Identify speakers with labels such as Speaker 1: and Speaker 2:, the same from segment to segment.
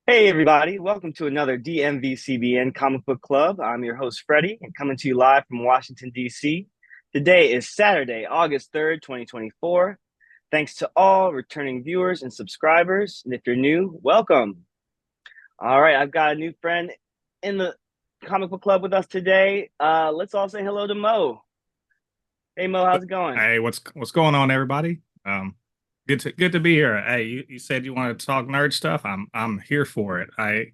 Speaker 1: Hey everybody, welcome to another DMVCBN Comic Book Club. I'm your host Freddie and coming to you live from Washington, D.C. Today is Saturday, August 3rd, 2024. Thanks to all returning viewers and subscribers. And if you're new, welcome. All right, I've got a new friend in the Comic Book Club with us today. Let's all say hello to Mo. Hey Mo, how's it going?
Speaker 2: Hey, what's going on, everybody? Good to be here. Hey, you said you wanted to talk nerd stuff. I'm here for it. I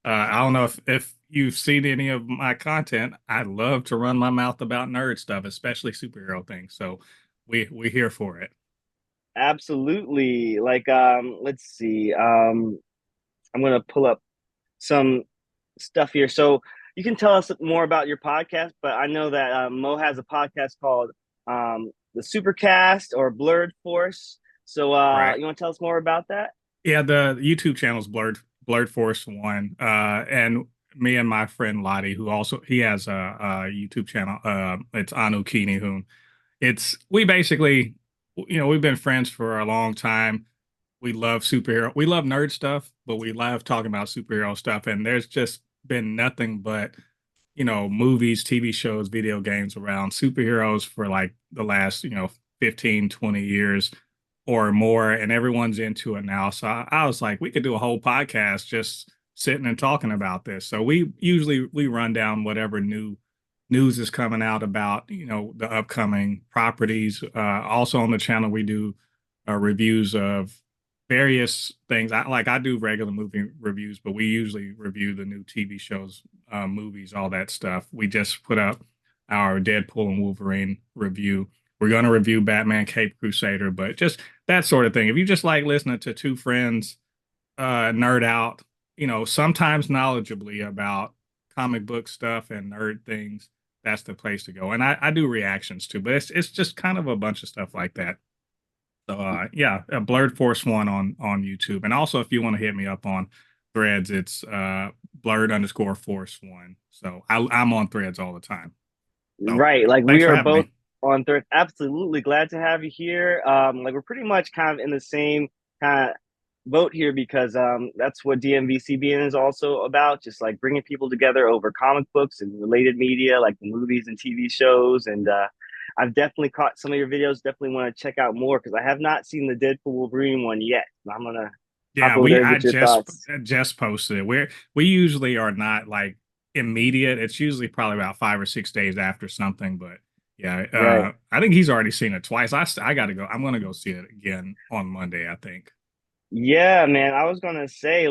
Speaker 2: don't know if you've seen any of my content. I love to run my mouth about nerd stuff, especially superhero things. So we here for it.
Speaker 1: Absolutely. Let's see. I'm gonna pull up some stuff here. So you can tell us more about your podcast, but I know that Mo has a podcast called the Supercast or Blurred Force. So
Speaker 2: Right.
Speaker 1: you want to tell us more about that?
Speaker 2: Yeah, the YouTube channel's Blurred Force One. And me and my friend Lottie, who also he has a YouTube channel. It's Anu Kini, who it's we basically we've been friends for a long time. We love superhero, we love nerd stuff, but we love talking about superhero stuff. And there's just been nothing but movies, TV shows, video games around superheroes for like the last 15, 20 years or more, and everyone's into it now. So I was like, we could do a whole podcast just sitting and talking about this. So we run down whatever new news is coming out about the upcoming properties. Also on the channel, we do reviews of various things. I do regular movie reviews, but we usually review the new TV shows, movies, all that stuff. We just put up our Deadpool and Wolverine review. We're going to review Batman Cape Crusader, but just that sort of thing. If you just like listening to two friends nerd out, sometimes knowledgeably about comic book stuff and nerd things, that's the place to go. And I do reactions too, but it's just kind of a bunch of stuff like that. So yeah, Blurred Force One on YouTube, and also if you want to hit me up on Threads, it's Blurred_Force One. So I'm on Threads all the time. So
Speaker 1: Right. Like we
Speaker 2: thanks for
Speaker 1: are
Speaker 2: having
Speaker 1: both
Speaker 2: me.
Speaker 1: on third. Absolutely glad to have you here. Like we're pretty much kind of in the same kind of boat here because that's what DMVCBN is also about, just like bringing people together over comic books and related media like the movies and TV shows. And I've definitely caught some of your videos. Definitely want to check out more because I have not seen the Deadpool Wolverine one yet. I'm gonna hop
Speaker 2: Yeah,
Speaker 1: over
Speaker 2: we
Speaker 1: there and
Speaker 2: I
Speaker 1: get your thoughts.
Speaker 2: just posted it. We usually are not like immediate. It's usually probably about 5 or 6 days after something. But yeah,
Speaker 1: Right.
Speaker 2: I think he's already seen it twice. I got to go. I'm gonna go see it again on Monday, I think.
Speaker 1: Yeah, man. I was gonna say,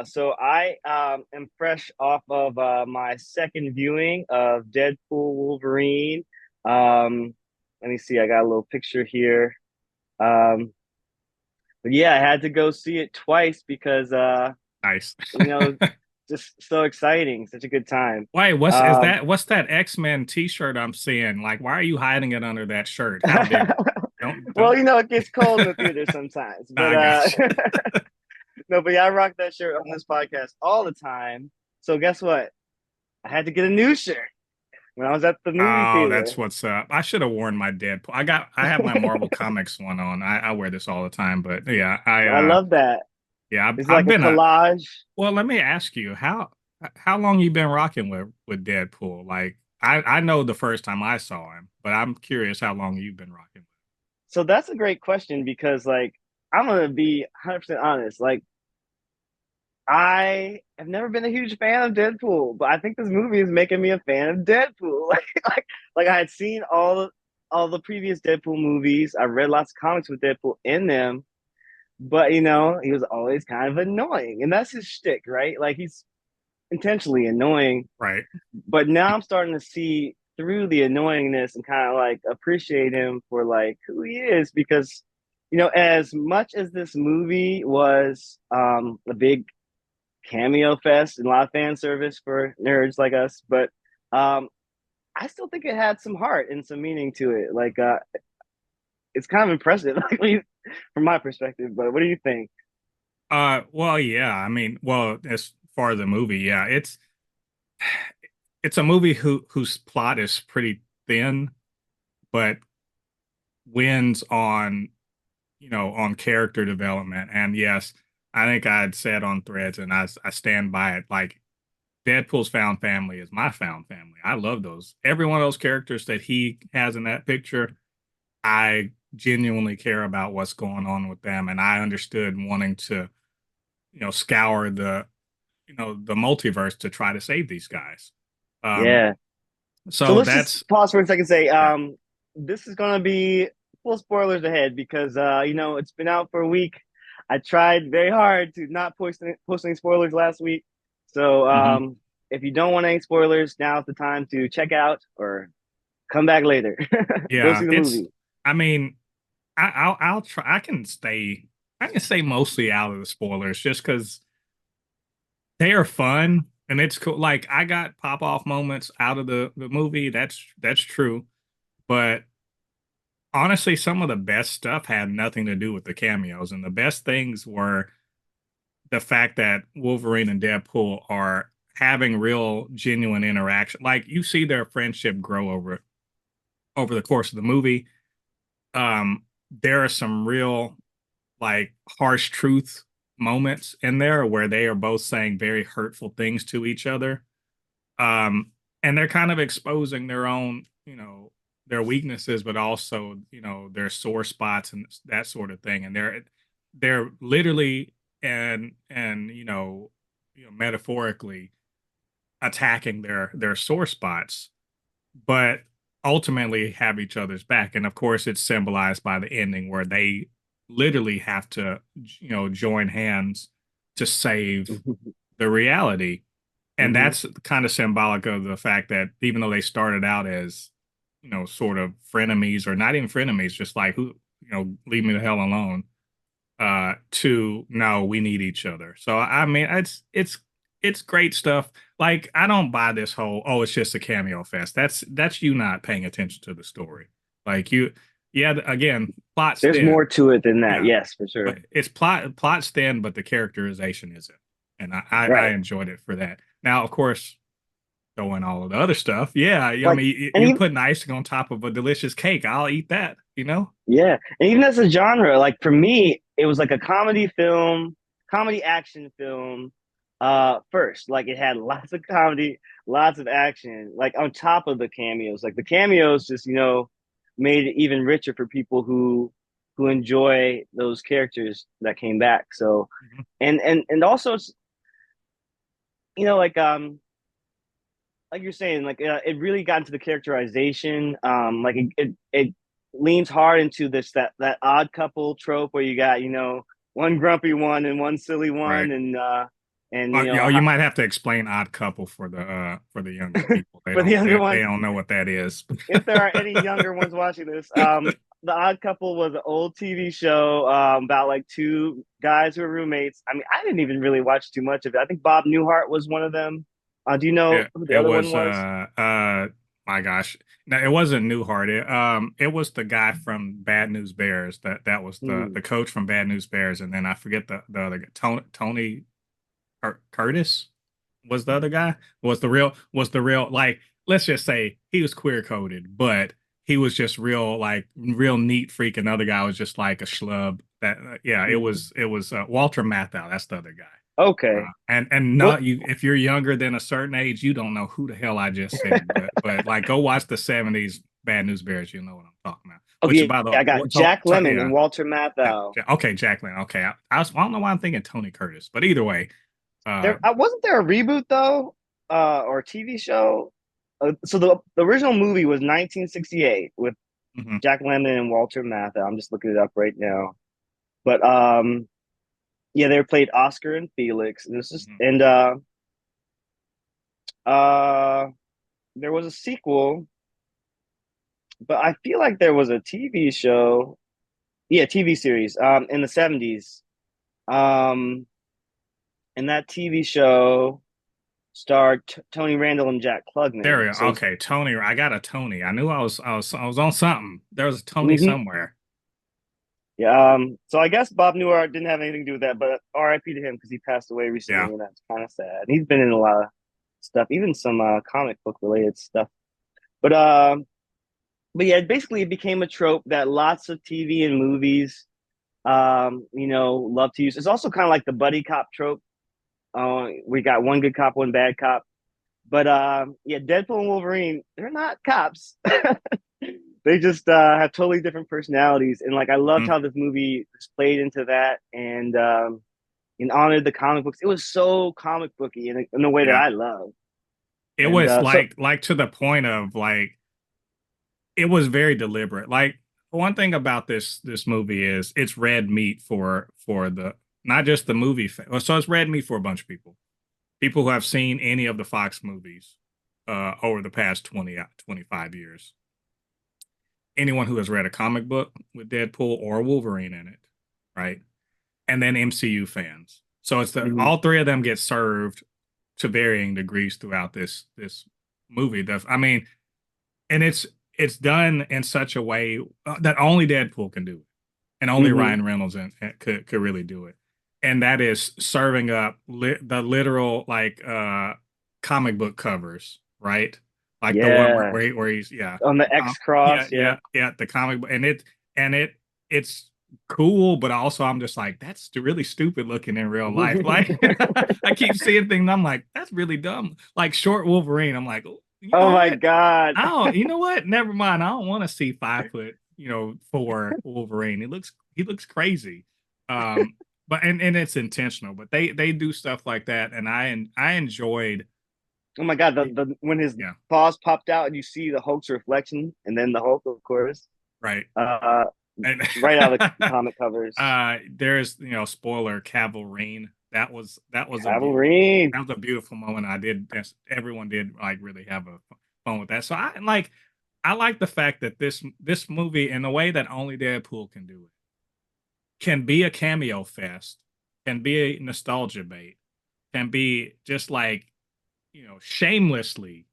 Speaker 1: so I am fresh off of my second viewing of Deadpool Wolverine. Let me see, I got a little picture here. Um, but yeah, I had to go see it twice because
Speaker 2: Nice.
Speaker 1: you know, just so exciting, such a good time.
Speaker 2: Wait,
Speaker 1: Um,
Speaker 2: what's that X-Men t-shirt I'm seeing? Like, why are you hiding it under that shirt? How dare you?
Speaker 1: well,
Speaker 2: Don't.
Speaker 1: it gets cold in the theater sometimes, but
Speaker 2: I got you.
Speaker 1: no, but yeah, I rock that shirt on this podcast all the time. So guess what? I had to get a new shirt when I was at the movie
Speaker 2: Oh, that's
Speaker 1: theater.
Speaker 2: what's up. I should have worn my Deadpool. I have my Marvel Comics one on. I wear this all the time, but yeah,
Speaker 1: I love that.
Speaker 2: yeah,
Speaker 1: It's
Speaker 2: I've
Speaker 1: like a
Speaker 2: been
Speaker 1: collage.
Speaker 2: well, let me ask you, how long you been rocking with Deadpool? Like I know the first time I saw him, but I'm curious how long you've been rocking
Speaker 1: So that's a great question because I'm gonna be 100% honest. Like I have never been a huge fan of Deadpool, but I think this movie is making me a fan of Deadpool. Like I had seen all the previous Deadpool movies. I read lots of comics with Deadpool in them, but he was always kind of annoying, and that's his shtick, right? Like he's intentionally annoying.
Speaker 2: right?
Speaker 1: But now I'm starting to see through the annoyingness and kind of like appreciate him for like who he is because as much as this movie was a big cameo fest and a lot of fan service for nerds like us, but um I still think it had some heart and some meaning to it. It's kind of impressive like from my perspective, but what do you think?
Speaker 2: Well, yeah. I mean, well, as far as the movie, yeah, it's a movie whose plot is pretty thin, but wins on on character development. And yes, I think I'd said on Threads, and I stand by it. Like Deadpool's found family is my found family. I love those. Every one of those characters that he has in that picture, I genuinely care about what's going on with them, and I understood wanting to, scour the multiverse to try to save these guys. Um,
Speaker 1: Yeah. So
Speaker 2: so
Speaker 1: let's just
Speaker 2: that's
Speaker 1: pause for a second and say,
Speaker 2: yeah.
Speaker 1: this is gonna be full spoilers ahead because it's been out for a week. I tried very hard to not post any spoilers last week. So
Speaker 2: Mhm.
Speaker 1: if you don't want any spoilers, now's the time to check out or come back later. Go
Speaker 2: Yeah,
Speaker 1: see the
Speaker 2: it's.
Speaker 1: movie.
Speaker 2: I mean, I'll try. I can stay mostly out of the spoilers just because they are fun and it's cool. Like I got pop off moments out of the movie. That's true. But honestly, some of the best stuff had nothing to do with the cameos, and the best things were the fact that Wolverine and Deadpool are having real, genuine interaction. Like you see their friendship grow over the course of the movie. There are some real like harsh truth moments in there where they are both saying very hurtful things to each other. And they're kind of exposing their own, their weaknesses, but also, their sore spots and that sort of thing. And they're literally and metaphorically attacking their sore spots, but ultimately have each other's back. And of course, it's symbolized by the ending where they literally have to, join hands to save the reality. And
Speaker 1: Hmm.
Speaker 2: that's kind of symbolic of the fact that even though they started out as, sort of frenemies or not even frenemies, just like who, leave me the hell alone, to no, we need each other. So I mean, it's great stuff. Like I don't buy this whole oh, it's just a cameo fest. That's you not paying attention to the story. Like you, yeah, again, plot's
Speaker 1: There's
Speaker 2: thin,
Speaker 1: more to it than that.
Speaker 2: yeah,
Speaker 1: Yes, for
Speaker 2: but
Speaker 1: sure.
Speaker 2: it's plot's thin, but the characterization isn't, and I
Speaker 1: Right.
Speaker 2: enjoyed it for that. Now, of course, throwing all of the other stuff, yeah, I
Speaker 1: Like,
Speaker 2: mean,
Speaker 1: and
Speaker 2: you're
Speaker 1: even
Speaker 2: putting icing on top of a delicious cake. I'll eat that, you know.
Speaker 1: yeah, and even as a genre, like for me, it was like a comedy film, comedy action film. First, like it had lots of comedy, lots of action, like on top of the cameos. Like the cameos just made it even richer for people who enjoy those characters that came back. So,
Speaker 2: Mhm.
Speaker 1: and also it's like you're saying, like it really got into the characterization. Like it leans hard into that odd couple trope where you got one grumpy one and one silly
Speaker 2: Right.
Speaker 1: one, and
Speaker 2: You might have to explain Odd Couple for the younger people. They
Speaker 1: for the
Speaker 2: don't
Speaker 1: younger
Speaker 2: they
Speaker 1: ones,
Speaker 2: don't know what that is.
Speaker 1: if there are any younger ones watching this, the Odd Couple was an old TV show about like two guys who were roommates. I mean, I didn't even really watch too much of it. I think Bob Newhart was one of them. Do you know
Speaker 2: It
Speaker 1: who the
Speaker 2: it
Speaker 1: other one
Speaker 2: was
Speaker 1: was?
Speaker 2: my gosh. No, it wasn't Newhart. It was the guy from Bad News Bears. That was
Speaker 1: Hmm.
Speaker 2: the coach from Bad News Bears, and then I forget the other guy. Tony Curtis was the other guy. Was the real like let's just say he was queer coded, but he was just real like real neat freak. And the other guy was just like a schlub. That yeah, it was Walter Matthau. That's the other guy.
Speaker 1: Okay.
Speaker 2: And
Speaker 1: Well,
Speaker 2: not you if you're younger than a certain age, you don't know who the hell I just said. But like go watch the '70s Bad News Bears, you know what I'm talking about. Which
Speaker 1: okay,
Speaker 2: by the
Speaker 1: I got Jack Lemmon
Speaker 2: yeah.
Speaker 1: and Walter Matthau.
Speaker 2: Okay, Jacqueline. Okay, I don't know why I'm thinking Tony Curtis, but either way, uh,
Speaker 1: Wasn't there a reboot though, or a TV show? So the original movie was 1968 with
Speaker 2: mhm,
Speaker 1: Jack Lemmon and Walter Matthau. I'm just looking it up right now. But yeah, they played Oscar and Felix. And this is
Speaker 2: mhm.
Speaker 1: and uh, there was a sequel, but I feel like there was a TV show. Yeah, TV series in the 70s. Um, and that TV show starred Tony Randall and Jack
Speaker 2: There we
Speaker 1: Klugman.
Speaker 2: go.
Speaker 1: So
Speaker 2: Okay, Tony. I got a Tony. I knew I was on something. There was a Tony
Speaker 1: mhm.
Speaker 2: somewhere.
Speaker 1: Yeah, so I guess Bob Newhart didn't have anything to do with that, but R.I.P. to him because he passed away
Speaker 2: Yeah.
Speaker 1: recently, and that's kind of sad. He's been in a lot of stuff, even some comic book related stuff. But but yeah, basically it became a trope that lots of TV and movies love to use. It's also kind of like the buddy cop trope. We got one good cop, one bad cop. But yeah, Deadpool and Wolverine, they're not cops. They just have totally different personalities, and like I loved
Speaker 2: Mm,
Speaker 1: how this movie just played into that and honored the comic books. It was so comic booky in a way that
Speaker 2: yeah.
Speaker 1: I love.
Speaker 2: It
Speaker 1: And
Speaker 2: was
Speaker 1: so,
Speaker 2: like to the point of like it was very deliberate. Like one thing about this movie is it's red meat for the not just the movie so it's red meat for a bunch of people who have seen any of the Fox movies over the past 25 years. Anyone who has read a comic book with Deadpool or Wolverine in it, right? And then MCU fans. So it's
Speaker 1: mhm.
Speaker 2: all three of them get served to varying degrees throughout this movie. I mean, and it's done in such a way that only Deadpool can do it, and only
Speaker 1: Mhm.
Speaker 2: Ryan Reynolds could really do it. And that is serving up the literal like comic book covers, right? Like the one
Speaker 1: Yeah.
Speaker 2: where he's yeah,
Speaker 1: On the X cross, yeah.
Speaker 2: yeah, the comic book, and it's cool, but also I'm just like that's really stupid looking in real life. Like I keep seeing things, and I'm like that's really dumb. Like short Wolverine, I'm like, "Oh, you
Speaker 1: Oh
Speaker 2: know
Speaker 1: my
Speaker 2: what?
Speaker 1: God.
Speaker 2: I don't, you know what? Never mind. I don't want to see 5 foot, four Wolverine. He looks crazy. Um, but and it's intentional. But they do stuff like that, and I enjoyed.
Speaker 1: Oh my God. The when his
Speaker 2: Yeah,
Speaker 1: paws popped out and you see the Hulk's reflection and then the Hulk, of course.
Speaker 2: right.
Speaker 1: Uh
Speaker 2: And
Speaker 1: right out of the comic covers.
Speaker 2: there's spoiler Cavalrine.
Speaker 1: Wolverine.
Speaker 2: That was a beautiful moment. Everyone did like really have a fun with that. So I like the fact that this movie in the way that only Deadpool can do it can be a cameo fest, can be a nostalgia bait, can be just like shamelessly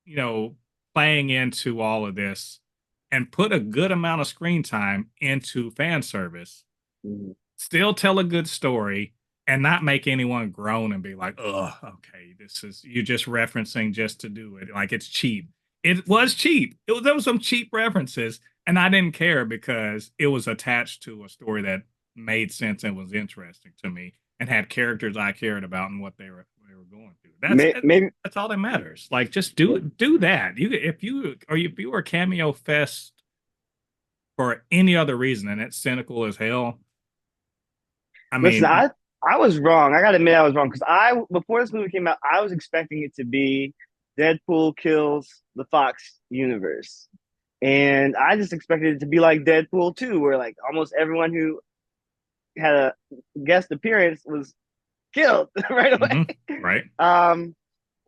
Speaker 2: you know, playing into all of this and put a good amount of screen time into fan service,
Speaker 1: Mhm.
Speaker 2: still tell a good story, and not make anyone groan and be like, oh, okay, this is you just referencing just to do it. Like it's cheap. It was cheap. There was some cheap references, and I didn't care because it was attached to a story that made sense and was interesting to me and had characters I cared about and what they were going through.
Speaker 1: Maybe
Speaker 2: That's all that matters. Like just do that. If you were a cameo fest for any other reason and it's cynical as hell, I
Speaker 1: listen,
Speaker 2: mean,
Speaker 1: I was wrong. I gotta admit I was wrong because I before this movie came out, I was expecting it to be Deadpool kills the Fox universe. And I just expected it to be like Deadpool 2, where like almost everyone who had a guest appearance was killed right
Speaker 2: hmm
Speaker 1: away.
Speaker 2: right,
Speaker 1: Um,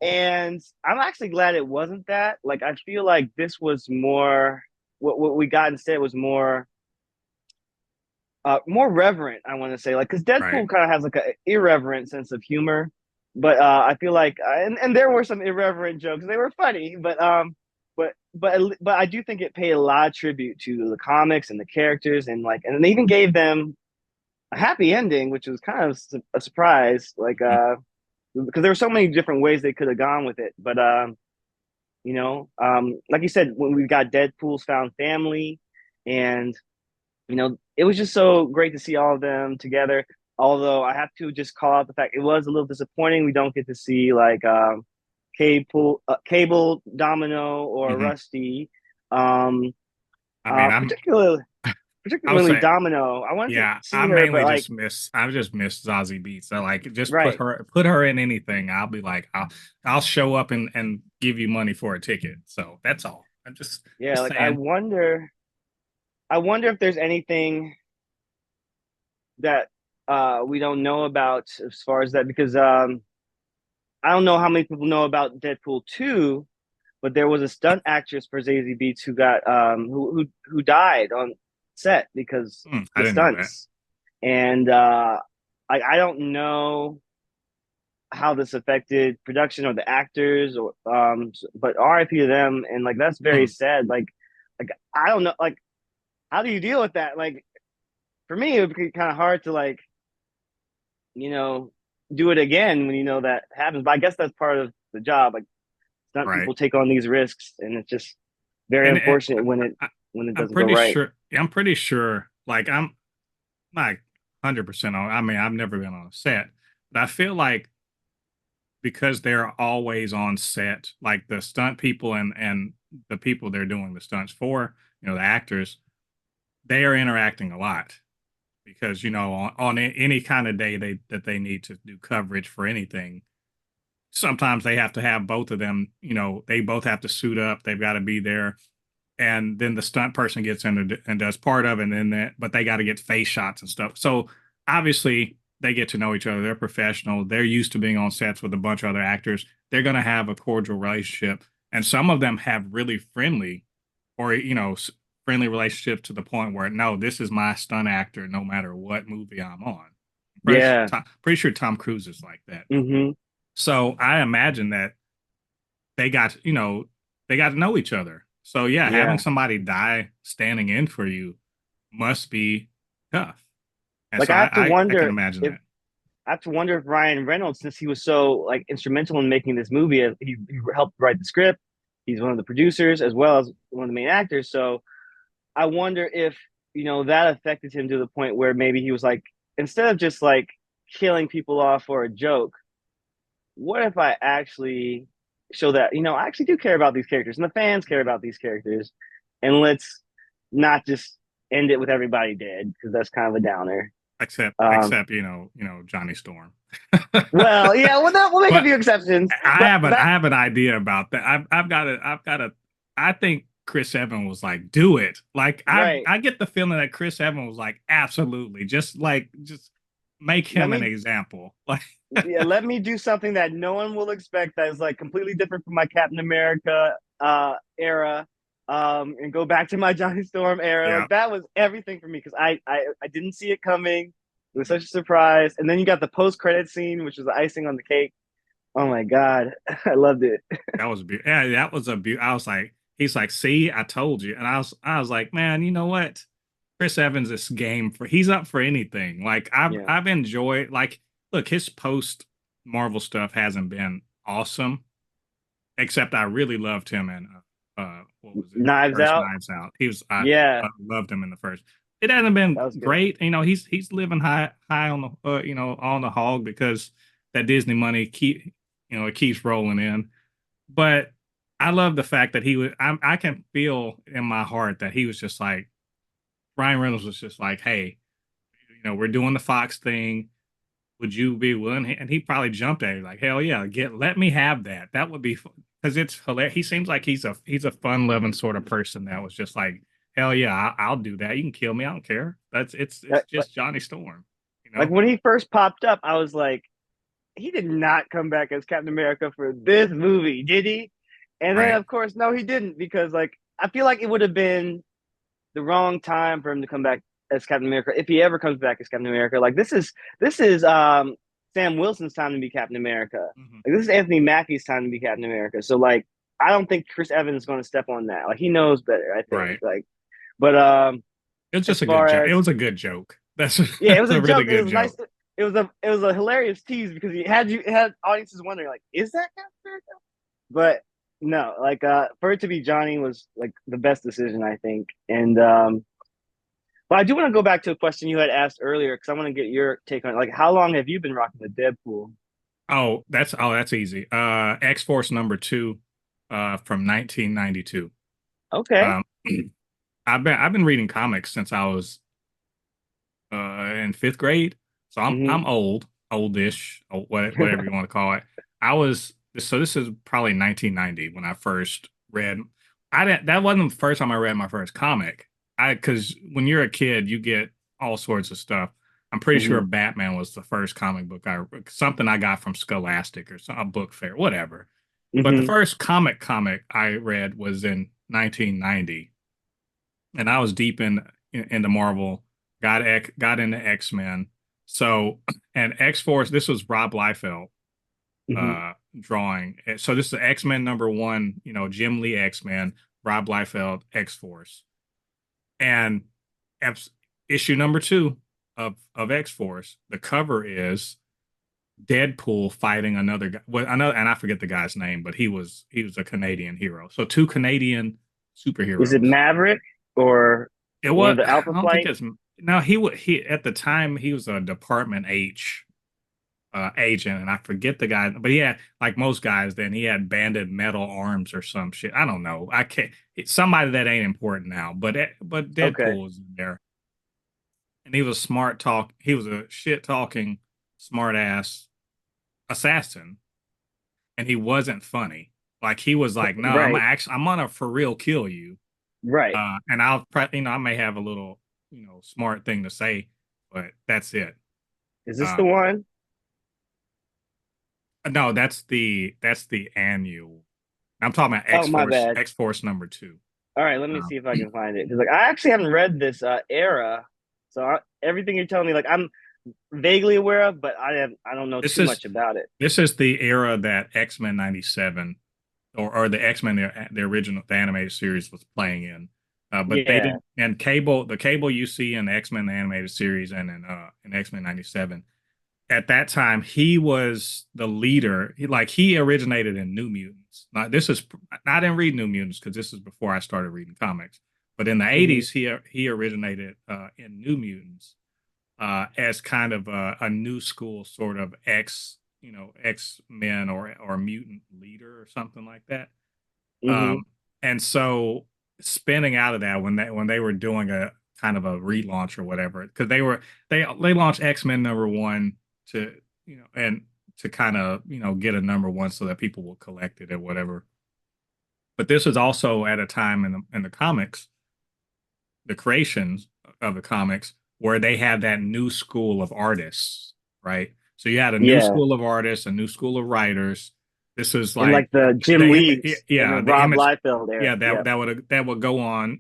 Speaker 1: and I'm actually glad it wasn't that. Like, I feel like this was more what we got instead was more reverent. I want to say, like, because
Speaker 2: right,
Speaker 1: Deadpool kind of has like an irreverent sense of humor, but I feel like and there were some irreverent jokes. They were funny, but I do think it paid a lot of tribute to the comics and the characters and like and they even gave them a happy ending, which was kind of a surprise. Like
Speaker 2: mm,
Speaker 1: because there were so many different ways they could have gone with it. But like you said, when we got Deadpool's found family, and it was just so great to see all of them together. Although I have to just call out the fact it was a little disappointing. We don't get to see like Cable, Domino, or
Speaker 2: hmm
Speaker 1: Rusty. Um,
Speaker 2: I mean,
Speaker 1: particularly
Speaker 2: I would
Speaker 1: particularly
Speaker 2: say,
Speaker 1: Domino. I wanted to
Speaker 2: yeah,
Speaker 1: see her, but like
Speaker 2: I just miss Zazie Beats. So like, just
Speaker 1: right,
Speaker 2: put her in anything. I'll be like, I'll show up and give you money for a ticket. So that's all. I'm
Speaker 1: yeah,
Speaker 2: just
Speaker 1: like
Speaker 2: saying.
Speaker 1: I wonder if there's anything that we don't know about as far as that because I don't know how many people know about Deadpool 2, but there was a stunt actress for Zazie Beetz who got who died on set because
Speaker 2: I
Speaker 1: the
Speaker 2: didn't know that.
Speaker 1: stunts. And I don't know how this affected production or the actors or but RIP to them and like that's very
Speaker 2: Hmm,
Speaker 1: sad. Like I don't know like how do you deal with that? Like for me it would be kind of hard to like you know, do it again when you know that happens. But I guess that's part of the job. Like stunt
Speaker 2: right.
Speaker 1: people take on these risks, and it's just very
Speaker 2: And
Speaker 1: unfortunate when it. when it
Speaker 2: I'm
Speaker 1: doesn't go
Speaker 2: pretty
Speaker 1: right.
Speaker 2: sure. I'm pretty sure. Like I'm not 100% on. I mean, I've never been on a set, but I feel like because they're always on set, like the stunt people and the people they're doing the stunts for, the actors, they are interacting a lot because on any kind of day they need to do coverage for anything. Sometimes they have to have both of them. They both have to suit up. They've got to be there, and then the stunt person gets in and does part of it, and then but they got to get face shots and stuff. So obviously they get to know each other. They're professional. They're used to being on sets with a bunch of other actors. They're going to have a cordial relationship, and some of them have really friendly, or friendly relationships to the point where no, this is my stunt actor, no matter what movie I'm on.
Speaker 1: Yeah.
Speaker 2: Pretty sure Tom Cruise is like that.
Speaker 1: Hmm.
Speaker 2: So I imagine that they got they got to know each other. So yeah, having
Speaker 1: Yeah.
Speaker 2: somebody die standing in for you must be tough. And
Speaker 1: Like
Speaker 2: so
Speaker 1: I have to
Speaker 2: I can
Speaker 1: wonder
Speaker 2: imagine
Speaker 1: if
Speaker 2: that.
Speaker 1: I have to wonder if Ryan Reynolds, since he was so like instrumental in making this movie, he helped write the script. He's one of the producers as well as one of the main actors. So I wonder if that affected him to the point where maybe he was like, instead of just like killing people off for a joke, what if I actually show that I actually do care about these characters and the fans care about these characters, and let's not just end it with everybody dead because that's kind of a downer. Um,
Speaker 2: Except Johnny Storm.
Speaker 1: well, yeah, we'll make a
Speaker 2: But
Speaker 1: few exceptions, but
Speaker 2: I
Speaker 1: that
Speaker 2: have an idea about that. I've got a I think Chris Evans was like, do it. Like
Speaker 1: right.
Speaker 2: I get the feeling that Chris Evans was like, absolutely, just make
Speaker 1: Let
Speaker 2: him an
Speaker 1: me
Speaker 2: example. Like
Speaker 1: yeah, let me do something that no one will expect that is like completely different from my Captain America era, and go back to my Johnny Storm era.
Speaker 2: yeah,
Speaker 1: Like that was everything for me because I didn't see it coming. It was such a surprise, and then you got the post credit scene, which was the icing on the cake. Oh my god, I loved it.
Speaker 2: that was beautiful. Yeah, that was a beautiful. I was like, he's like, see, I told you. And I was like, man, you know what? Chris Evans is game for he's up for anything. Like
Speaker 1: Yeah,
Speaker 2: I've enjoyed like look, his post Marvel stuff hasn't been awesome, except I really loved him in what was it?
Speaker 1: Knives
Speaker 2: First
Speaker 1: Out.
Speaker 2: Knives Out. He was
Speaker 1: Yeah,
Speaker 2: I loved him in the first. It hasn't been
Speaker 1: that was good.
Speaker 2: great. He's living high on the on the hog because that Disney money it keeps rolling in. But I love the fact that I can feel in my heart that he was just like Ryan Reynolds was just like, hey, we're doing the Fox thing. Would you be willing? And he probably jumped at it like, hell yeah, let me have that. That would be because it's hilarious. He seems like he's a fun loving sort of person that was just like, hell yeah, I'll do that. You can kill me, I don't care. It's
Speaker 1: Like,
Speaker 2: just Johnny Storm, you
Speaker 1: like
Speaker 2: know?
Speaker 1: when he first popped up, I was like, he did not come back as Captain America for this movie, did he? And then
Speaker 2: Right.
Speaker 1: of course, no, he didn't because like I feel like it would have been the wrong time for him to come back as Captain America if he ever comes back as Captain America. Like this is Sam Wilson's time to be Captain America.
Speaker 2: Hmm.
Speaker 1: Like this is Anthony Mackie's time to be Captain America. So like I don't think Chris Evans is going to step on that. Like he knows better, I think.
Speaker 2: Right.
Speaker 1: Like but
Speaker 2: It was
Speaker 1: as
Speaker 2: just a good
Speaker 1: far
Speaker 2: joke. It
Speaker 1: as
Speaker 2: was a good joke. That's
Speaker 1: yeah, it
Speaker 2: that's
Speaker 1: was a
Speaker 2: a really
Speaker 1: joke. It
Speaker 2: good
Speaker 1: was nice.
Speaker 2: joke.
Speaker 1: It was a hilarious tease because it had audiences wondering like, is that Captain America? But no, like for it to be Johnny was like the best decision I think. And but I do want to go back to a question you had asked earlier because I want to get your take on it. Like how long have you been rocking the Deadpool?
Speaker 2: That's easy. X Force number two, from 1992.
Speaker 1: Okay.
Speaker 2: Um, I've been reading comics since I was in fifth grade, so
Speaker 1: Hmm.
Speaker 2: I'm oldish, or whatever you want to call it. I was so this is probably 1990 when I first read. I didn't. That wasn't the first time I read my first comic. I because when you're a kid, you get all sorts of stuff. I'm pretty sure
Speaker 1: Hmm.
Speaker 2: Batman was the first comic book something I got from Scholastic or some a book fair, whatever. But the
Speaker 1: Hmm.
Speaker 2: first comic I read was in 1990, and I was deep into Marvel. Got into X-Men. So and X Force. This was Rob Liefeld
Speaker 1: Hmm.
Speaker 2: drawing. So this is X-Men number one. Jim Lee X-Men, Rob Liefeld X Force, and issue number two of X Force. The cover is Deadpool fighting another guy. Well, and I forget the guy's name, but he was a Canadian hero. So two Canadian
Speaker 1: Is it
Speaker 2: superheroes.
Speaker 1: Maverick? or
Speaker 2: It
Speaker 1: one
Speaker 2: was.
Speaker 1: of the
Speaker 2: I
Speaker 1: Alpha
Speaker 2: don't think
Speaker 1: Flight?
Speaker 2: it's. No, he at the time he was a Department H agent, and I forget the guy, but he had like most guys. Then he had banded metal arms or some shit. I don't know. I can't. It's somebody that ain't important now, but
Speaker 1: Okay,
Speaker 2: Deadpool was in there, and he was smart talk. He was a shit talking, smart ass assassin, and he wasn't funny. Like he was like, no,
Speaker 1: right,
Speaker 2: I'm gonna for real kill you.
Speaker 1: right.
Speaker 2: And I may have a little, smart thing to say, but that's it.
Speaker 1: Is this the
Speaker 2: Um,
Speaker 1: one?
Speaker 2: no, that's the annual. I'm talking about
Speaker 1: Oh, my
Speaker 2: X
Speaker 1: bad.
Speaker 2: Force number two.
Speaker 1: All right, let me
Speaker 2: Um,
Speaker 1: see if I can find it because like I actually haven't read this era, so everything you're telling me like I'm vaguely aware of, but I don't know
Speaker 2: this
Speaker 1: too
Speaker 2: is
Speaker 1: much about it.
Speaker 2: this is the era that X-Men '97 or the X-Men the original the animated series was playing in. But they
Speaker 1: Yeah.
Speaker 2: didn't and cable you see in the X-Men the animated series and in X-Men '97 at that time he was the leader. He originated in New Mutants. Now, this is I didn't read New Mutants because this is before I started reading comics. But in the
Speaker 1: Hmm.
Speaker 2: '80s, he originated in New Mutants as kind of a new school sort of X Men or mutant leader or something like that.
Speaker 1: Hmm.
Speaker 2: Um, and so spinning out of that when they were doing a kind of a relaunch or whatever, because they launched X-Men number one to and to kind of get a number one so that people will collect it or whatever. But this is also at a time in the comics, the creations of the comics, where they had that new school of artists, right? So you had a new
Speaker 1: Yeah.
Speaker 2: school of artists, a new school of writers. This is
Speaker 1: In
Speaker 2: like
Speaker 1: like the Jim Leagues in
Speaker 2: yeah,
Speaker 1: the
Speaker 2: the
Speaker 1: Rob
Speaker 2: image,
Speaker 1: Liefeld era.
Speaker 2: yeah,
Speaker 1: Yeah.
Speaker 2: that would go on,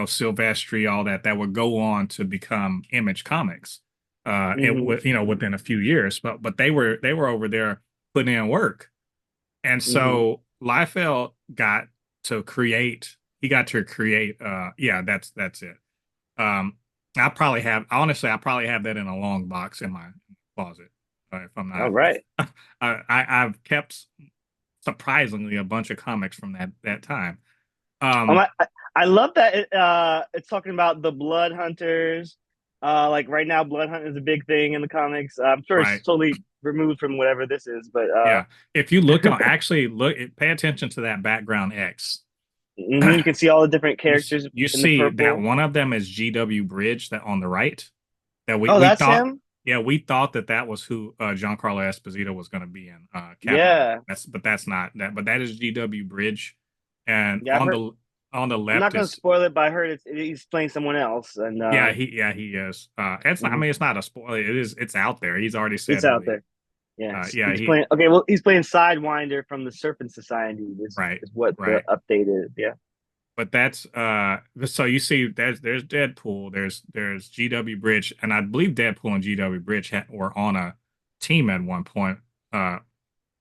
Speaker 2: Silvestri, all that would go on to become Image Comics,
Speaker 1: Hmm.
Speaker 2: within a few years. But they were over there putting in work, and
Speaker 1: Hmm.
Speaker 2: so Liefeld got to create. He got to create. Yeah, that's it. Um, I probably have that in a long box in my closet. If I'm
Speaker 1: All
Speaker 2: not,
Speaker 1: right.
Speaker 2: I've kept surprisingly a bunch of comics from that time.
Speaker 1: Um,
Speaker 2: Um,
Speaker 1: I love that it's talking about the Blood Hunters. Like right now, Blood Hunt is a big thing in the comics. I'm sure it's
Speaker 2: right,
Speaker 1: totally removed from whatever this is, but
Speaker 2: yeah. If you look on, actually pay attention to that background X.
Speaker 1: you can see all the different
Speaker 2: you
Speaker 1: characters
Speaker 2: you
Speaker 1: in the
Speaker 2: see that
Speaker 1: purple.
Speaker 2: one of them is GW Bridge that on the right that we
Speaker 1: Oh,
Speaker 2: we
Speaker 1: that's
Speaker 2: thought
Speaker 1: him.
Speaker 2: yeah we thought that was who Giancarlo Esposito was going to be in Captain America.
Speaker 1: Yeah,
Speaker 2: That's not that, but that is GW Bridge, and
Speaker 1: yeah. I've heard.
Speaker 2: on the
Speaker 1: I'm not
Speaker 2: left
Speaker 1: gonna
Speaker 2: is
Speaker 1: spoil it, but I heard he's playing someone else, and
Speaker 2: he is. It's not, I
Speaker 1: mhm,
Speaker 2: mean it's not a spoiler. It's out there. He's already
Speaker 1: it's
Speaker 2: said who
Speaker 1: out
Speaker 2: he.
Speaker 1: there. Yes,
Speaker 2: Yeah,
Speaker 1: he's
Speaker 2: he
Speaker 1: playing. Okay, well, he's playing Sidewinder from the Serpent Society.
Speaker 2: right,
Speaker 1: Is what the
Speaker 2: right.
Speaker 1: update is. Yeah.
Speaker 2: But that's so you see there's Deadpool, there's GW Bridge, and I believe Deadpool and GW Bridge were on a team at one point, uh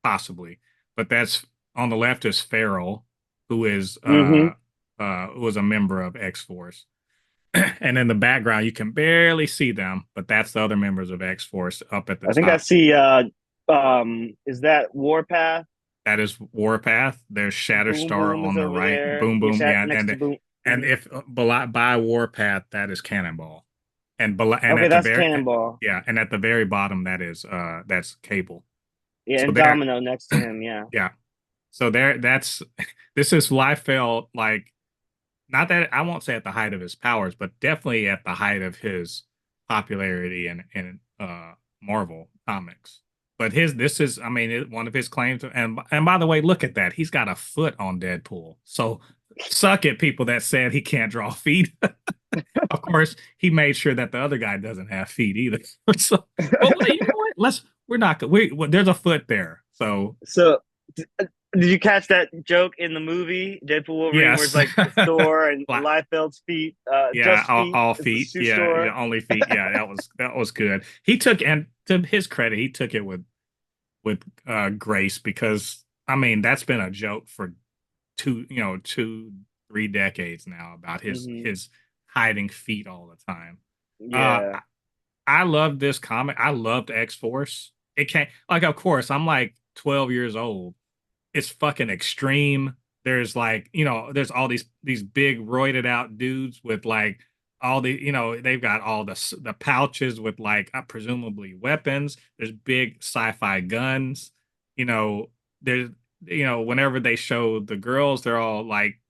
Speaker 2: possibly. But that's on the left is Farrell, who is
Speaker 1: Hmm.
Speaker 2: who was a member of X Force. And in the background you can barely see them, but that's the other members of X Force up at the
Speaker 1: I think I
Speaker 2: top.
Speaker 1: see. Is that Warpath?
Speaker 2: That is Warpath. There's
Speaker 1: Boom
Speaker 2: Shatterstar
Speaker 1: Boom is
Speaker 2: on the
Speaker 1: over
Speaker 2: right.
Speaker 1: there.
Speaker 2: Boom
Speaker 1: You
Speaker 2: Boom.
Speaker 1: sat
Speaker 2: Yeah,
Speaker 1: next to Boom.
Speaker 2: and
Speaker 1: Hmm.
Speaker 2: if by Warpath, that is Cannonball, and
Speaker 1: Okay,
Speaker 2: at the
Speaker 1: that's
Speaker 2: very
Speaker 1: Cannonball.
Speaker 2: yeah, and at the very bottom that's Cable.
Speaker 1: Yeah,
Speaker 2: So
Speaker 1: and
Speaker 2: there,
Speaker 1: Domino next to him. Yeah.
Speaker 2: yeah. So there, that's this is Liefeld, like not that I won't say at the height of his powers, but definitely at the height of his popularity in Marvel comics. But his this is, I mean, one of his claims. And by the way, look at that. He's got a foot on Deadpool. So suck it, people that said he can't draw feet. Of course, he made sure that the other guy doesn't have feet either. So, well, you know what? We're not. There's a foot there. So
Speaker 1: So, did you catch that joke in the movie Deadpool Wolverine, where it's
Speaker 2: yes.
Speaker 1: like the store and
Speaker 2: Like,
Speaker 1: Liefeld's feet,
Speaker 2: yeah,
Speaker 1: just feet
Speaker 2: all
Speaker 1: is the
Speaker 2: feet.
Speaker 1: shoe
Speaker 2: Yeah,
Speaker 1: store.
Speaker 2: yeah, only feet. Yeah, that was good. He took, and to his credit, he took it with grace, because I mean that's been a joke for 3 decades now about
Speaker 1: Hmm.
Speaker 2: his hiding feet all the time. Uh,
Speaker 1: Yeah.
Speaker 2: I love this comic. I loved X Force. It can't, like, of course, I'm like 12 years old. It's fucking extreme. there's like, there's all these big roided out dudes with like all the, they've got all the pouches with like presumably weapons. There's big sci-fi guns. You know, there's whenever they show the girls, they're all like,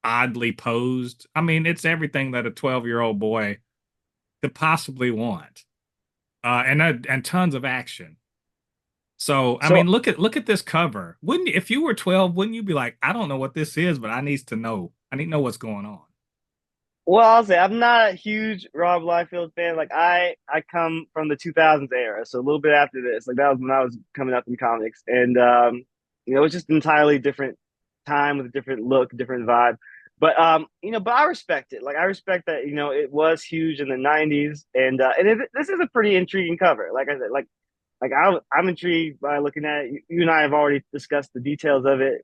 Speaker 2: oddly posed. I mean, it's everything that a 12-year-old boy could possibly want. And tons of action. So, I
Speaker 1: So,
Speaker 2: mean, look at this cover. Wouldn't if you were 12, wouldn't you be like, I don't know what this is, but I need to know. I need to know what's going on.
Speaker 1: well, I'll say I'm not a huge Rob Liefeld fan. Like I come from the 2000s era, so a little bit after this. Like that was when I was coming up in comics, and it was just an entirely different time with a different look, different vibe. But I respect it. Like I respect that it was huge in the 90s, and this is a pretty intriguing cover. Like I said, I'm intrigued by looking at it. You and I have already discussed the details of it.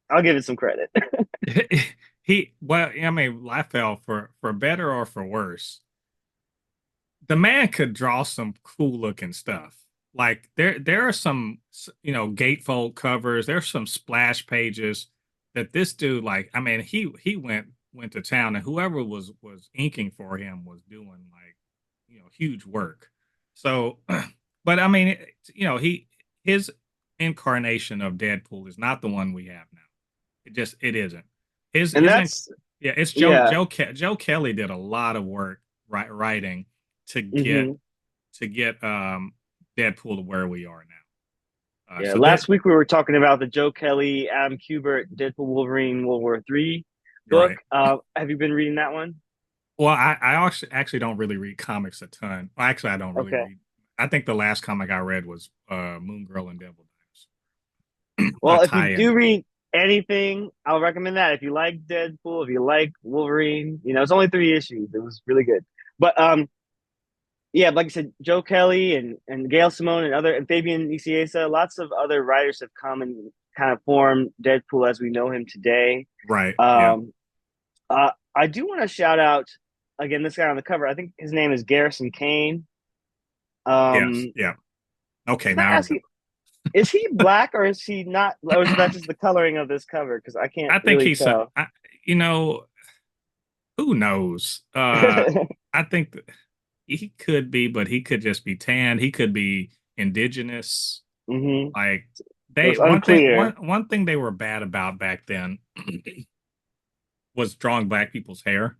Speaker 1: I'll give it some credit.
Speaker 2: Well, I mean, Liefeld, for better or for worse, the man could draw some cool looking stuff. Like there are some, gatefold covers. There's some splash pages that this dude, like, I mean, he went to town, and whoever was inking for him was doing like, huge work. So, but I mean, he his incarnation of Deadpool is not the one we have now. It isn't. His
Speaker 1: And
Speaker 2: his
Speaker 1: that's
Speaker 2: Yeah, it's
Speaker 1: yeah.
Speaker 2: Joe Kelly did a lot of work writing to get
Speaker 1: Hmm.
Speaker 2: to get Deadpool to where we are now.
Speaker 1: Yeah,
Speaker 2: So that
Speaker 1: last week we were talking about the Joe Kelly, Adam Kubert, Deadpool, Wolverine, World War III
Speaker 2: You're
Speaker 1: book.
Speaker 2: right.
Speaker 1: Have you been reading that one?
Speaker 2: Well, I actually don't really read comics a ton. Well, actually, I don't really
Speaker 1: Okay.
Speaker 2: read. I think the last comic I read was Moon Girl and Devil Dimes, a
Speaker 1: Well, if you
Speaker 2: tie-in.
Speaker 1: do read anything, I'll recommend that. If you like Deadpool, if you like Wolverine, it's only 3 issues. It was really good. But yeah, like I said, Joe Kelly and Gail Simone and Fabian Nicieza, lots of other writers have come and kind of formed Deadpool as we know him today.
Speaker 2: Right. Yeah.
Speaker 1: Um, I do want to shout out again this guy on the cover. I think his name is Garrison Kane.
Speaker 2: Yes.
Speaker 1: Um,
Speaker 2: Yeah. Okay.
Speaker 1: can I
Speaker 2: Now I
Speaker 1: ask
Speaker 2: remember.
Speaker 1: you, is he black or is he not, or is that just the coloring of this cover? Because I can't
Speaker 2: I think
Speaker 1: really
Speaker 2: he's a,
Speaker 1: tell.
Speaker 2: you know, who knows? I think that he could be, but he could just be tan. He could be indigenous.
Speaker 1: Hmm.
Speaker 2: Like
Speaker 1: So
Speaker 2: they
Speaker 1: it's unclear.
Speaker 2: one thing they were bad about back then was drawing black people's hair.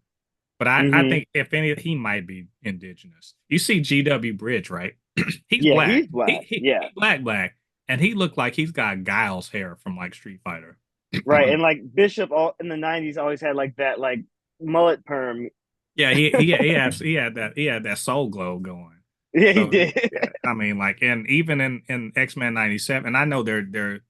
Speaker 2: But I
Speaker 1: Hmm.
Speaker 2: think if any, he might be indigenous. You see GW Bridge, right? He's
Speaker 1: Yeah,
Speaker 2: black.
Speaker 1: he's black. Yeah,
Speaker 2: He black, and he looked like he's got Guile's hair from like Street Fighter.
Speaker 1: right. And like Bishop all in the 90s always had like that like mullet perm.
Speaker 2: Yeah, he had that soul glow going.
Speaker 1: Yeah, he
Speaker 2: So
Speaker 1: did.
Speaker 2: yeah, I mean, like, and even in X-Men '97, and I know they're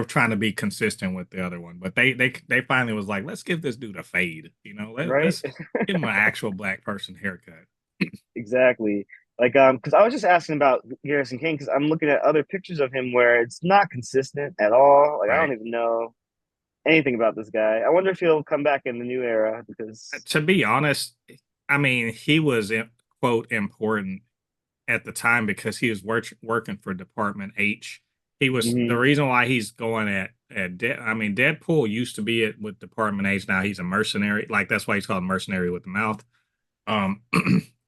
Speaker 2: trying to be consistent with the other one, but they finally was like, let's give this dude a fade.
Speaker 1: Right?
Speaker 2: Let's give him an actual black person haircut.
Speaker 1: Exactly. Because I was just asking about Garrison King because I'm looking at other pictures of him where it's not consistent at all. Like I
Speaker 2: Right.
Speaker 1: don't even know anything about this guy. I wonder if he'll come back in the new era because.
Speaker 2: To be honest, I mean, he was quote important at the time because he was working for Department H. He was the
Speaker 1: Mhm.
Speaker 2: reason why he's going I mean, Deadpool used to be with Department H. Now he's a mercenary. Like that's why he's called mercenary with the mouth. Um,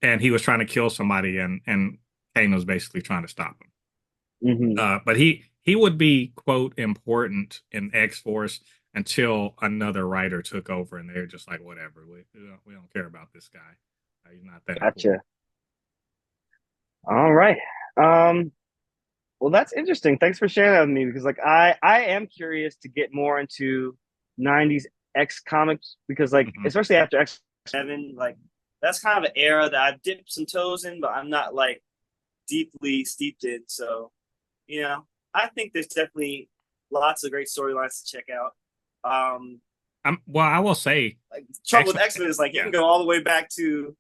Speaker 2: and he was trying to kill somebody, and Kane was basically trying to stop him.
Speaker 1: Mhm.
Speaker 2: But he would be quote important in X Force until another writer took over, and they're just like, whatever, we don't care about this guy. He's not that important.
Speaker 1: Gotcha. All right. Um, well, that's interesting. Thanks for sharing that with me because, like, I am curious to get more into '90s X comics because, like,
Speaker 2: Hmm.
Speaker 1: especially after X7, like, that's kind of an era that I've dipped some toes in, but I'm not like deeply steeped in. So, I think there's definitely lots of great storylines to check out. Um,
Speaker 2: Well, I will say,
Speaker 1: like, the trouble
Speaker 2: X
Speaker 1: with X Men is like you
Speaker 2: yeah,
Speaker 1: can go all the way back to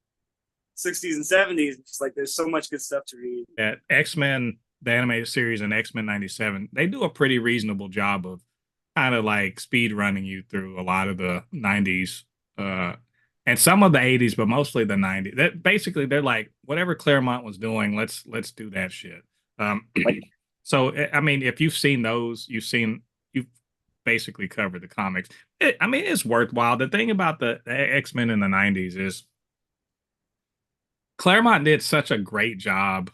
Speaker 1: '60s and '70s. It's like there's so much good stuff to read.
Speaker 2: that X-Men, the animated series, and X-Men '97, they do a pretty reasonable job of kind of like speed running you through a lot of the '90s, uh, and some of the '80s, but mostly the '90s. That basically they're like whatever Claremont was doing, let's do that shit. Um,
Speaker 1: Like,
Speaker 2: so I mean, if you've seen those, basically covered the comics. I mean, it's worthwhile. The thing about the X-Men in the 90s is Claremont did such a great job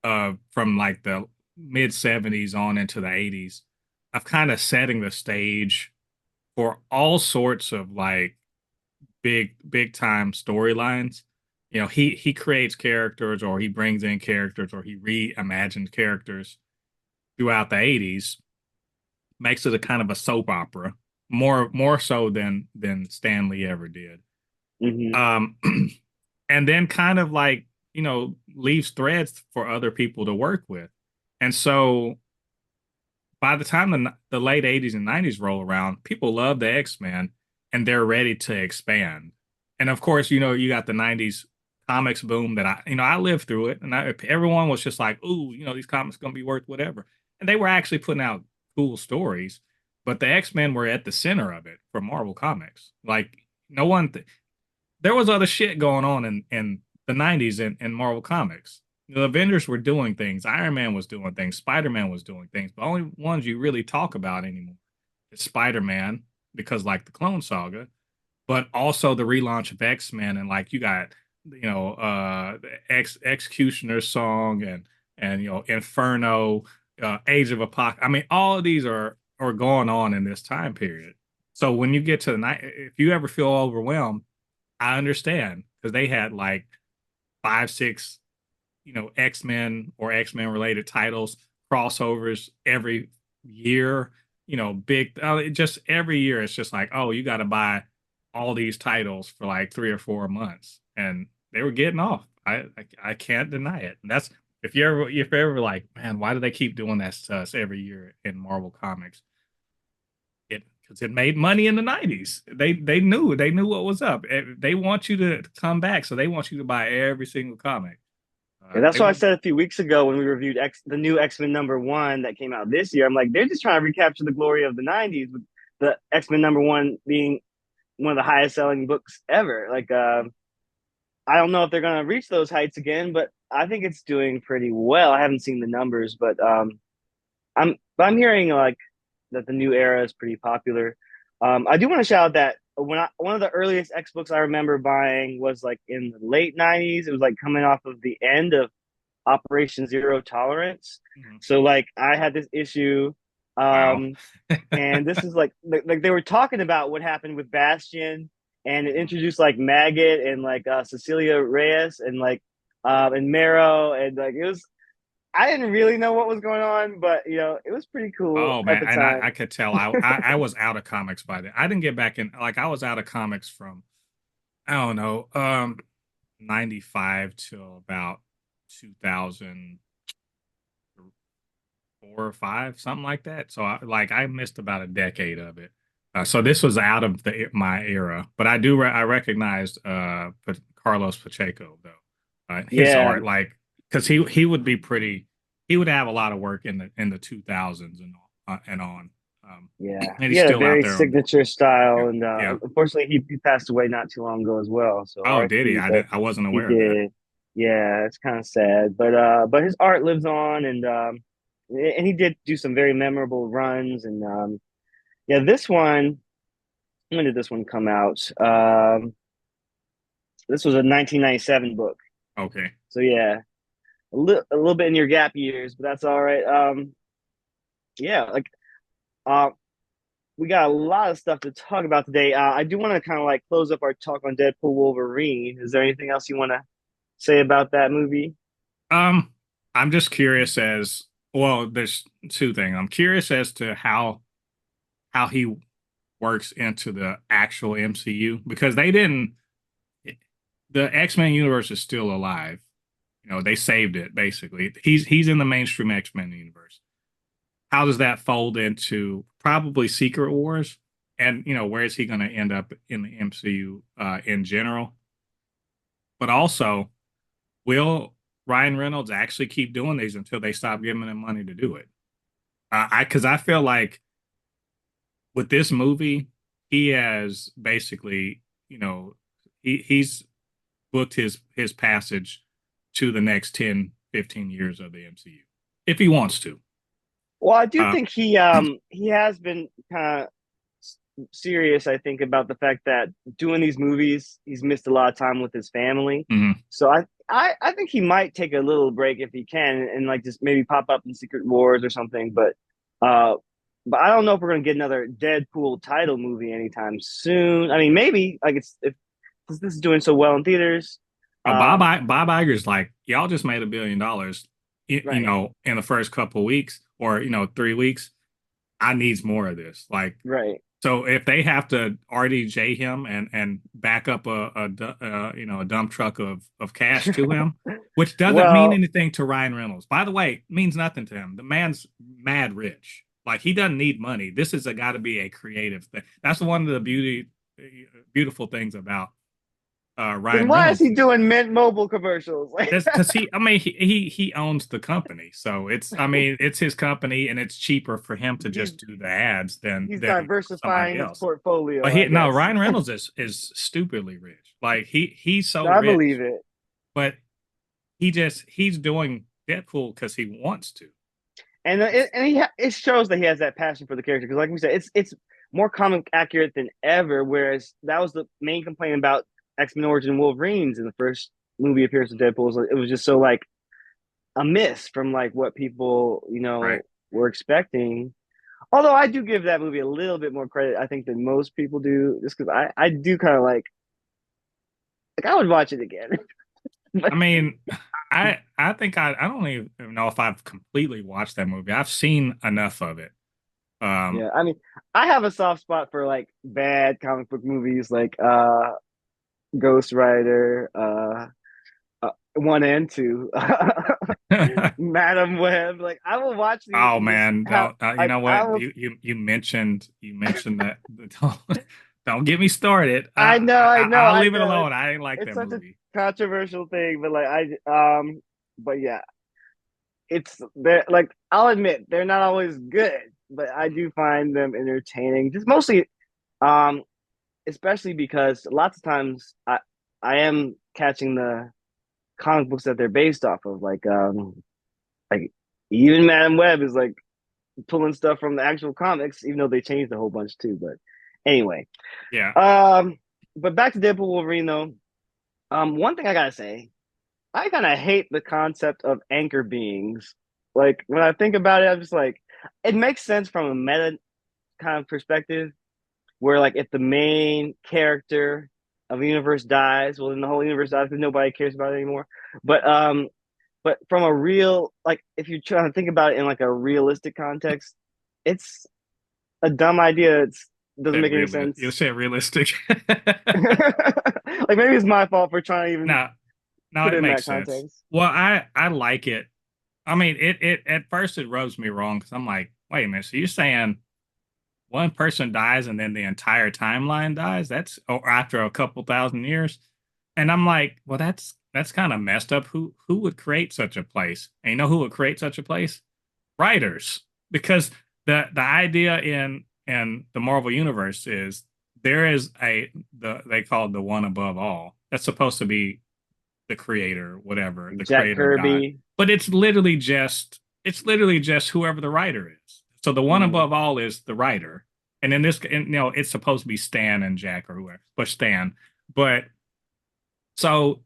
Speaker 2: from like the mid 70s on into the 80s of kind of setting the stage for all sorts of like big time storylines. You know, he creates characters or he brings in characters or he reimagined characters throughout the 80s, makes it a kind of a soap opera, more so than Stanley ever did.
Speaker 1: Hmm.
Speaker 2: Um and then kind of like, you know, leaves threads for other people to work with. And so by the time the late 80s and 90s roll around, people love the X-Men and they're ready to expand. And of course, you know, you got the 90s comics boom that I lived through it. And everyone was just like, ooh, you know, these comics going to be worth whatever. And they were actually putting out cool stories, but the X-Men were at the center of it for Marvel Comics. Like, no one, there was other shit going on in the 90s in Marvel Comics. The Avengers were doing things, Iron Man was doing things, Spider-Man was doing things, but only ones you really talk about anymore is Spider-Man, because like the Clone Saga, but also the relaunch of X-Men, and like you got, you know, the Executioner's Song, and you know, Inferno, Age of Apocalypse. I mean, all of these are going on in this time period. So when you get to the night, if you ever feel overwhelmed, I understand, because they had like 5, 6, you know, X-Men or X-Men related titles, crossovers every year, you know, big, just every year. It's just like, oh, you got to buy all these titles for like 3 or 4 months. And they were getting off. I can't deny it. And that's, if you're ever like, man, why do they keep doing that to us every year in Marvel Comics? It because it made money in the 90s. They knew what was up. They want you to come back, so they want you to buy every single comic.
Speaker 1: And
Speaker 2: They
Speaker 1: that's what I
Speaker 2: want
Speaker 1: said a few weeks ago when we reviewed the new X-Men #1 that came out this year. I'm like, they're just trying to recapture the glory of the '90s, with the X-Men #1 being one of the highest selling books ever. Like, I don't know if they're gonna reach those heights again, but I think it's doing pretty well. I haven't seen the numbers, but I'm hearing like that the new era is pretty popular. I do want to shout out that one of the earliest X books I remember buying was like in the late '90s. It was like coming off of the end of Operation Zero Tolerance.
Speaker 2: Mhm.
Speaker 1: So like I had this issue,
Speaker 2: Wow.
Speaker 1: um, and this is like they were talking about what happened with Bastion, and it introduced like Maggot and like Cecilia Reyes and like and Marrow, and like it was. I didn't really know what was going on, but you know it was pretty cool
Speaker 2: Oh
Speaker 1: at
Speaker 2: man,
Speaker 1: the
Speaker 2: and I
Speaker 1: time.
Speaker 2: could tell I was out of comics by then. I didn't get back in, like I was out of comics from, I don't know, 95 till about 2004 or five, something like that. So I missed about a decade of it. So this was out of my era, but I recognized Carlos Pacheco though. His
Speaker 1: Yeah,
Speaker 2: art, like, because he would be pretty, he would have a lot of work in the 2000s and on. Um,
Speaker 1: yeah,
Speaker 2: and
Speaker 1: he
Speaker 2: he's
Speaker 1: had a
Speaker 2: still out
Speaker 1: very
Speaker 2: there.
Speaker 1: signature
Speaker 2: Yeah,
Speaker 1: style, and
Speaker 2: yeah.
Speaker 1: unfortunately he passed away not too long ago as well. So
Speaker 2: Oh, did he?
Speaker 1: R.I.P. But
Speaker 2: I wasn't
Speaker 1: he
Speaker 2: aware of that.
Speaker 1: did. Yeah, it's kind of sad, but his art lives on, and he did do some very memorable runs, and yeah, this one. When did this one come out? This was a 1997 book.
Speaker 2: Okay.
Speaker 1: So yeah, a little bit in your gap years, but that's all right. Yeah, like uh, we got a lot of stuff to talk about today. I do want to kind of like close up our talk on Deadpool Wolverine. Is there anything else you want to say about that movie?
Speaker 2: Um, I'm just curious as well. There's two things. I'm curious as to how he works into the actual MCU, because they didn't. The X-Men universe is still alive. You know, they saved it basically. He's in the mainstream X-Men universe. How does that fold into probably Secret Wars? And you know, where is he going to end up in the MCU in general? But also, will Ryan Reynolds actually keep doing these until they stop giving him money to do it? Because I feel like with this movie, he has basically, you know, he's booked his passage to the next 10, 15 years of the MCU if he wants to.
Speaker 1: Well, I do
Speaker 2: Uh,
Speaker 1: think he has been kind of serious, I think, about the fact that doing these movies, he's missed a lot of time with his family.
Speaker 2: Hmm.
Speaker 1: So I think he might take a little break if he can, and like just maybe pop up in Secret Wars or something. Uh, but I don't know if we're gonna get another Deadpool title movie anytime soon. I mean, maybe like it's if this is doing so well in theaters.
Speaker 2: Bob Iger's like, y'all just made $1 billion,
Speaker 1: Right,
Speaker 2: in the first couple of weeks or 3 weeks. I needs more of this. Like,
Speaker 1: right.
Speaker 2: so if they have to RDJ him and back up a dump truck of cash to him, which doesn't mean
Speaker 1: Well,
Speaker 2: anything to Ryan Reynolds. By the way, means nothing to him. The man's mad rich. Like he doesn't need money. This is a got to be a creative thing. That's one of the beautiful things about
Speaker 1: then
Speaker 2: Ryan
Speaker 1: why is
Speaker 2: Reynolds
Speaker 1: he
Speaker 2: is
Speaker 1: doing Mint Mobile commercials?
Speaker 2: that's because he owns the company, so it's his company, and it's cheaper for him to
Speaker 1: he's
Speaker 2: just do the ads
Speaker 1: he's
Speaker 2: than somebody
Speaker 1: diversifying his
Speaker 2: else. But
Speaker 1: portfolio,
Speaker 2: he
Speaker 1: I
Speaker 2: no
Speaker 1: guess.
Speaker 2: Ryan Reynolds is stupidly rich. Like he's so
Speaker 1: No, I believe
Speaker 2: rich,
Speaker 1: it.
Speaker 2: but he's doing Deadpool because he wants to.
Speaker 1: It shows that he has that passion for the character because, like we said, it's more comic accurate than ever. Whereas that was the main complaint about X Men Origin Wolverines in the first movie appearance of Deadpool. It was just so like a miss from like what people
Speaker 2: Right.
Speaker 1: were expecting. Although I do give that movie a little bit more credit, I think, than most people do, just because I do kind of like I would watch it again.
Speaker 2: I mean, I think I don't even know if I've completely watched that movie. I've seen enough of it. Um,
Speaker 1: Yeah, I mean, I have a soft spot for like bad comic book movies, like Ghost Rider, 1 and 2, Madam Web. Like I will watch these
Speaker 2: Oh
Speaker 1: and just
Speaker 2: man,
Speaker 1: have
Speaker 2: don't you
Speaker 1: like
Speaker 2: know
Speaker 1: I
Speaker 2: what
Speaker 1: will.
Speaker 2: you mentioned that don't, don't get me started. I'll
Speaker 1: I
Speaker 2: leave it
Speaker 1: know.
Speaker 2: alone. I didn't like
Speaker 1: It's
Speaker 2: that
Speaker 1: such a
Speaker 2: movie.
Speaker 1: controversial thing, but like but yeah, it's they're like I'll admit they're not always good, but I do find them entertaining. Just mostly, um, especially because lots of times I am catching the comic books that they're based off of, like even Madam Web is like pulling stuff from the actual comics, even though they changed a whole bunch too. But anyway,
Speaker 2: Yeah.
Speaker 1: um, but back to Deadpool Wolverine though. One thing I gotta say, I kind of hate the concept of anchor beings. Like when I think about it, I'm just like, it makes sense from a meta kind of perspective, where like if the main character of a universe dies, well then the whole universe dies because nobody cares about it anymore. But from a real like if you're trying to think about it in like a realistic context, it's a dumb idea. It doesn't
Speaker 2: Said
Speaker 1: make any
Speaker 2: real you
Speaker 1: sense.
Speaker 2: said realistic.
Speaker 1: Like maybe it's my fault for trying to even
Speaker 2: No, no,
Speaker 1: put it
Speaker 2: it
Speaker 1: in that
Speaker 2: makes sense.
Speaker 1: context.
Speaker 2: Well, I like it. I mean, it at first it rubs me wrong because I'm like, wait a minute, so you're saying one person dies and then the entire timeline dies? That's or after a couple thousand years. And I'm like, well, that's kind of messed up. Who would create such a place? And you know who would create such a place? Writers. Because the idea in the Marvel universe is there is they call it the one above all. That's supposed to be the creator, whatever, the
Speaker 1: Jack
Speaker 2: creator God.
Speaker 1: Kirby.
Speaker 2: But it's literally just whoever the writer is. So the one
Speaker 1: Mm,
Speaker 2: above all is the writer. And in this, and, it's supposed to be Stan and Jack or whoever, but Stan. But so,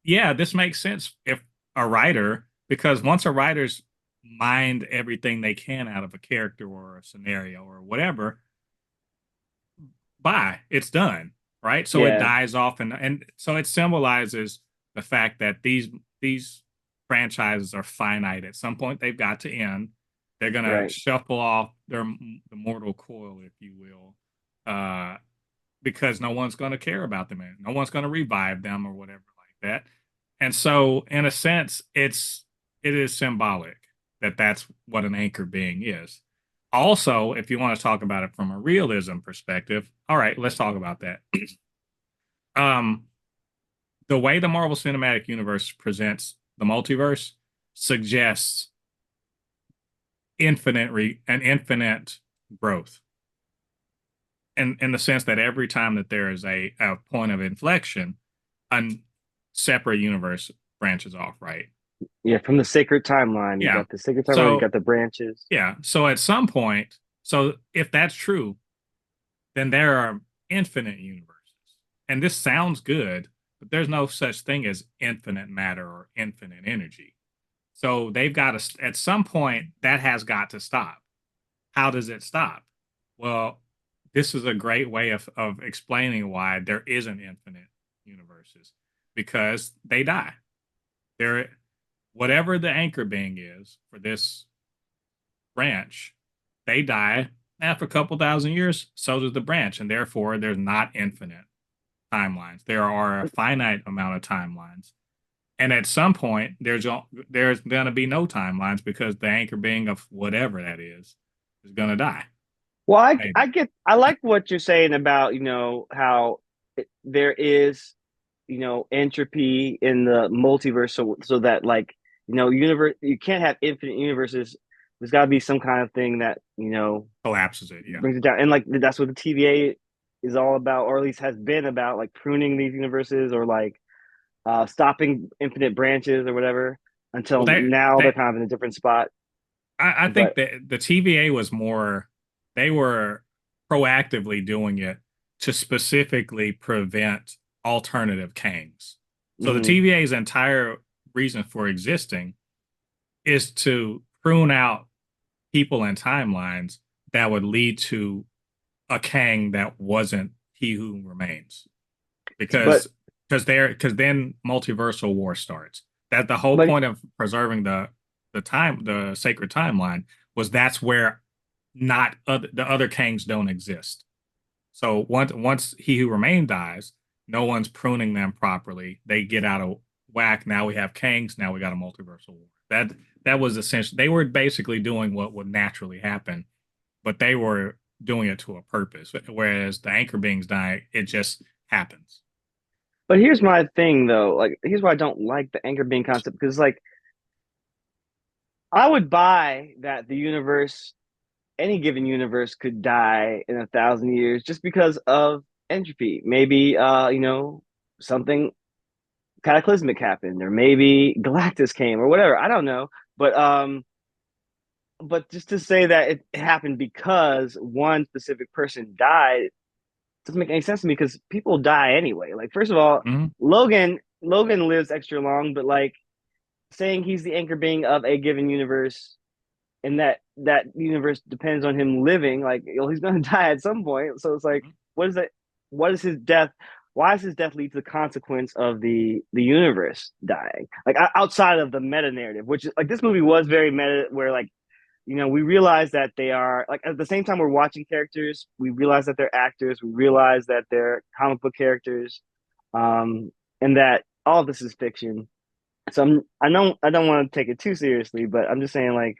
Speaker 2: yeah, this makes sense if a writer, because once a writer's mined everything they can out of a character or a scenario or whatever, bye, it's done, right? So it
Speaker 1: yeah,
Speaker 2: dies off, and so it symbolizes the fact that these franchises are finite. At some point, they've got to end. They're gonna
Speaker 1: right.
Speaker 2: shuffle off the mortal coil, if you will, because no one's gonna care about them, and no one's gonna revive them or whatever like that. And so, in a sense, it is symbolic that that's what an anchor being is. Also, if you want to talk about it from a realism perspective, all right, let's talk about that. um, the way the Marvel Cinematic Universe presents the multiverse suggests infinite growth, in the sense that every time that there is a point of inflection, a separate universe branches off, right?
Speaker 1: Yeah, from the sacred timeline, you
Speaker 2: Yeah.
Speaker 1: got the sacred timeline, you
Speaker 2: So
Speaker 1: got the branches.
Speaker 2: yeah. So at some point, so if that's true, then there are infinite universes. And this sounds good, but there's no such thing as infinite matter or infinite energy. So they've got to, at some point, that has got to stop. How does it stop? Well, this is a great way of explaining why there isn't infinite universes because they die. They're whatever the anchor being is for this branch, they die after a couple thousand years. So does the branch, and therefore there's not infinite timelines. There are a finite amount of timelines, and at some point there's going to be no timelines because the anchor being of whatever that is going to die.
Speaker 1: Well, I
Speaker 2: Maybe.
Speaker 1: get I like what you're saying about, how there is, entropy in the multiverse, so that, like, universe, you can't have infinite universes. There's got to be some kind of thing that,
Speaker 2: Collapses it. Yeah.
Speaker 1: brings it down. And like that's what the TVA is all about, or at least has been about, like pruning these universes, or like stopping infinite branches or whatever,
Speaker 2: Well,
Speaker 1: until now they're
Speaker 2: they
Speaker 1: kind of in a different spot.
Speaker 2: I think
Speaker 1: But
Speaker 2: that the TVA was more, they were proactively doing it to specifically prevent alternative Kangs. So the
Speaker 1: mhm.
Speaker 2: TVA's entire reason for existing is to prune out people and timelines that would lead to a Kang that wasn't He Who Remains.
Speaker 1: but
Speaker 2: Because because then multiversal war starts. That the whole
Speaker 1: but
Speaker 2: point of preserving the sacred timeline was that's where not the other Kangs don't exist. So once He Who Remains dies, no one's pruning them properly. They get out of whack. Now we have Kangs. Now we got a multiversal war. That was essentially they were basically doing what would naturally happen, but they were doing it to a purpose. Whereas the anchor beings die, it just happens.
Speaker 1: but here's my thing though. Like, here's why I don't like the anchor being concept, because, like, I would buy that the universe, any given universe, could die in 1,000 years just because of entropy. Maybe something cataclysmic happened, or maybe Galactus came, or whatever. I don't know. But just to say that it happened because one specific person died doesn't make any sense to me, because people die anyway. Like, first of all,
Speaker 2: Mhm.
Speaker 1: Logan lives extra long, but, like, saying he's the anchor being of a given universe, and that universe depends on him living, like, he's going to die at some point. So it's like,
Speaker 2: Mhm.
Speaker 1: what is that? What is his death? Why does his death lead to the consequence of the universe dying? Like, outside of the meta narrative, which is like, this movie was very meta, where, like, we realize that they are, like, at the same time we're watching characters, we realize that they're actors, we realize that they're comic book characters, um, and that all of this is fiction. So I don't want to take it too seriously, but I'm just saying, like,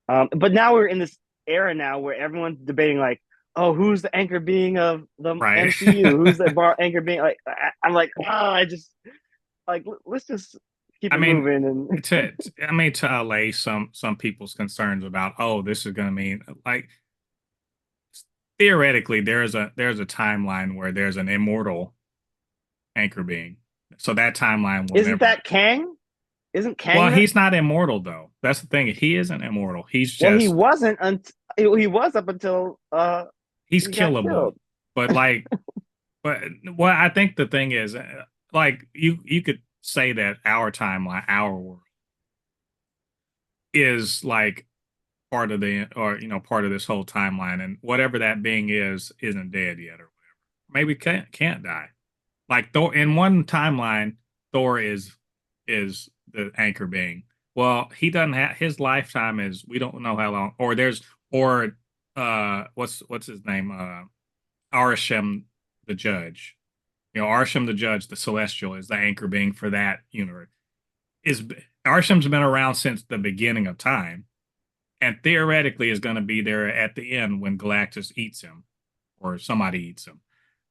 Speaker 1: but now we're in this era now where everyone's debating, like, oh, who's the anchor being of the
Speaker 2: Right.
Speaker 1: MCU? Who's the bar anchor being? Like, I'm like, I just, like, let's just keep
Speaker 2: I
Speaker 1: it
Speaker 2: mean,
Speaker 1: moving. And
Speaker 2: to allay some people's concerns about, oh, this is going to mean like theoretically there's a timeline where there's an immortal anchor being. So that timeline will
Speaker 1: isn't
Speaker 2: never.
Speaker 1: that Kang? Isn't
Speaker 2: Well,
Speaker 1: Kang that?
Speaker 2: he's not immortal though. That's the thing. He isn't immortal. He's
Speaker 1: Well, he
Speaker 2: just
Speaker 1: wasn't until he was, up until
Speaker 2: he's
Speaker 1: he got
Speaker 2: killable.
Speaker 1: killed.
Speaker 2: But like, but well, I think the thing is, like you could say that our timeline, our world, is like part of the or part of this whole timeline, and whatever that being is isn't dead yet, or maybe can't die. Like Thor in one timeline, Thor is the anchor being. Well, he doesn't have his lifetime is we don't know how long. Or there's or what's his name? Arishem the judge. Arishem the judge, the celestial, is the anchor being for that universe. Is Arishem's been around since the beginning of time, and theoretically is going to be there at the end when Galactus eats him or somebody eats him.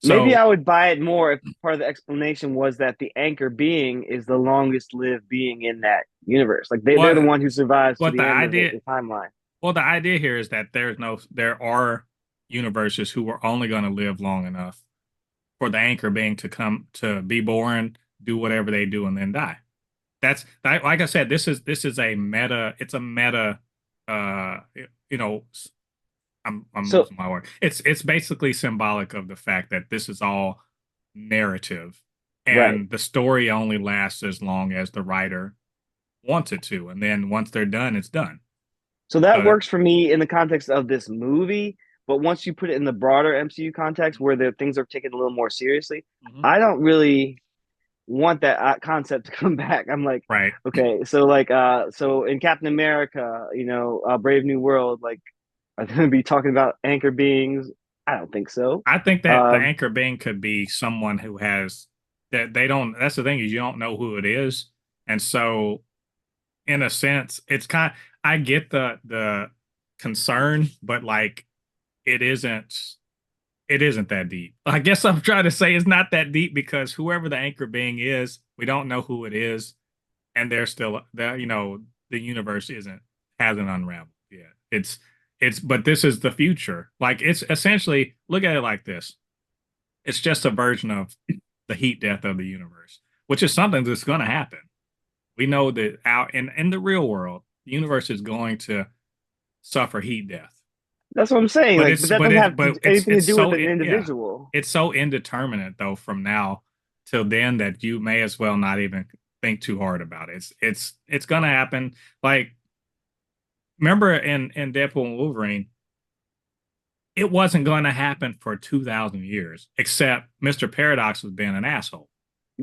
Speaker 1: Maybe
Speaker 2: So
Speaker 1: I would buy it more if part of the explanation was that the anchor being is the longest lived being in that universe. Like, they're the
Speaker 2: what
Speaker 1: one who survives to
Speaker 2: what the
Speaker 1: the end of
Speaker 2: idea
Speaker 1: the timeline.
Speaker 2: Well, the idea here is that there are universes who are only going to live long enough for the anchor being to come to be born, do whatever they do, and then die. Like I said, this is a meta. It's a meta. Uh, you know, I'm
Speaker 1: So
Speaker 2: losing my word. It's basically symbolic of the fact that this is all narrative,
Speaker 1: right.
Speaker 2: and the story only lasts as long as the writer wants it to, and then once they're done, it's done.
Speaker 1: So that
Speaker 2: So
Speaker 1: works for me in the context of this movie, but once you put it in the broader MCU context where the things are taken a little more seriously,
Speaker 2: mhm.
Speaker 1: I don't really want that concept to come back. I'm like,
Speaker 2: Right.
Speaker 1: okay, so like so in Captain America, Brave New World, like are they gonna be talking about anchor beings? I don't think so.
Speaker 2: I think that the
Speaker 1: Um
Speaker 2: anchor being could be someone who has that they don't. That's the thing is you don't know who it is, and so in a sense, it's kind. I get the concern, but like it isn't. It isn't that deep. I guess I'm trying to say it's not that deep because whoever the anchor being is, we don't know who it is, and they're still the the universe isn't hasn't unraveled yet. It's but this is the future. Like it's essentially look at it like this. It's just a version of the heat death of the universe, which is something that's going to happen. We know that out in the real world, the universe is going to suffer heat death.
Speaker 1: that's what I'm saying.
Speaker 2: But
Speaker 1: Like, but
Speaker 2: it's
Speaker 1: that
Speaker 2: but
Speaker 1: doesn't
Speaker 2: it's
Speaker 1: have
Speaker 2: but
Speaker 1: anything to
Speaker 2: it's
Speaker 1: do with
Speaker 2: so
Speaker 1: an
Speaker 2: yeah,
Speaker 1: individual.
Speaker 2: it's so indeterminate though from now till then that you may as well not even think too hard about it. It's gonna happen. Like remember in Deadpool and Wolverine, it wasn't going to happen for 2,000 years, except Mr. Paradox was being an asshole.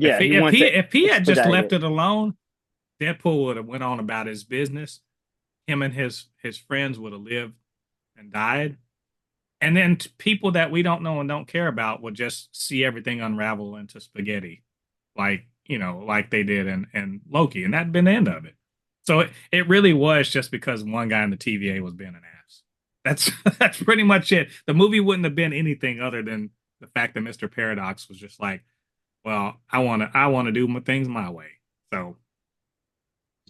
Speaker 2: If
Speaker 1: Yeah,
Speaker 2: he
Speaker 1: he
Speaker 2: if
Speaker 1: wants
Speaker 2: he
Speaker 1: to
Speaker 2: if he had just
Speaker 1: expedite
Speaker 2: left
Speaker 1: it.
Speaker 2: it alone, Deadpool would have went on about his business. Him and his friends would have lived and died. And then people that we don't know and don't care about would just see everything unravel into spaghetti, like like they did in Loki, and that'd been the end of it. So it really was just because one guy in the TVA was being an ass. That's that's pretty much it. The movie wouldn't have been anything other than the fact that Mr. Paradox was just like, well, I want to do my things my way. So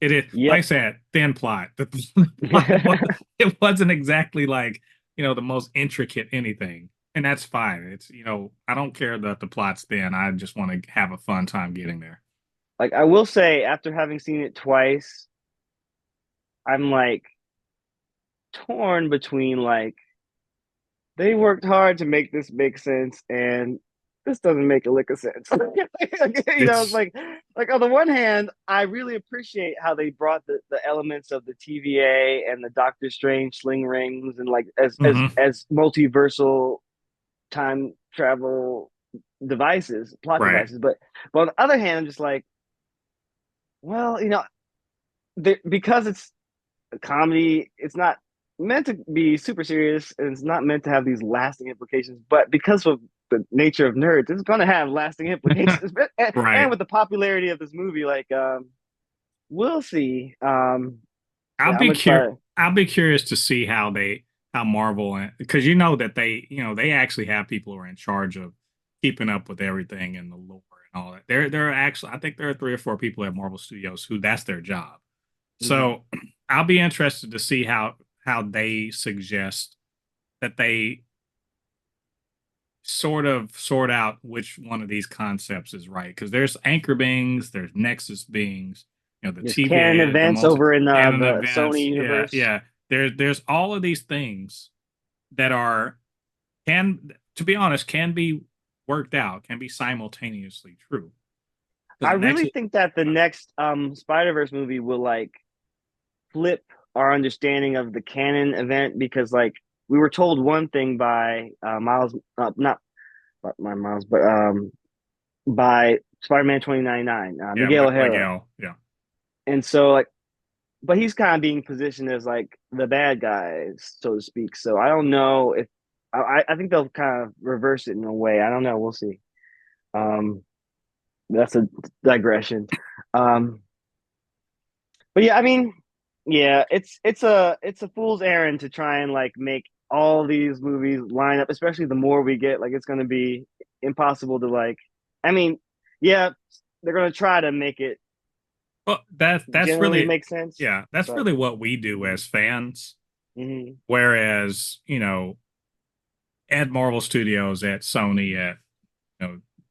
Speaker 2: it is, like I
Speaker 1: Yep.
Speaker 2: said, thin plot. The plot was, it wasn't exactly like, the most intricate anything. And that's fine. It's, I don't care that the plot's thin. I just want to have a fun time getting there.
Speaker 1: Like I will say, after having seen it twice, I'm like torn between like they worked hard to make this make sense and this doesn't make a lick of sense. It's
Speaker 2: It's,
Speaker 1: like on the one hand, I really appreciate how they brought the elements of the TVA and the Doctor Strange sling rings and like as as
Speaker 2: mhm,
Speaker 1: as multiversal time travel devices, plot
Speaker 2: right.
Speaker 1: devices. But on the other hand, I'm just like, well, because it's a comedy, it's not meant to be super serious and it's not meant to have these lasting implications. But because of the nature of nerds, it's going to have lasting implications. And
Speaker 2: Right.
Speaker 1: with the popularity of this movie, like, we'll see.
Speaker 2: I'll
Speaker 1: Yeah, I'm
Speaker 2: be cur
Speaker 1: excited.
Speaker 2: I'll be curious to see how Marvel, because that they actually have people who are in charge of keeping up with everything and the lore and all that. There are actually I think there are 3 or 4 people at Marvel Studios who that's their job.
Speaker 1: Mm-hmm.
Speaker 2: So I'll be interested to see how they suggest that they sort of sort out which one of these concepts is right. Because there's anchor beings, there's nexus beings, the
Speaker 1: There's canon
Speaker 2: TVA, the
Speaker 1: events
Speaker 2: multi
Speaker 1: over in
Speaker 2: canon
Speaker 1: the Sony
Speaker 2: events. Yeah,
Speaker 1: universe.
Speaker 2: yeah. There's all of these things that are can to be honest can be worked out, can be simultaneously true. Because
Speaker 1: I
Speaker 2: the
Speaker 1: really
Speaker 2: nexus,
Speaker 1: think that the next Spider Verse movie will like flip our understanding of the canon event because like we were told one thing by Miles, not by Miles, but by Spider-Man 2099,
Speaker 2: yeah,
Speaker 1: Miguel O'Hara,
Speaker 2: Miguel, yeah.
Speaker 1: and so like, but he's kind of being positioned as like the bad guy, so to speak. So I don't know if I think they'll kind of reverse it in a way. I don't know. We'll see. Um, that's a digression. Um, But yeah, I mean, yeah, it's a fool's errand to try and like make all these movies line up, especially the more we get, like it's gonna be impossible to like I mean, yeah, they're gonna try to make it
Speaker 2: Well, that's
Speaker 1: generally
Speaker 2: really
Speaker 1: make sense,
Speaker 2: yeah, that's
Speaker 1: but
Speaker 2: really what we do
Speaker 1: mhm,
Speaker 2: as fans.
Speaker 1: mhm.
Speaker 2: Whereas, at Marvel Studios, at Sony, at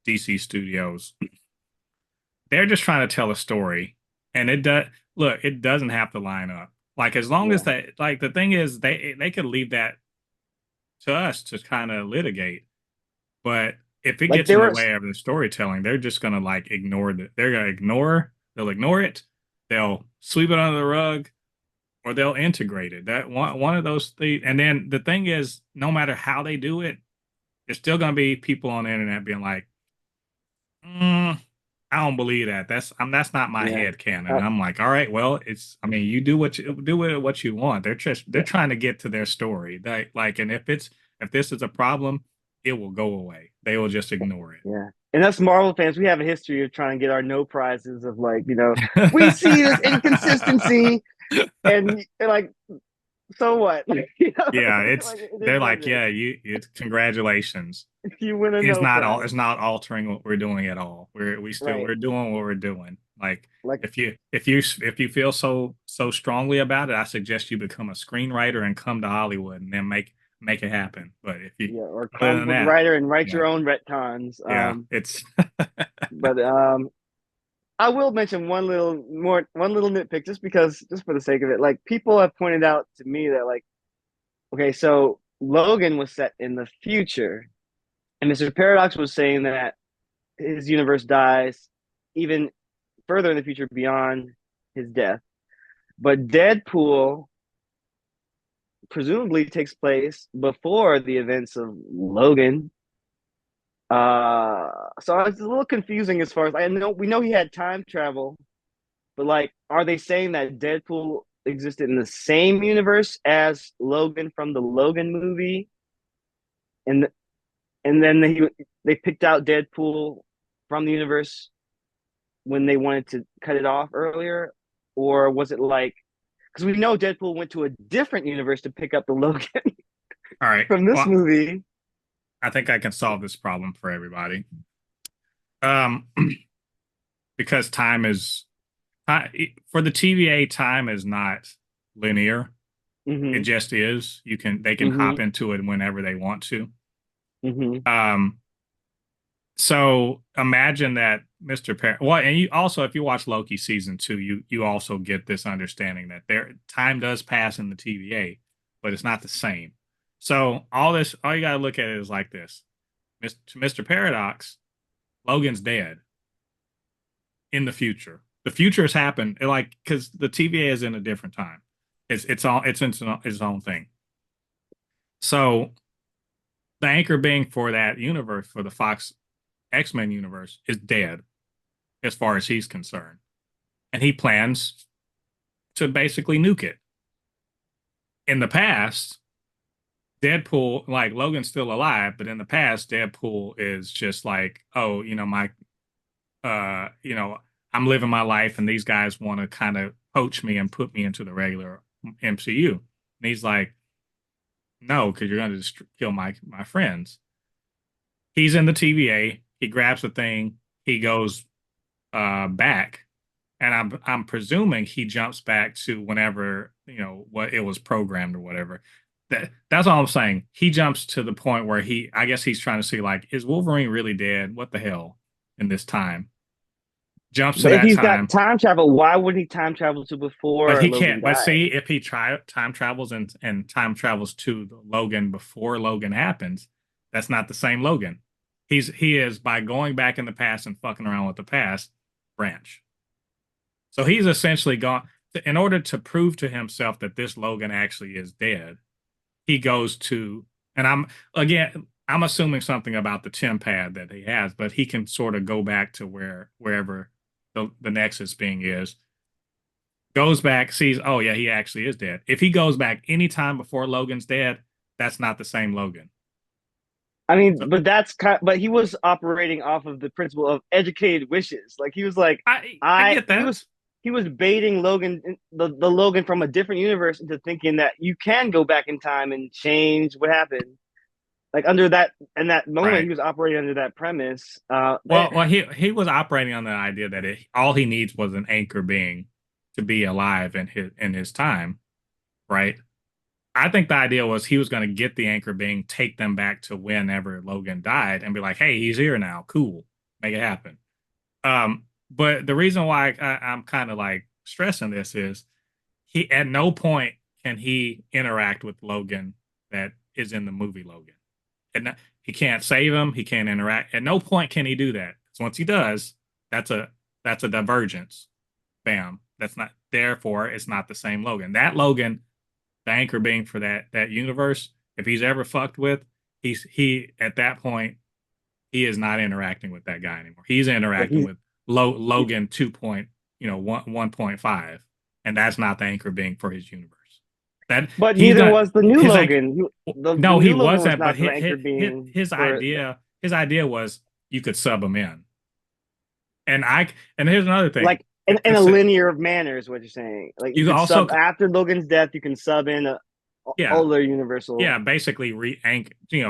Speaker 2: DC Studios, they're just trying to tell a story, and it does look. It doesn't have to line up. Like as long as
Speaker 1: Yeah.
Speaker 2: they like the thing is they could leave that. to us to kind of litigate. But if it
Speaker 1: Like
Speaker 2: gets
Speaker 1: there
Speaker 2: in the
Speaker 1: were,
Speaker 2: way of the storytelling, they're just gonna like ignore it. They're gonna ignore. They'll ignore it. They'll sweep it under the rug, or they'll integrate it. That one of those things. And then the thing is, no matter how they do it, there's still gonna be people on the internet being like, mm, I don't believe that. That's not my
Speaker 1: yeah,
Speaker 2: head canon.
Speaker 1: uh,
Speaker 2: And I'm like, all right, well, it's I mean, you do what you do with it what you want. They're
Speaker 1: yeah,
Speaker 2: trying to get to their story. They like, and if this is a problem, it will go away. They will just ignore
Speaker 1: yeah. And us Marvel fans, we have a history of trying to get our no prizes of like, we see this
Speaker 2: it.
Speaker 1: inconsistency and like, so what?
Speaker 2: Yeah,
Speaker 1: Like it is
Speaker 2: they're
Speaker 1: what it
Speaker 2: like,
Speaker 1: is.
Speaker 2: yeah, it's congratulations.
Speaker 1: You win a no
Speaker 2: It's
Speaker 1: prize,
Speaker 2: not altering what we're doing at all.
Speaker 1: right?
Speaker 2: We're doing what we're doing. Like
Speaker 1: Like,
Speaker 2: if you feel so strongly about it, I suggest you become a screenwriter and come to Hollywood and then make it happen. But if you
Speaker 1: yeah, or
Speaker 2: other
Speaker 1: comic
Speaker 2: than
Speaker 1: book
Speaker 2: that,
Speaker 1: writer and write
Speaker 2: yeah,
Speaker 1: your own retcons.
Speaker 2: yeah, it's
Speaker 1: But I will mention one little nitpick just for the sake of it. Like people have pointed out to me that like, okay, so Logan was set in the future, and Mr. Paradox was saying that his universe dies even further in the future beyond his death. But Deadpool presumably takes place before the events of Logan. So it's a little confusing as far as I know. We know he had time travel, but like, are they saying that Deadpool existed in the same universe as Logan from the Logan movie, and and then they picked out Deadpool from the universe when they wanted to cut it off earlier, or was it like because we know Deadpool went to a different universe to pick up the Logan
Speaker 2: all right.
Speaker 1: from this
Speaker 2: Well,
Speaker 1: movie?
Speaker 2: I think I can solve this problem for everybody. Um, because for the TVA, time is not linear. It
Speaker 1: Mm-hmm.
Speaker 2: just is. They can hop
Speaker 1: Mm-hmm.
Speaker 2: into it whenever they want to.
Speaker 1: Mm-hmm.
Speaker 2: Um, so imagine that well, and you also, if you watch Loki season 2, you also get this understanding that there time does pass in the TVA, but it's not the same. So all you gotta look at it is like this: Mr. Paradox, Logan's dead in the future. The future has happened, like because the TVA is in a different time. It's its own thing. So the anchor being for that universe, for the Fox X-Men universe, is dead as far as he's concerned. And he plans to basically nuke it. In the past, Deadpool, like Logan's still alive, but in the past, Deadpool is just like, oh, you know, I'm living my life and these guys want to kind of poach me and put me into the regular MCU. And he's like, no, because you're going to just kill my friends. He's in the TVA. He grabs the thing. He goes back, and I'm presuming he jumps back to whenever what it was programmed or whatever. That's all I'm saying. He jumps to the point where I guess he's trying to see like, is Wolverine really dead? What the hell in this time? Jumps to
Speaker 1: But if
Speaker 2: that
Speaker 1: he's got
Speaker 2: time,
Speaker 1: time travel, why would he time travel to
Speaker 2: but
Speaker 1: before
Speaker 2: he
Speaker 1: Logan
Speaker 2: can't. But
Speaker 1: died?
Speaker 2: see, if he time travels and time travels to Logan before Logan happens, that's not the same Logan. He is by going back in the past and fucking around with the past branch. So he's essentially gone in order to prove to himself that this Logan actually is dead. He goes to, and I'm assuming something about the Tim pad that he has, but he can sort of go back to wherever the Nexus being is. Goes back, sees, oh yeah, he actually is dead. If he goes back anytime before Logan's dead, that's not the same Logan.
Speaker 1: I
Speaker 2: So
Speaker 1: mean, but he was operating off of the principle of educated wishes. Like he was like,
Speaker 2: I get
Speaker 1: he
Speaker 2: that.
Speaker 1: was baiting Logan, the Logan from a different universe into thinking that you can go back in time and change what happened. Like under that in that moment,
Speaker 2: Right.
Speaker 1: he was operating under that premise.
Speaker 2: He was operating on the idea that all he needs was an anchor being to be alive in his time, right? I think the idea was he was going to get the anchor being, take them back to whenever Logan died, and be like, "Hey, he's here now. Cool, make it happen." But the reason why I'm kind of like stressing this is he at no point can he interact with Logan that is in the movie Logan. And he can't save him. He can't interact. At no point can he do that. So once he does, that's a divergence. Bam. That's not therefore it's not the same Logan. That Logan, the anchor being for that universe, if he's ever fucked with, he at that point he is not interacting with that guy anymore. He's
Speaker 1: Like
Speaker 2: interacting
Speaker 1: he's,
Speaker 2: with Logan 2 point, 1.5, and that's not the anchor being for his universe. That
Speaker 1: but
Speaker 2: he's
Speaker 1: neither
Speaker 2: not
Speaker 1: was the new
Speaker 2: his
Speaker 1: Logan. The
Speaker 2: no, he
Speaker 1: new Logan was
Speaker 2: wasn't. But
Speaker 1: not the anchor being
Speaker 2: his
Speaker 1: for.
Speaker 2: idea was you could sub him in, and I and here's another thing.
Speaker 1: Like in a linear manner is what you're saying. Like you
Speaker 2: You
Speaker 1: could
Speaker 2: also
Speaker 1: sub after Logan's death, you can sub in a
Speaker 2: yeah
Speaker 1: older Universal.
Speaker 2: yeah, basically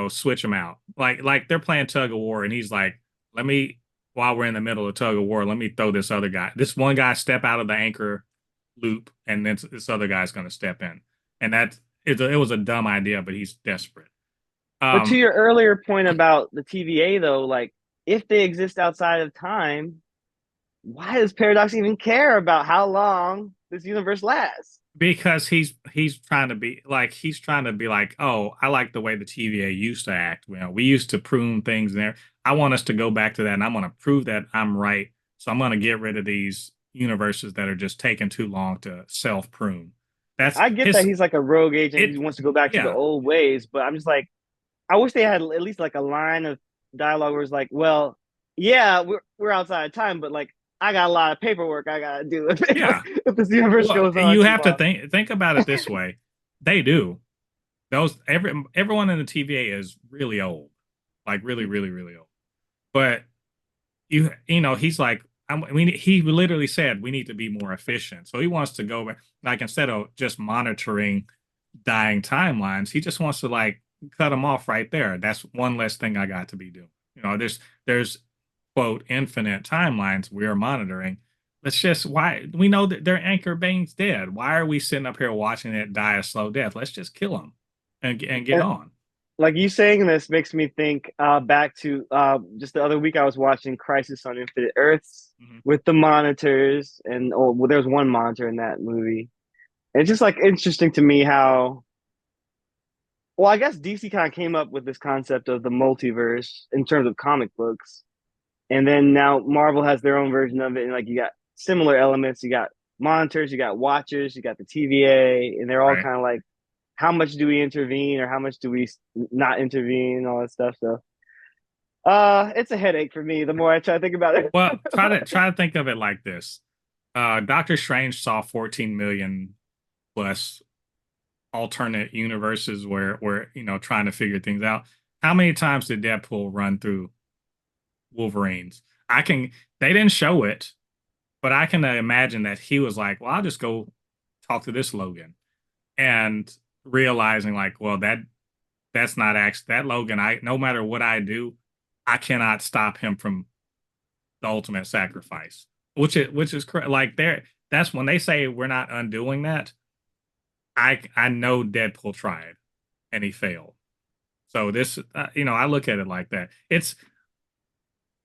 Speaker 2: switch them out. Like they're playing tug of war, and he's like, let me while we're in the middle of tug of war, let me throw this other guy, this one guy step out of the anchor loop, and then this other guy's going to step in, and it was a dumb idea, but he's desperate.
Speaker 1: But to
Speaker 2: Um,
Speaker 1: your earlier point about the TVA, though, like if they exist outside of time, why does Paradox even care about how long this universe lasts?
Speaker 2: because he's trying to be like, oh, I like the way the TVA used to act. We used to prune things there. I want us to go back to that, and I'm going to prove that I'm right. So I'm going to get rid of these universes that are just taking too long to self prune. That's
Speaker 1: I get that
Speaker 2: his
Speaker 1: he's like a rogue agent. He
Speaker 2: it.
Speaker 1: wants to go back to the
Speaker 2: Yeah,
Speaker 1: old ways, but I'm just like, I wish they had at least like a line of dialogue where it's like, well, yeah, we're outside of time, but like I got a lot of paperwork I gotta do
Speaker 2: yeah.
Speaker 1: if this universe
Speaker 2: Well,
Speaker 1: goes on
Speaker 2: you
Speaker 1: too
Speaker 2: have to
Speaker 1: long.
Speaker 2: think about it this way. They do. Everyone in the TVA is really old, like really, really, really old. But he's like, he literally said we need to be more efficient. So he wants to go back, like instead of just monitoring dying timelines, he just wants to like cut them off right there. That's one less thing I got to be doing. There's quote infinite timelines we are monitoring. Let's just why we know that their anchor Bane's dead. Why are we sitting up here watching it die a slow death? Let's just kill him and get
Speaker 1: And
Speaker 2: on.
Speaker 1: like you saying this makes me think back to just the other week I was watching Crisis on Infinite Earths
Speaker 2: Mhm.
Speaker 1: with the monitors, and well, there's one monitor in that movie. And it's just like interesting to me how, well, I guess DC kind of came up with this concept of the multiverse in terms of comic books, and then now Marvel has their own version of it, and like you got similar elements. You got monitors, you got watchers, you got the TVA, and they're all
Speaker 2: Right.
Speaker 1: kind of like, how much do we intervene or how much do we not intervene and all that stuff. So it's a headache for me the more I try to think about it.
Speaker 2: Well, try to think of it like this. Doctor Strange saw 14 million plus alternate universes where trying to figure things out. How many times did Deadpool run through Wolverines? I can They didn't show it, but I can imagine that he was like, "Well, I'll just go talk to this Logan," and realizing like, "Well, that's not actually that Logan. I no matter what I do, I cannot stop him from the ultimate sacrifice." Which is correct. Like there, that's when they say we're not undoing that. I know Deadpool tried and he failed. So this, I look at it like that. It's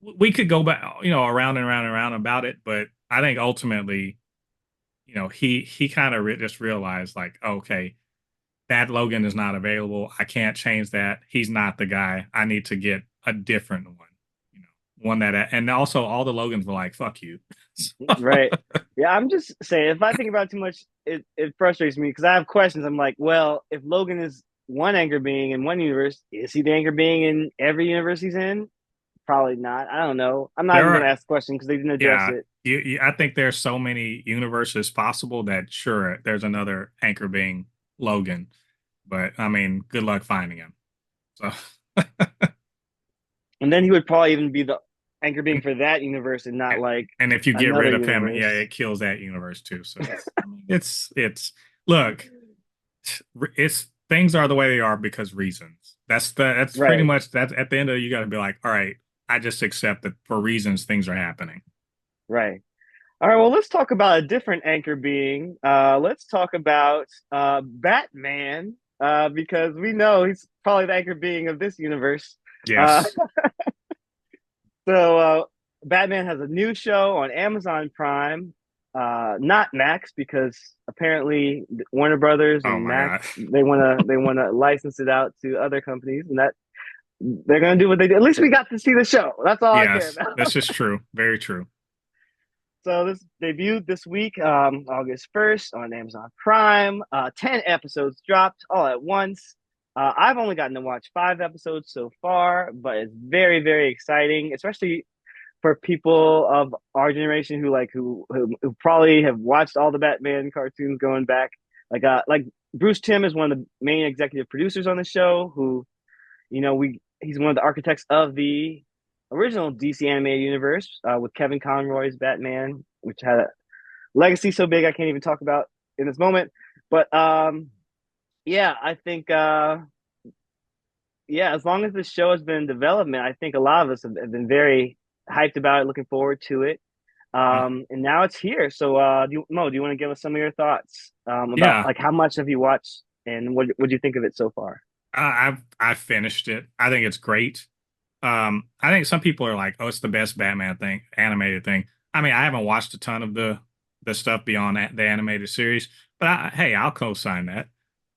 Speaker 2: we could go back, around and around and around about it, but I think ultimately, he kind of just realized like, okay, that Logan is not available. I can't change that. He's not the guy. I need to get a different one, one that, and also all the Logans were like, fuck you.
Speaker 1: Right. Yeah, I'm just saying, if I think about it too much, it frustrates me because I have questions. I'm like, well, if Logan is one anchor being in one universe, is he the anchor being in every universe he's in? Probably not. I don't know. I'm not
Speaker 2: There
Speaker 1: even going
Speaker 2: are,
Speaker 1: to ask the question because they didn't address
Speaker 2: yeah,
Speaker 1: it.
Speaker 2: I think there's so many universes possible that sure, there's another anchor being Logan, but I mean, good luck finding him. So,
Speaker 1: And then he would probably even be the anchor being
Speaker 2: and,
Speaker 1: for that universe and not like
Speaker 2: and if you get
Speaker 1: another
Speaker 2: rid of him, yeah,
Speaker 1: universe.
Speaker 2: it kills that universe too. So it's look, it's things are the way they are because reasons. That's pretty
Speaker 1: Right.
Speaker 2: much that's at the end of it, you got to be like, all right, I just accept that for reasons things are happening.
Speaker 1: Right. All right. Well, let's talk about a different anchor being. Let's talk about Batman because we know he's probably the anchor being of this universe. Uh,
Speaker 2: Yes.
Speaker 1: so Batman has a new show on Amazon Prime. not Max, because apparently Warner Brothers
Speaker 2: Oh
Speaker 1: and
Speaker 2: my
Speaker 1: Max
Speaker 2: God.
Speaker 1: they wanna license it out to other companies, and that they're gonna do what they do. At least we got to see the show. That's all I care
Speaker 2: Yes,
Speaker 1: about.
Speaker 2: this is true. Very true.
Speaker 1: So this debuted this week, August 1st on Amazon Prime. 10 episodes dropped all at once. I've only gotten to watch 5 episodes so far, but it's very, very exciting, especially for people of our generation who who probably have watched all the Batman cartoons going back. Like Bruce Timm is one of the main executive producers on the show. Who we he's one of the architects of the original DC animated universe with Kevin Conroy's Batman, which had a legacy so big I can't even talk about in this moment. But yeah, I think yeah, as long as the show has been in development, I think a lot of us have been very hyped about it, looking forward to it.
Speaker 2: Uh,
Speaker 1: And now it's here. So, Mo, do you want to give us some of your thoughts about
Speaker 2: yeah,
Speaker 1: like how much have you watched and what do you think of it so far?
Speaker 2: I finished it. I think it's great. I think some people are like, "Oh, it's the best Batman thing, animated thing." I mean, I haven't watched a ton of the stuff beyond the animated series, but hey, I'll co-sign that.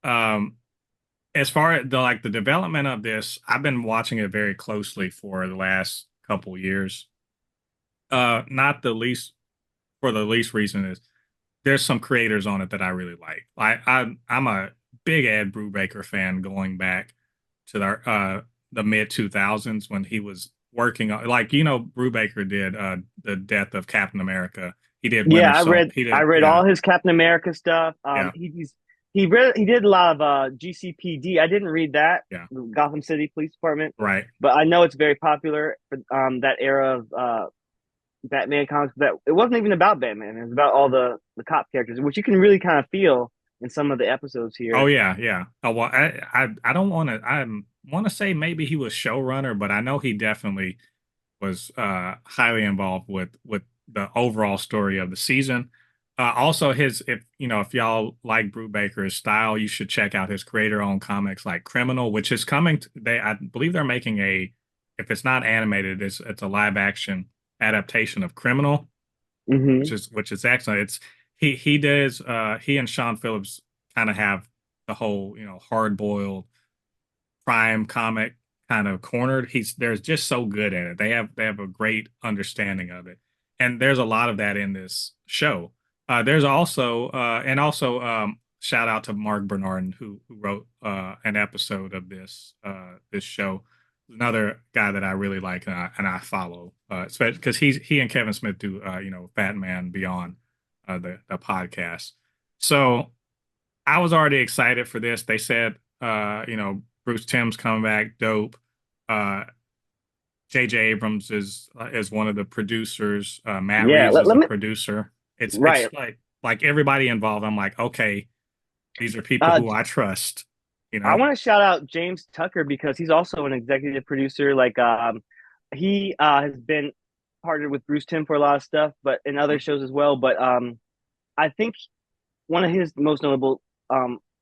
Speaker 2: Um, as far as the development of this, I've been watching it very closely for the last couple years. Not the least for the least reason is there's some creators on it that I really like. I'm a big Ed Brubaker fan going back to the mid 2000s when he was working on, like, Brubaker did the Death of Captain America. He did
Speaker 1: Yeah,
Speaker 2: Winter
Speaker 1: I
Speaker 2: Soldier.
Speaker 1: read
Speaker 2: He
Speaker 1: I
Speaker 2: did,
Speaker 1: read
Speaker 2: yeah,
Speaker 1: all his Captain America stuff.
Speaker 2: yeah,
Speaker 1: He did a lot of GCPD. I didn't read that,
Speaker 2: yeah,
Speaker 1: Gotham City Police Department,
Speaker 2: right.
Speaker 1: but I know it's very popular for that era of Batman comics. That it wasn't even about Batman. It was about all the cop characters, which you can really kind of feel in some of the episodes
Speaker 2: Oh
Speaker 1: here.
Speaker 2: yeah, yeah. Oh, well, I don't want to. I want to say maybe he was showrunner, but I know he definitely was highly involved with the overall story of the season. Also, his if y'all like Brubaker's style, you should check out his creator-owned comics like Criminal, which is coming. They I believe they're making if it's not animated, it's a live action adaptation of Criminal,
Speaker 1: Hmm.
Speaker 2: which is excellent. He does he and Sean Phillips kind of have the whole hard boiled crime comic kind of cornered. They're just so good at it. They have a great understanding of it, and there's a lot of that in this show. There's also and also shout out to Mark Bernardin who wrote an episode of this show. Another guy that I really like and I follow, because he and Kevin Smith do Fat Man Beyond the podcast. So I was already excited for this. They said, Bruce Timm's coming back, dope. Uh, J.J. Abrams is one of the producers. Matt
Speaker 1: Yeah,
Speaker 2: Reeves is
Speaker 1: let
Speaker 2: the
Speaker 1: me
Speaker 2: producer. It's
Speaker 1: right.
Speaker 2: like everybody involved. I'm like, okay, these are people
Speaker 1: Uh,
Speaker 2: who I trust. You
Speaker 1: I
Speaker 2: know,
Speaker 1: want to shout out James Tucker because he's also an executive producer. He has been partnered with Bruce Timm for a lot of stuff, but in other shows as well. But I think one of his most notable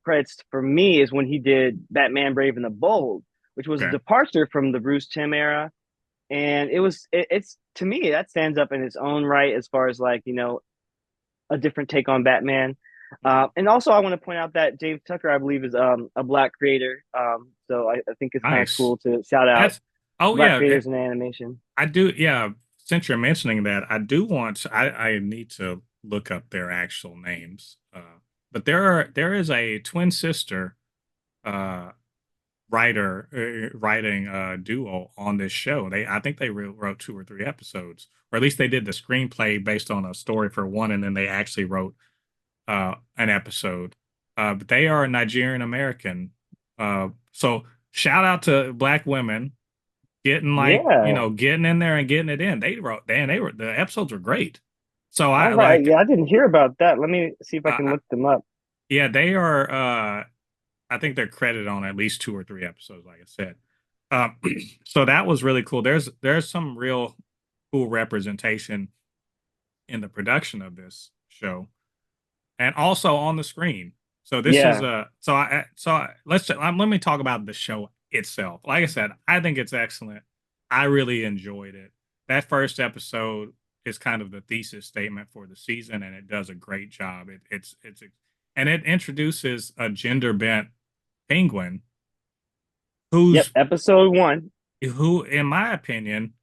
Speaker 1: credits for me is when he did Batman Brave and the Bold, which was a
Speaker 2: okay,
Speaker 1: departure from the Bruce Timm era. And it's to me that stands up in its own right as far as a different take on Batman. And also, I want to point out that James Tucker, I believe, is a black creator. So I think it's kind of
Speaker 2: nice.
Speaker 1: cool to shout out
Speaker 2: That's oh
Speaker 1: black
Speaker 2: yeah,
Speaker 1: creators in animation.
Speaker 2: I do. Yeah, since you're mentioning that, I do want. I need to look up their actual names. But there is a twin sister uh, writing duo on this show. I think they wrote 2 or 3 episodes, or at least they did the screenplay based on a story for one, and then they actually wrote an episode. But they are Nigerian American. So shout out to Black women getting
Speaker 1: Yeah.
Speaker 2: getting in there and getting it in. They were the episodes were great. So
Speaker 1: All
Speaker 2: I
Speaker 1: right.
Speaker 2: like
Speaker 1: Yeah, I didn't hear about that. Let me see if I can
Speaker 2: uh,
Speaker 1: look them up.
Speaker 2: yeah, they are I think they're credited on at least 2 or 3 episodes, like I said. Um, so that was really cool. There's some real cool representation in the production of this show, and also on the screen. So this is
Speaker 1: Yeah.
Speaker 2: let me talk about the show itself. Like I said, I think it's excellent. I really enjoyed it. That first episode, is kind of the thesis statement for the season, and it does a great job. And it introduces a gender bent penguin
Speaker 1: Yep,
Speaker 2: who's
Speaker 1: episode one.
Speaker 2: who, in my opinion,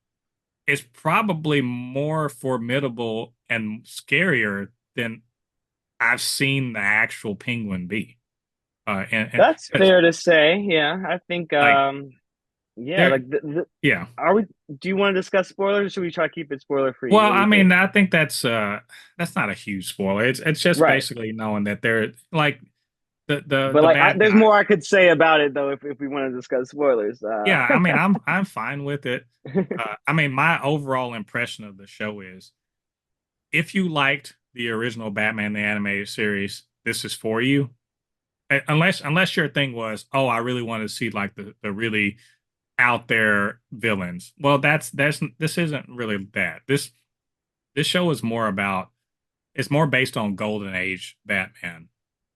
Speaker 2: is probably more formidable and scarier than I've seen the actual penguin be. And
Speaker 1: That's fair to say. Yeah, I think
Speaker 2: like
Speaker 1: yeah,
Speaker 2: there,
Speaker 1: like
Speaker 2: yeah.
Speaker 1: are we do you want to discuss spoilers or should we try to keep it spoiler free?
Speaker 2: Well,
Speaker 1: What do
Speaker 2: I
Speaker 1: you
Speaker 2: mean,
Speaker 1: think?
Speaker 2: I think that's not a huge spoiler. It's just
Speaker 1: Right.
Speaker 2: basically knowing that they're like
Speaker 1: But
Speaker 2: the
Speaker 1: like
Speaker 2: bad
Speaker 1: there's
Speaker 2: guy.
Speaker 1: more I could say about it though if we want to discuss spoilers.
Speaker 2: Yeah, I mean, I'm fine with it. I mean, my overall impression of the show is if you liked the original Batman the animated series, this is for you. Unless your thing was, oh, I really want to see like the really out there villains. Well, that's this isn't really that. This show is more about it's more based on Golden Age Batman,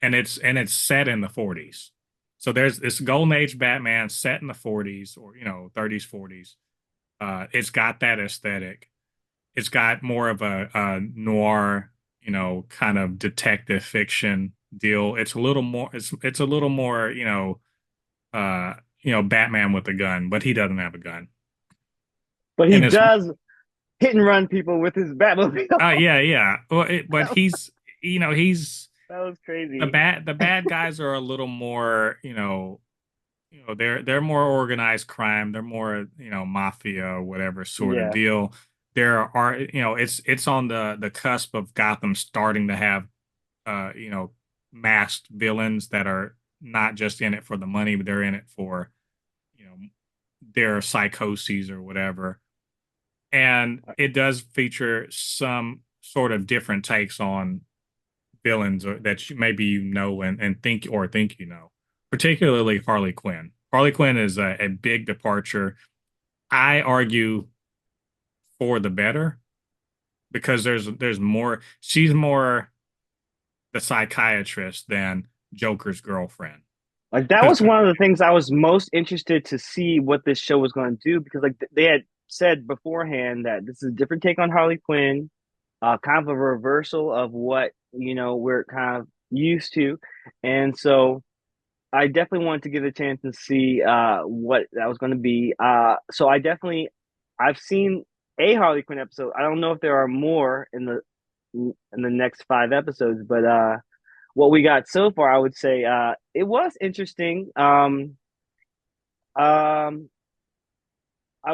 Speaker 2: and it's set in the 40s. So there's this Golden Age Batman set in the 40s or 30s 40s. It's got that aesthetic. It's got more of a noir, kind of detective fiction deal. It's a little more. It's a little more, Batman with a gun, but he doesn't have a gun,
Speaker 1: But he
Speaker 2: and it's
Speaker 1: does hit and run people with his Batmobile.
Speaker 2: yeah, yeah. Well, but
Speaker 1: that,
Speaker 2: he's
Speaker 1: that was
Speaker 2: the
Speaker 1: crazy.
Speaker 2: bad guys are a little more, they're more organized crime. They're more, mafia or whatever sort of
Speaker 1: Yeah.
Speaker 2: deal. There are, it's on the cusp of Gotham starting to have, uh, you know, masked villains that are not just in it for the money, but they're in it for, you know, their psychoses or whatever. And it does feature some sort of different takes on villains that maybe and think particularly Harley Quinn. Harley Quinn is a big departure. I argue for the better because there's more. She's more the psychiatrist than Joker's girlfriend.
Speaker 1: Like that was one of the things I was most interested to see what this show was going to do because like they had said beforehand that this is a different take on Harley Quinn, kind of a reversal of what we're kind of used to, and so I definitely wanted to give it a chance and see what that was going to be. So I've seen a Harley Quinn episode. I don't know if there are more in the next five episodes, but what we got so far, I would say it was interesting. Um, I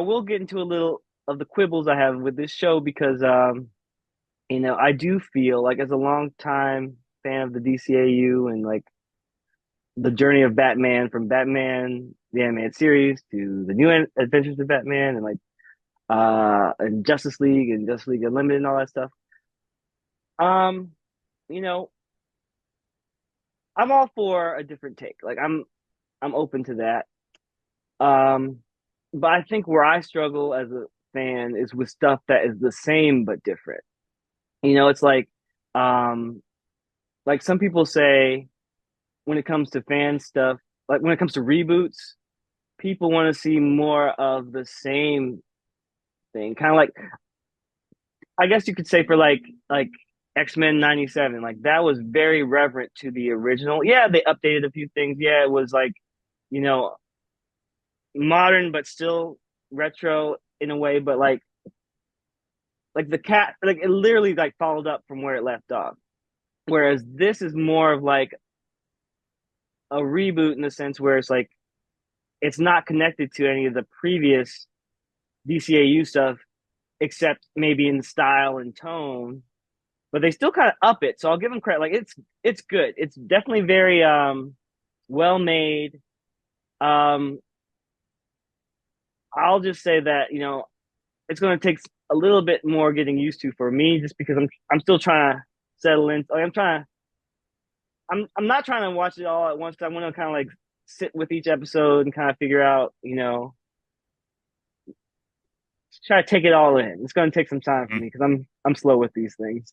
Speaker 1: will get into a little of the quibbles I have with this show because I do feel like as a long time fan of the DCAU and like the journey of Batman from Batman the animated series to the new Adventures of Batman and like and Justice League Unlimited and all that stuff. Um, you know, I'm all for a different take. Like I'm open to that. Um, but I think where I struggle as a fan is with stuff that is the same but different. It's um like some people say when it comes to fan stuff, like when it comes to reboots, people want to see more of the same thing. Kind of like I guess you could say for like X-Men 97, like that was very reverent to the original. Yeah, they updated a few things. Yeah, it was like, you know, modern but still retro in a way, but like the cat like it literally like followed up from where it left off. Whereas this is more of like a reboot in the sense where it's like it's not connected to any of the previous DCAU stuff except maybe in style and tone, but they still kind of up it. So I'll give them credit. Like it's good. It's definitely very well made. Um, I'll just say that it's going to take a little bit more getting used to for me, just because I'm still trying to settle in. Like I'm not trying to watch it all at once because I want to kind of like sit with each episode and kind of figure out try to take it all in. It's going to take some time for me because I'm slow with these things.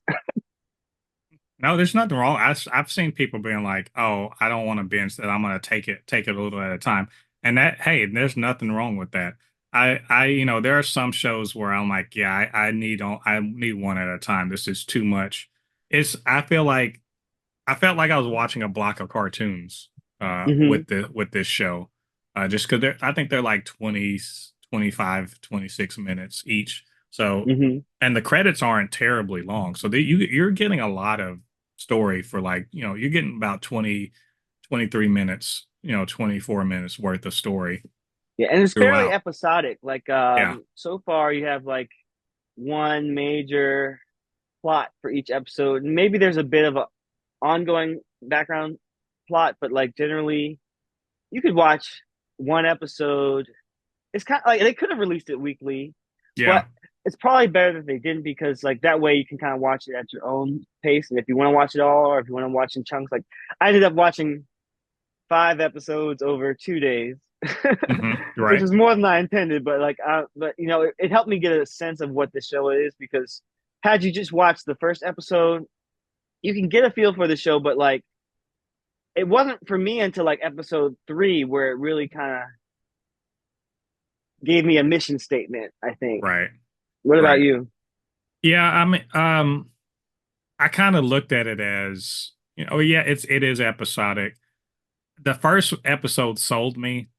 Speaker 2: No, there's nothing wrong. I've seen people being like, "Oh, I don't want to binge that. I'm going to take it a little at a time." And that, hey, there's nothing wrong with that. there are some shows where I'm like, yeah, I need one at a time. This is too much. I felt like I was watching a block of cartoons
Speaker 1: Hmm.
Speaker 2: with this show. Just because I think they're like 20, 25, 26 minutes each. So,
Speaker 1: Hmm.
Speaker 2: and the credits aren't terribly long. So you're getting a lot of story for like, you're getting about 20, 23 minutes, 24 minutes worth of story
Speaker 1: Yeah, and it's fairly
Speaker 2: throughout.
Speaker 1: episodic. Like
Speaker 2: Yeah.
Speaker 1: so far you have like one major plot for each episode. And maybe there's a bit of a ongoing background plot, but like generally you could watch one episode. It's kind of like they could have released it weekly, but
Speaker 2: Yeah.
Speaker 1: it's probably better that they didn't because like that way you can kind of watch it at your own pace. And if you want to watch it all, or if you want to watch in chunks, like I ended up watching 5 episodes over 2 days, which
Speaker 2: Right.
Speaker 1: is more than I intended. But like, but it helped me get a sense of what the show is because had you just watched the first episode, you can get a feel for the show, but like it wasn't for me until like episode 3 where it really kind of gave me a mission statement, I think.
Speaker 2: Right.
Speaker 1: What about
Speaker 2: Right.
Speaker 1: you?
Speaker 2: Yeah. I mean, I kind of looked at it as, yeah, it is episodic. The first episode sold me,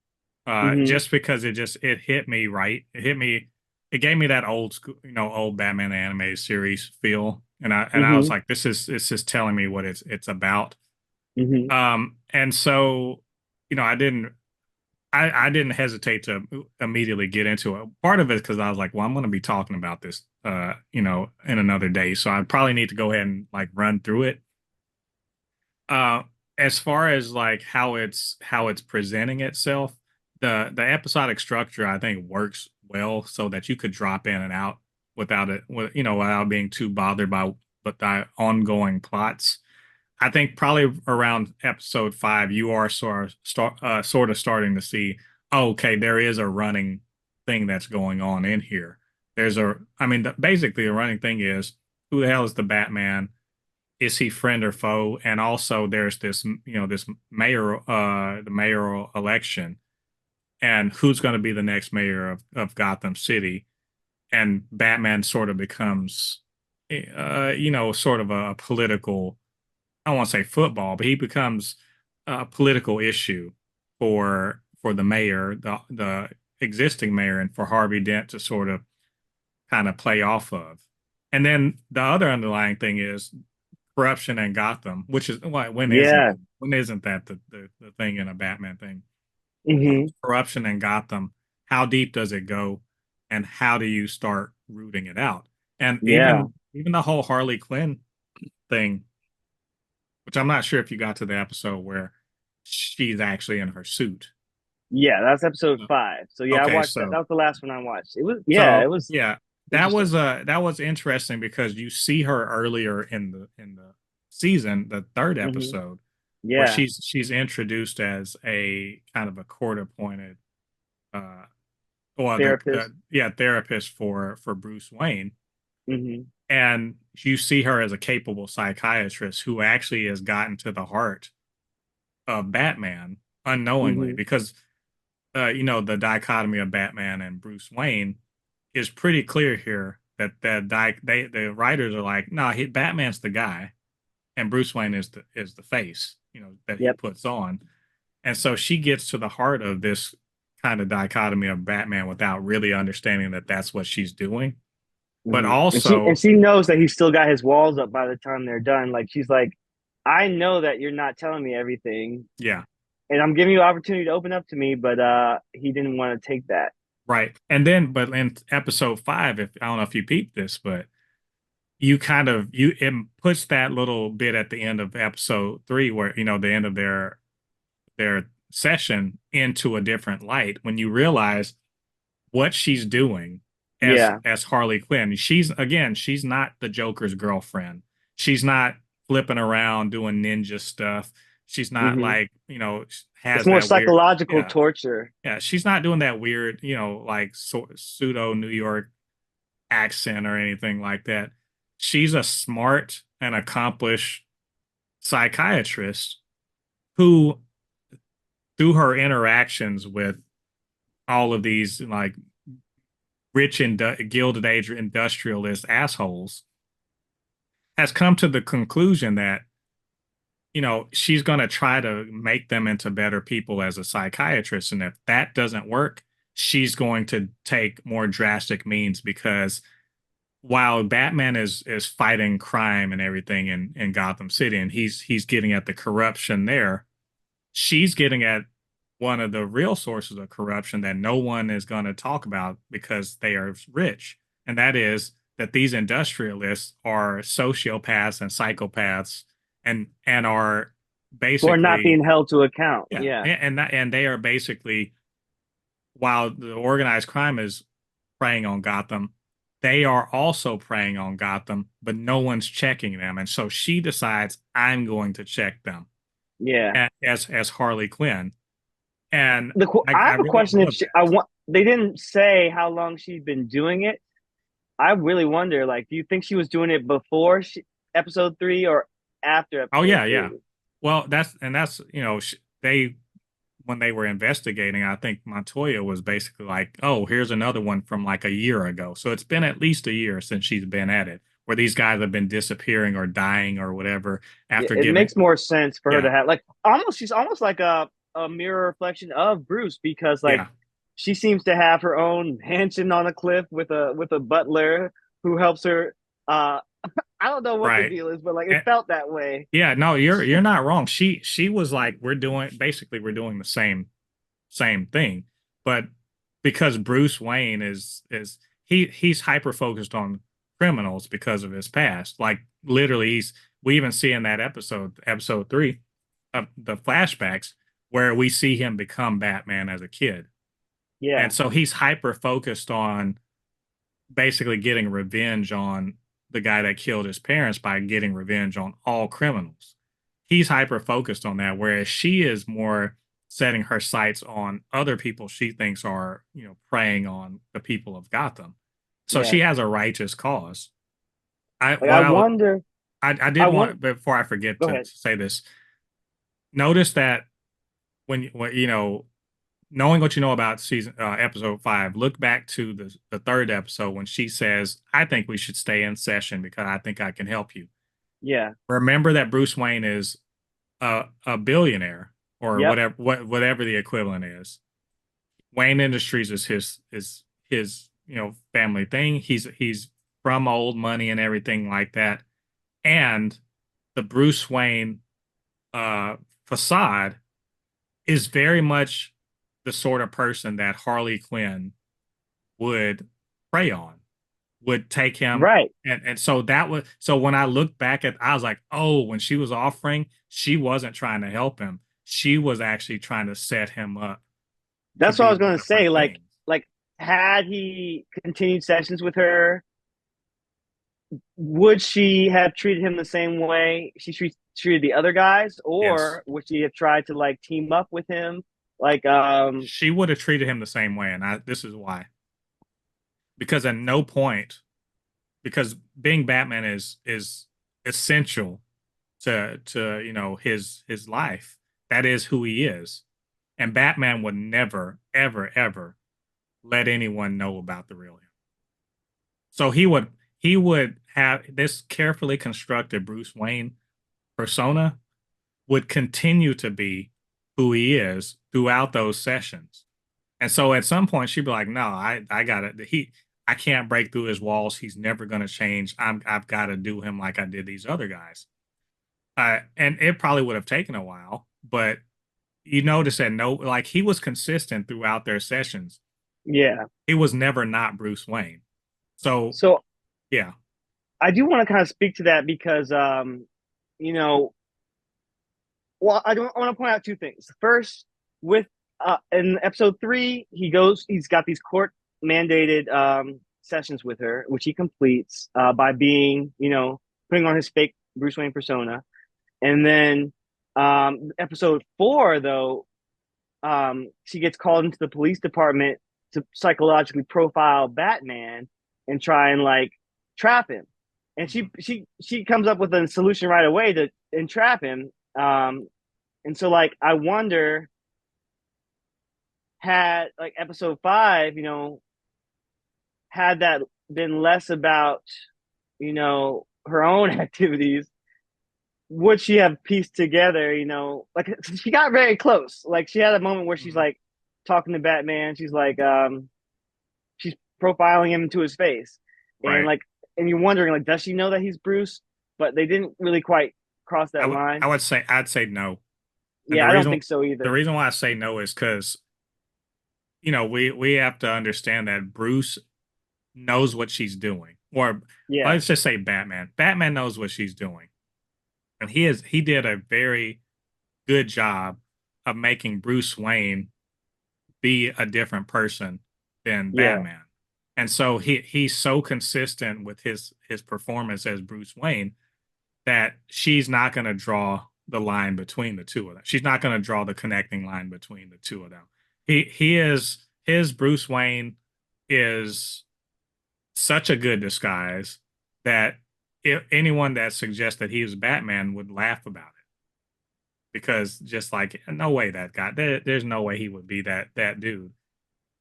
Speaker 1: Hmm.
Speaker 2: just because it hit me right. It gave me that old school, old Batman animated series feel, and I was
Speaker 1: Hmm.
Speaker 2: like, this is telling me what it's about.
Speaker 1: Hmm.
Speaker 2: And so, I didn't hesitate to immediately get into it. Part of it because I was like, well, I'm going to be talking about this, in another day, so I probably need to go ahead and like run through it. Uh, as far as like how it's presenting itself, the episodic structure I think works well so that you could drop in and out without being too bothered by the ongoing plots. I think probably around episode 5, you are sort of starting to see, oh, okay, there is a running thing that's going on in here. I mean, basically, the running thing is who the hell is the Batman? Is he friend or foe? And also, there's this the mayoral election, and who's going to be the next mayor of Gotham City? And Batman sort of becomes, sort of a political, I don't want to say football, but he becomes a political issue for the mayor, the existing mayor, and for Harvey Dent to sort of kind of play off of. And then the other underlying thing is corruption in Gotham, which is why
Speaker 1: Yeah.
Speaker 2: when isn't that the thing in a Batman thing?
Speaker 1: Hmm.
Speaker 2: Corruption in Gotham. How deep does it go, and how do you start rooting it out? And
Speaker 1: Yeah.
Speaker 2: even the whole Harley Quinn thing, which I'm not sure if you got to the episode where she's actually in her suit.
Speaker 1: Yeah. That's episode
Speaker 2: Uh,
Speaker 1: 5. So yeah, I
Speaker 2: Okay,
Speaker 1: watched that.
Speaker 2: so
Speaker 1: That was the last one I watched. It was yeah,
Speaker 2: so
Speaker 1: it was
Speaker 2: yeah,
Speaker 1: interesting.
Speaker 2: that was interesting because you see her earlier in the season, the third
Speaker 1: Hmm.
Speaker 2: episode, where
Speaker 1: Yeah.
Speaker 2: she's introduced as a kind of a court appointed, uh well,
Speaker 1: Therapist.
Speaker 2: therapist for Bruce Wayne.
Speaker 1: Hmm.
Speaker 2: And you see her as a capable psychiatrist who actually has gotten to the heart of Batman unknowingly,
Speaker 1: Hmm.
Speaker 2: because the dichotomy of Batman and Bruce Wayne is pretty clear here, the writers are like, no, Batman's the guy and Bruce Wayne is the face, that he
Speaker 1: Yep.
Speaker 2: puts on. And so she gets to the heart of this kind of dichotomy of Batman without really understanding that that's what she's doing. But
Speaker 1: Hmm. And
Speaker 2: also,
Speaker 1: she knows that he's still got his walls up by the time they're done. Like she's like, I know that you're not telling me everything,
Speaker 2: yeah,
Speaker 1: and I'm giving you an opportunity to open up to me, but he didn't want to take that.
Speaker 2: right. But in episode 5, if I don't know if you peeped this, but it puts that little bit at the end of episode 3 where, the end of their session into a different light when you realize what she's doing
Speaker 1: Yeah.
Speaker 2: as Harley Quinn. She's not the Joker's girlfriend. She's not flipping around doing ninja stuff. She's not
Speaker 1: Hmm.
Speaker 2: like,
Speaker 1: It's
Speaker 2: has
Speaker 1: more
Speaker 2: that weird,
Speaker 1: psychological
Speaker 2: yeah,
Speaker 1: torture.
Speaker 2: yeah, she's not doing that weird, like pseudo New York accent or anything like that. She's a smart and accomplished psychiatrist who, through her interactions with all of these like rich and gilded age industrialist assholes, has come to the conclusion that, she's going to try to make them into better people as a psychiatrist. And if that doesn't work, she's going to take more drastic means, because while Batman is fighting crime and everything in Gotham City, and he's getting at the corruption there, she's getting at one of the real sources of corruption that no one is going to talk about because they are rich. And that is that these industrialists are sociopaths and psychopaths, and are
Speaker 1: who are not
Speaker 2: basically,
Speaker 1: being held to account.
Speaker 2: yeah,
Speaker 1: Yeah,
Speaker 2: and they are basically, while the organized crime is preying on Gotham, they are also preying on Gotham, but no one's checking them. And so she decides, I'm going to check them
Speaker 1: yeah.
Speaker 2: as Harley Quinn. And
Speaker 1: I
Speaker 2: I
Speaker 1: have a
Speaker 2: really
Speaker 1: question. If
Speaker 2: love
Speaker 1: she, I
Speaker 2: that.
Speaker 1: want, they didn't say how long she's been doing it. I really wonder, like, do you think she was doing it before episode three or after
Speaker 2: Oh
Speaker 1: episode
Speaker 2: yeah, yeah.
Speaker 1: three?
Speaker 2: Well, that's they, when they were investigating, I think Montoya was basically like, "Oh, here's another one from like a year ago." So it's been at least a year since she's been at it, where these guys have been disappearing or dying or whatever
Speaker 1: Yeah,
Speaker 2: after
Speaker 1: it
Speaker 2: giving.
Speaker 1: makes more sense for her
Speaker 2: Yeah,
Speaker 1: to have like almost she's almost like a mirror reflection of Bruce because like
Speaker 2: yeah,
Speaker 1: she seems to have her own mansion on a cliff with a butler who helps her. I don't know what the
Speaker 2: right.
Speaker 1: deal is, but like it
Speaker 2: And,
Speaker 1: felt that way.
Speaker 2: yeah, no, you're not wrong. She was like, we're doing the same thing, but because Bruce Wayne is he's hyper focused on criminals because of his past. Like literally, we even see in that episode 3 of the flashbacks, where we see him become Batman as a kid, and
Speaker 1: Yeah,
Speaker 2: so he's hyper focused on basically getting revenge on the guy that killed his parents by getting revenge on all criminals. He's hyper focused on that, whereas she is more setting her sights on other people she thinks are, preying on the people of Gotham. So
Speaker 1: yeah.
Speaker 2: she has a righteous cause. I
Speaker 1: Like I
Speaker 2: what
Speaker 1: wonder.
Speaker 2: I
Speaker 1: I
Speaker 2: did
Speaker 1: want.
Speaker 2: want, before I forget
Speaker 1: Go
Speaker 2: to
Speaker 1: ahead.
Speaker 2: say this. Notice that when knowing what you know about season episode 5, look back to the third episode when she says, "I think we should stay in session because I think I can help you."
Speaker 1: Yeah.
Speaker 2: Remember that Bruce Wayne is a billionaire, or
Speaker 1: Yep.
Speaker 2: whatever the equivalent is. Wayne Industries is his family thing. He's from old money and everything like that. And the Bruce Wayne uh, facade is very much the sort of person that Harley Quinn would prey on, would take him.
Speaker 1: Right.
Speaker 2: And so that was, so when I look back at, I was like, oh, when she was offering, she wasn't trying to help him. She was actually trying to set him up to
Speaker 1: That's what I was
Speaker 2: do
Speaker 1: gonna say.
Speaker 2: different things.
Speaker 1: Like had he continued sessions with her, would she have treated him the same way treated the other guys,
Speaker 2: Yes.
Speaker 1: or would she have tried to like team up with him? Like,
Speaker 2: She would have treated him the same way. And this is why. Because at no point, because being Batman is essential to his life. That is who he is. And Batman would never, ever, ever let anyone know about the real him. So he would have this carefully constructed Bruce Wayne persona would continue to be who he is throughout those sessions. And so at some point she'd be like, no, I got it. I can't break through his walls. He's never going to change. I've got to do him like I did these other guys. And it probably would have taken a while, but you notice that, no, like, he was consistent throughout their sessions.
Speaker 1: yeah.
Speaker 2: He was never not Bruce Wayne. So
Speaker 1: So
Speaker 2: yeah,
Speaker 1: I do want to kind of speak to that because, you know, well, I want to point out two things. First, with in episode three, he's got these court mandated sessions with her, which he completes by being, putting on his fake Bruce Wayne persona. And then episode four, though, she gets called into the police department to psychologically profile Batman and try and like trap him. And
Speaker 2: mhm,
Speaker 1: she comes up with a solution right away to entrap him. And so like I wonder had like episode five, had that been less about, her own activities, would she have pieced together, like she got very close. Like she had a moment where she's
Speaker 2: Mhm.
Speaker 1: like talking to Batman. She's like, she's profiling him to his face. And
Speaker 2: Right.
Speaker 1: like, and you're wondering, like, does she know that he's Bruce? But they didn't really quite cross that
Speaker 2: I
Speaker 1: line.
Speaker 2: would say I'd say no. And
Speaker 1: Yeah, I don't think so
Speaker 2: the
Speaker 1: either.
Speaker 2: reason why I say no is because we have to understand that Bruce knows what she's doing. Or
Speaker 1: Yeah,
Speaker 2: let's just say Batman. Batman knows what she's doing. And he did a very good job of making Bruce Wayne be a different person than
Speaker 1: yeah,
Speaker 2: Batman. And so he's so consistent with his performance as Bruce Wayne that she's not going to draw the line between the two of them. She's not going to draw the connecting line between the two of them. He is his Bruce Wayne is such a good disguise that if anyone that suggests that he was Batman would laugh about it because just like no way that guy there's no way he would be that dude.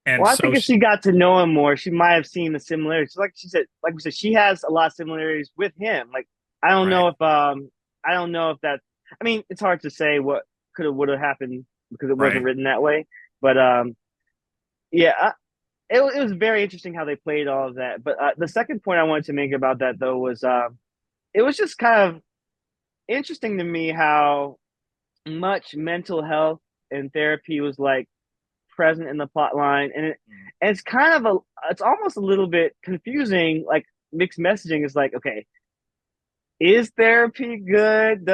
Speaker 2: And
Speaker 1: well, I
Speaker 2: so
Speaker 1: think if she got to know him more, she might have seen the similarities. Like she said, like we said, she has a lot of similarities with him. Like I don't
Speaker 2: right.
Speaker 1: know if I don't know if that. I mean, it's hard to say what could have would have happened because it wasn't
Speaker 2: Right.
Speaker 1: written that way. But yeah, it was very interesting how they played all of that. But the second point I wanted to make about that though was it was just kind of interesting to me how much mental health and therapy was like present in the plot line,
Speaker 2: Mhm.
Speaker 1: and it's kind of it's almost a little bit confusing. Like mixed messaging is like, okay, is therapy good?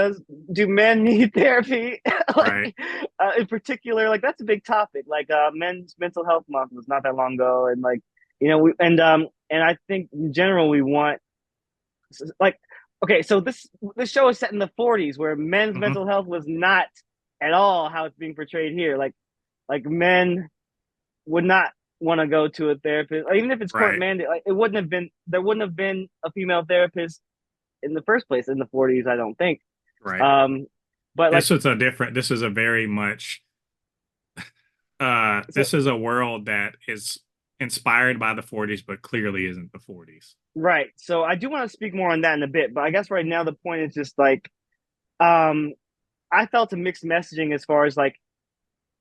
Speaker 1: Do men need therapy?
Speaker 2: Right.
Speaker 1: Like in particular, like that's a big topic. Like men's mental health month was not that long ago, and like and I think in general we want like okay, so this show is set in the 40s where men's
Speaker 2: Hmm.
Speaker 1: mental health was not at all how it's being portrayed here. Like men would not want to go to a therapist, or even if it's court
Speaker 2: Right.
Speaker 1: mandated. Like it wouldn't have been there wouldn't have been a female therapist in the first place in the 40s. I don't think.
Speaker 2: Right.
Speaker 1: Um, but like
Speaker 2: This is a very much
Speaker 1: so
Speaker 2: this is a world that is inspired by the 40s but clearly isn't the 40s.
Speaker 1: right. So I do want to speak more on that in a bit, but I guess right now the point is just like um, I felt a mixed messaging as far as like,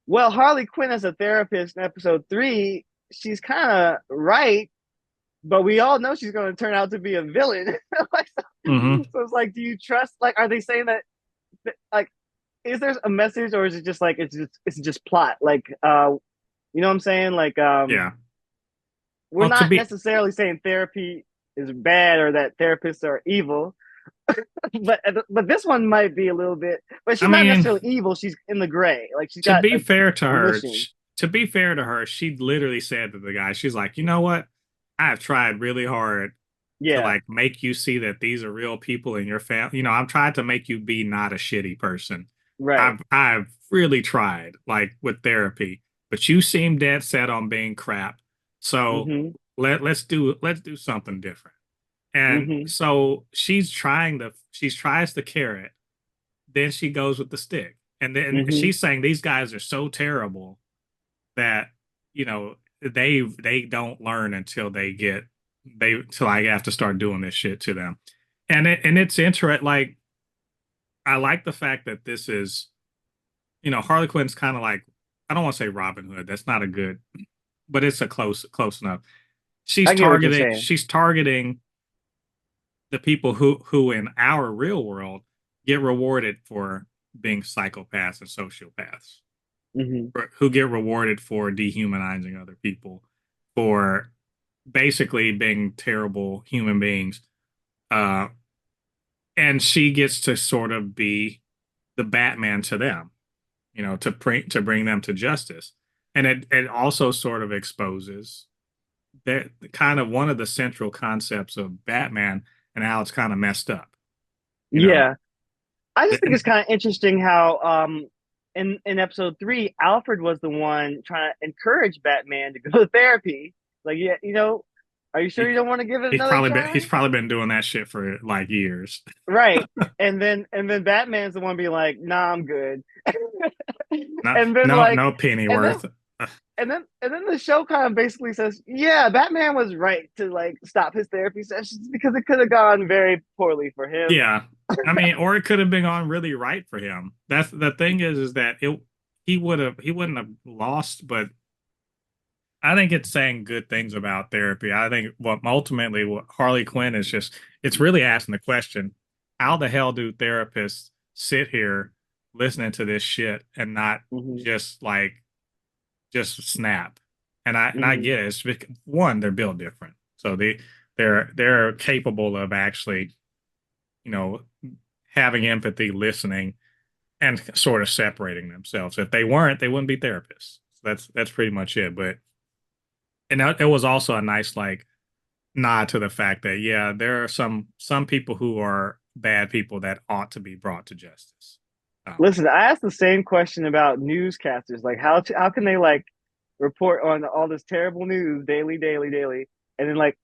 Speaker 1: well, Harley Quinn as a therapist in episode 3, she's kind of right, but we all know she's going to turn out to be a villain. Like,
Speaker 2: Hmm.
Speaker 1: so it's like, do you trust? Like, are they saying that? Like, is there a message, or is it just like it's just plot? Like, you know what I'm saying? Like,
Speaker 2: Yeah.
Speaker 1: we're
Speaker 2: Well, to
Speaker 1: not
Speaker 2: be
Speaker 1: necessarily saying therapy is bad or that therapists are evil, but this one might be a little bit. But
Speaker 2: I
Speaker 1: she's not
Speaker 2: mean,
Speaker 1: necessarily evil. She's in the gray. Like she's
Speaker 2: to
Speaker 1: got
Speaker 2: be
Speaker 1: a
Speaker 2: fair to her,
Speaker 1: mission.
Speaker 2: she literally said to the guy, she's like, you know what? I have tried really hard to
Speaker 1: Yeah.
Speaker 2: like make you see that these are real people in your family. I'm trying to make you be not a shitty person.
Speaker 1: Right.
Speaker 2: I've really tried, like with therapy, but you seem dead set on being crap. So
Speaker 1: Mm-hmm.
Speaker 2: let's do something different. And
Speaker 1: Mm-hmm.
Speaker 2: so she tries the carrot, then she goes with the stick. And then
Speaker 1: Mm-hmm.
Speaker 2: she's saying these guys are so terrible that they don't learn until till I have to start doing this shit to them. And it's interesting. Like I like the fact that this is Harley Quinn's kind of like, I don't want to say Robin Hood. That's not a good, but it's a close enough.
Speaker 1: I get what you're saying.
Speaker 2: She's targeting the people who in our real world get rewarded for being psychopaths and sociopaths,
Speaker 1: Mm-hmm.
Speaker 2: who get rewarded for dehumanizing other people, for basically being terrible human beings. Uh, and she gets to sort of be the Batman to them, to bring them to justice. And it also sort of exposes that kind of one of the central concepts of Batman and how it's kind of messed up. You know,
Speaker 1: Yeah. I just think
Speaker 2: and
Speaker 1: it's kind of interesting how in episode 3, Alfred was the one trying to encourage Batman to go to therapy. Like, yeah, are you sure
Speaker 2: he,
Speaker 1: you don't want to give it another
Speaker 2: he's
Speaker 1: try?
Speaker 2: probably been doing that shit for like years.
Speaker 1: Right. And then Batman's the one being like, nah, I'm good.
Speaker 2: No,
Speaker 1: And then
Speaker 2: no,
Speaker 1: like
Speaker 2: no
Speaker 1: and then
Speaker 2: Pennyworth.
Speaker 1: and then the show kind of basically says, yeah, Batman was right to like stop his therapy sessions because it could have gone very poorly for him.
Speaker 2: Yeah. I mean, or it could have been on really right for him. That's the thing is that he wouldn't have lost, but I think it's saying good things about therapy. I think what Harley Quinn is just it's really asking the question, how the hell do therapists sit here listening to this shit and not
Speaker 1: Hmm.
Speaker 2: just just snap? And I
Speaker 1: Hmm.
Speaker 2: get it. It's one, they're built different. So they're capable of actually, you know, having empathy, listening, and sort of separating themselves. If they weren't, they wouldn't be therapists. So that's pretty much it. But and it was also a nice nod to the fact that yeah, there are some people who are bad people that ought to be brought to justice. Um,
Speaker 1: Listen, I asked the same question about newscasters. Like, how can they like report on all this terrible news daily, daily, daily, and then like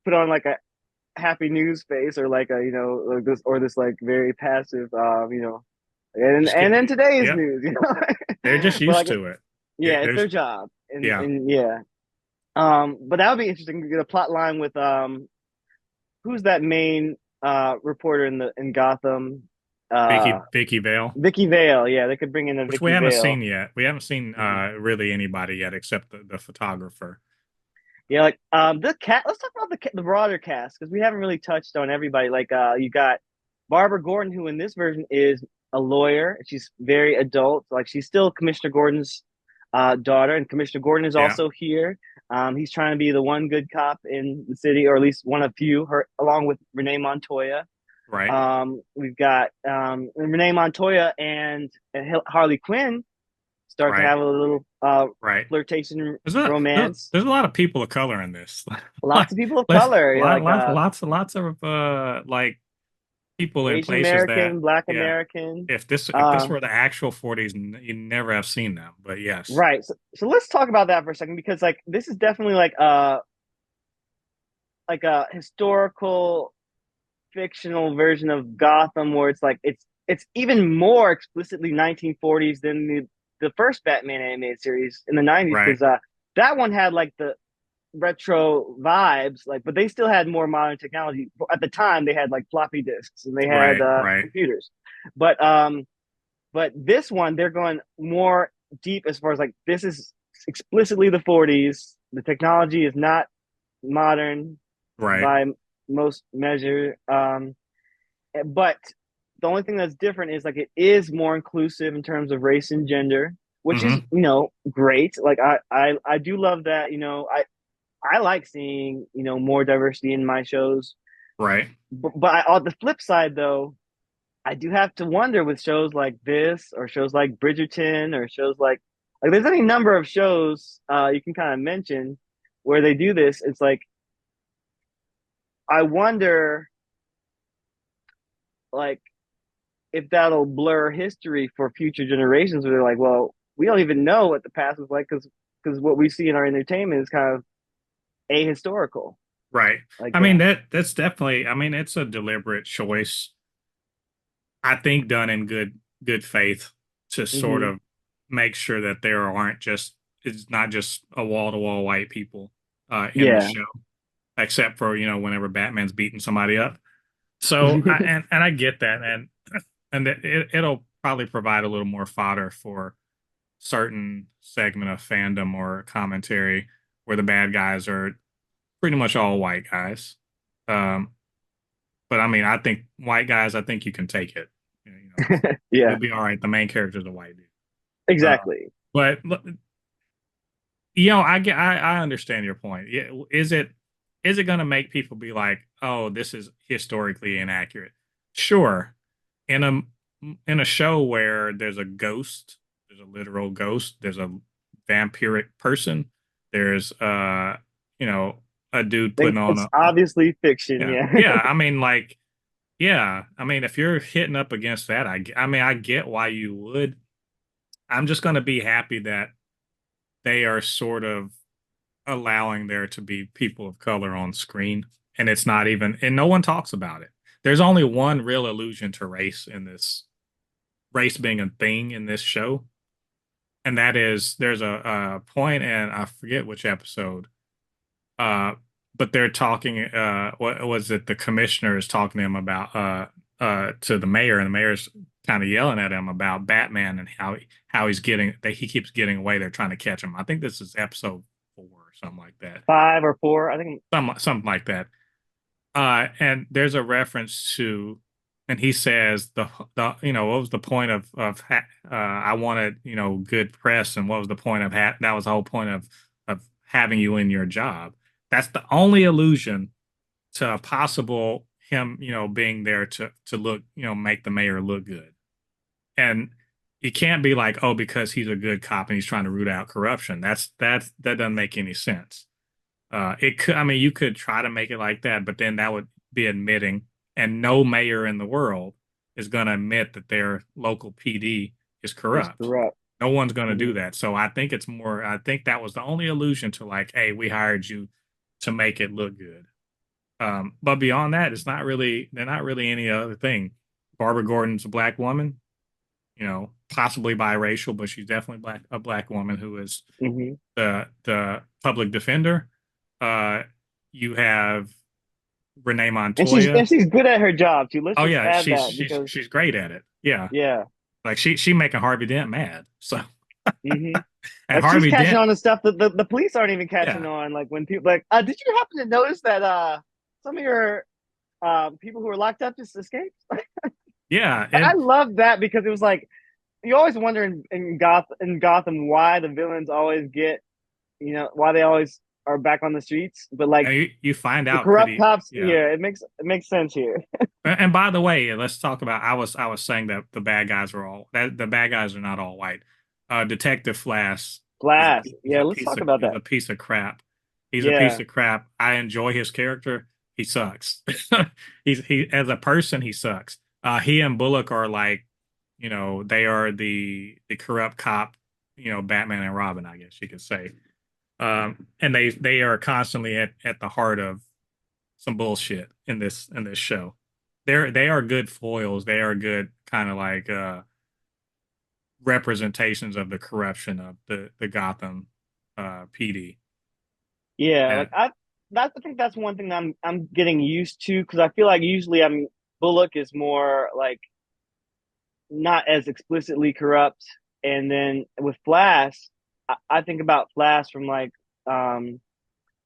Speaker 1: put on like a happy news face or like a like this like very passive
Speaker 2: just
Speaker 1: and
Speaker 2: get
Speaker 1: then today's
Speaker 2: yep,
Speaker 1: news,
Speaker 2: they're just
Speaker 1: but
Speaker 2: used
Speaker 1: like
Speaker 2: to it.
Speaker 1: yeah, it's
Speaker 2: There's
Speaker 1: their job,
Speaker 2: yeah,
Speaker 1: and yeah, but that would be interesting to get a plot line with who's that main reporter in Gotham, uh
Speaker 2: Vicky Vale,
Speaker 1: Vicky Vale. Yeah, they could bring in a
Speaker 2: which we
Speaker 1: Vicky
Speaker 2: haven't seen
Speaker 1: Vale.
Speaker 2: yet. We haven't seen
Speaker 1: Mhm.
Speaker 2: really anybody yet except the photographer.
Speaker 1: Yeah, like the cat. Let's talk about the broader cast because we haven't really touched on everybody. Like you got Barbara Gordon, who in this version is a lawyer. She's very adult. Like she's still Commissioner Gordon's daughter, and Commissioner Gordon is
Speaker 2: Yeah,
Speaker 1: also here. He's trying to be the one good cop in the city, or at least one of few. Her along with Renee Montoya.
Speaker 2: right,
Speaker 1: We've got Renee Montoya and Harley Quinn start to
Speaker 2: right,
Speaker 1: have a little
Speaker 2: right.
Speaker 1: flirtation romance.
Speaker 2: There's a lot of people of color in this. Like,
Speaker 1: Lots of people of color, like
Speaker 2: lots of people in
Speaker 1: Asian
Speaker 2: places that
Speaker 1: American, Black
Speaker 2: yeah.
Speaker 1: American.
Speaker 2: If this
Speaker 1: Uh,
Speaker 2: were the actual 40s, you never have seen them. But yes,
Speaker 1: right. So let's talk about that for a second because like this is definitely like a historical fictional version of Gotham where it's like it's even more explicitly 1940s than the first Batman animated series in the 90s
Speaker 2: right,
Speaker 1: because that one had like the retro vibes, like, but they still had more modern technology. At the time, they had like floppy disks and they had
Speaker 2: right.
Speaker 1: computers. But but this one, they're going more deep as far as like this is explicitly the 40s. The technology is not modern
Speaker 2: Right.
Speaker 1: by most measure. But the only thing that's different is like it is more inclusive in terms of race and gender, which is
Speaker 2: Hmm.
Speaker 1: great. Like I do love that. I like seeing more diversity in my shows.
Speaker 2: Right.
Speaker 1: But on the flip side, though, I do have to wonder with shows like this or shows like Bridgerton or shows like there's any number of shows you can kind of mention where they do this. It's like I wonder like if that'll blur history for future generations where they're like, well, we don't even know what the past was like because what we see in our entertainment is kind of ahistorical.
Speaker 2: Right.
Speaker 1: Like
Speaker 2: I mean that's definitely. I mean it's a deliberate choice. I think done in good faith to sort
Speaker 1: hmm
Speaker 2: of make sure that there aren't just it's not just a wall to wall white people in the
Speaker 1: yeah.
Speaker 2: show, except for whenever Batman's beating somebody up. So and I get that, and it'll probably provide a little more fodder for certain segment of fandom or commentary where the bad guys are pretty much all white guys. Um, but I mean, I think white guys, I think you can take it.
Speaker 1: Yeah,
Speaker 2: You'll be all right. The main character's a white dude. Uh,
Speaker 1: exactly.
Speaker 2: but I understand your point. Yeah, is it going to make people be like, oh, this is historically inaccurate? Sure. In a in a show where there's a ghost, there's a literal ghost, there's a vampiric person, there's you know a dude putting on
Speaker 1: It's obviously fiction.
Speaker 2: yeah,
Speaker 1: Yeah.
Speaker 2: yeah. I mean, yeah. I mean, if you're hitting up against that, I mean, I get why you would. I'm just going to be happy that they are sort of allowing there to be people of color on screen, and it's not even, and no one talks about it. There's only one real allusion to race in this, race being a thing in this show, and that is there's a point, and I forget which episode, uh, but they're talking. What was it? The commissioner is talking to him about to the mayor, and the mayor's kind of yelling at him about Batman and how he's getting that he keeps getting away. They're trying to catch him. I think this is episode 4 or something like that.
Speaker 1: 5 or 4, I think.
Speaker 2: Something like that. And there's a reference to, and he says the what was the point I wanted good press, and what was the point of that was the whole point of having you in your job. That's the only allusion to a possible him being there to look make the mayor look good. And you can't be like, oh, because he's a good cop and he's trying to root out corruption. That doesn't make any sense. It could, I mean, you could try to make it like that, but then that would be admitting, and no mayor in the world is going to admit that their local PD is
Speaker 1: It's
Speaker 2: corrupt.
Speaker 1: corrupt.
Speaker 2: No one's going to do
Speaker 1: Mhm.
Speaker 2: that. So I think it's more, I think that was the only allusion to like, hey, we hired you to make it look good. But beyond that, they're not really any other thing. Barbara Gordon's a black woman, possibly biracial, but she's definitely a black woman who is
Speaker 1: Mhm.
Speaker 2: the public defender. Uh, you have Renee
Speaker 1: And she's
Speaker 2: Montoya.
Speaker 1: good at her job too. Let's
Speaker 2: Oh
Speaker 1: just
Speaker 2: yeah,
Speaker 1: add that because
Speaker 2: she's great at it. Yeah,
Speaker 1: yeah.
Speaker 2: like she making Harvey Dent mad. So
Speaker 1: Mhm.
Speaker 2: and
Speaker 1: Like she's
Speaker 2: Harvey
Speaker 1: catching
Speaker 2: Dent,
Speaker 1: on to stuff that the police aren't even catching
Speaker 2: yeah,
Speaker 1: on. Like when people like, did you happen to notice that some of your people who were locked up just escaped?
Speaker 2: yeah,
Speaker 1: I
Speaker 2: and
Speaker 1: love that because it was like you always wonder in Gotham why the villains always get why they always are back on the streets, but like
Speaker 2: you find
Speaker 1: the
Speaker 2: out
Speaker 1: corrupt
Speaker 2: pretty
Speaker 1: cops,
Speaker 2: yeah.
Speaker 1: yeah, it makes sense here.
Speaker 2: And by the way, let's talk about. I was saying that the bad guys are all that the bad guys are not all white. Detective Flash
Speaker 1: Flash, yeah, let's
Speaker 2: piece
Speaker 1: talk
Speaker 2: of
Speaker 1: about that.
Speaker 2: crap. He's a piece
Speaker 1: Yeah,
Speaker 2: of crap. I enjoy his character. He sucks. He as a person he sucks. He and Bullock are like, they are the corrupt cop. Batman and Robin, I guess you could say. And they are constantly at the heart of some bullshit in this show. They are good foils. They are good kind of like representations of the corruption of the Gotham PD.
Speaker 1: yeah,
Speaker 2: And
Speaker 1: like I think that's one thing that I'm getting used to because I feel like usually Bullock is more like not as explicitly corrupt, and then with Flash, I think about Flash from like um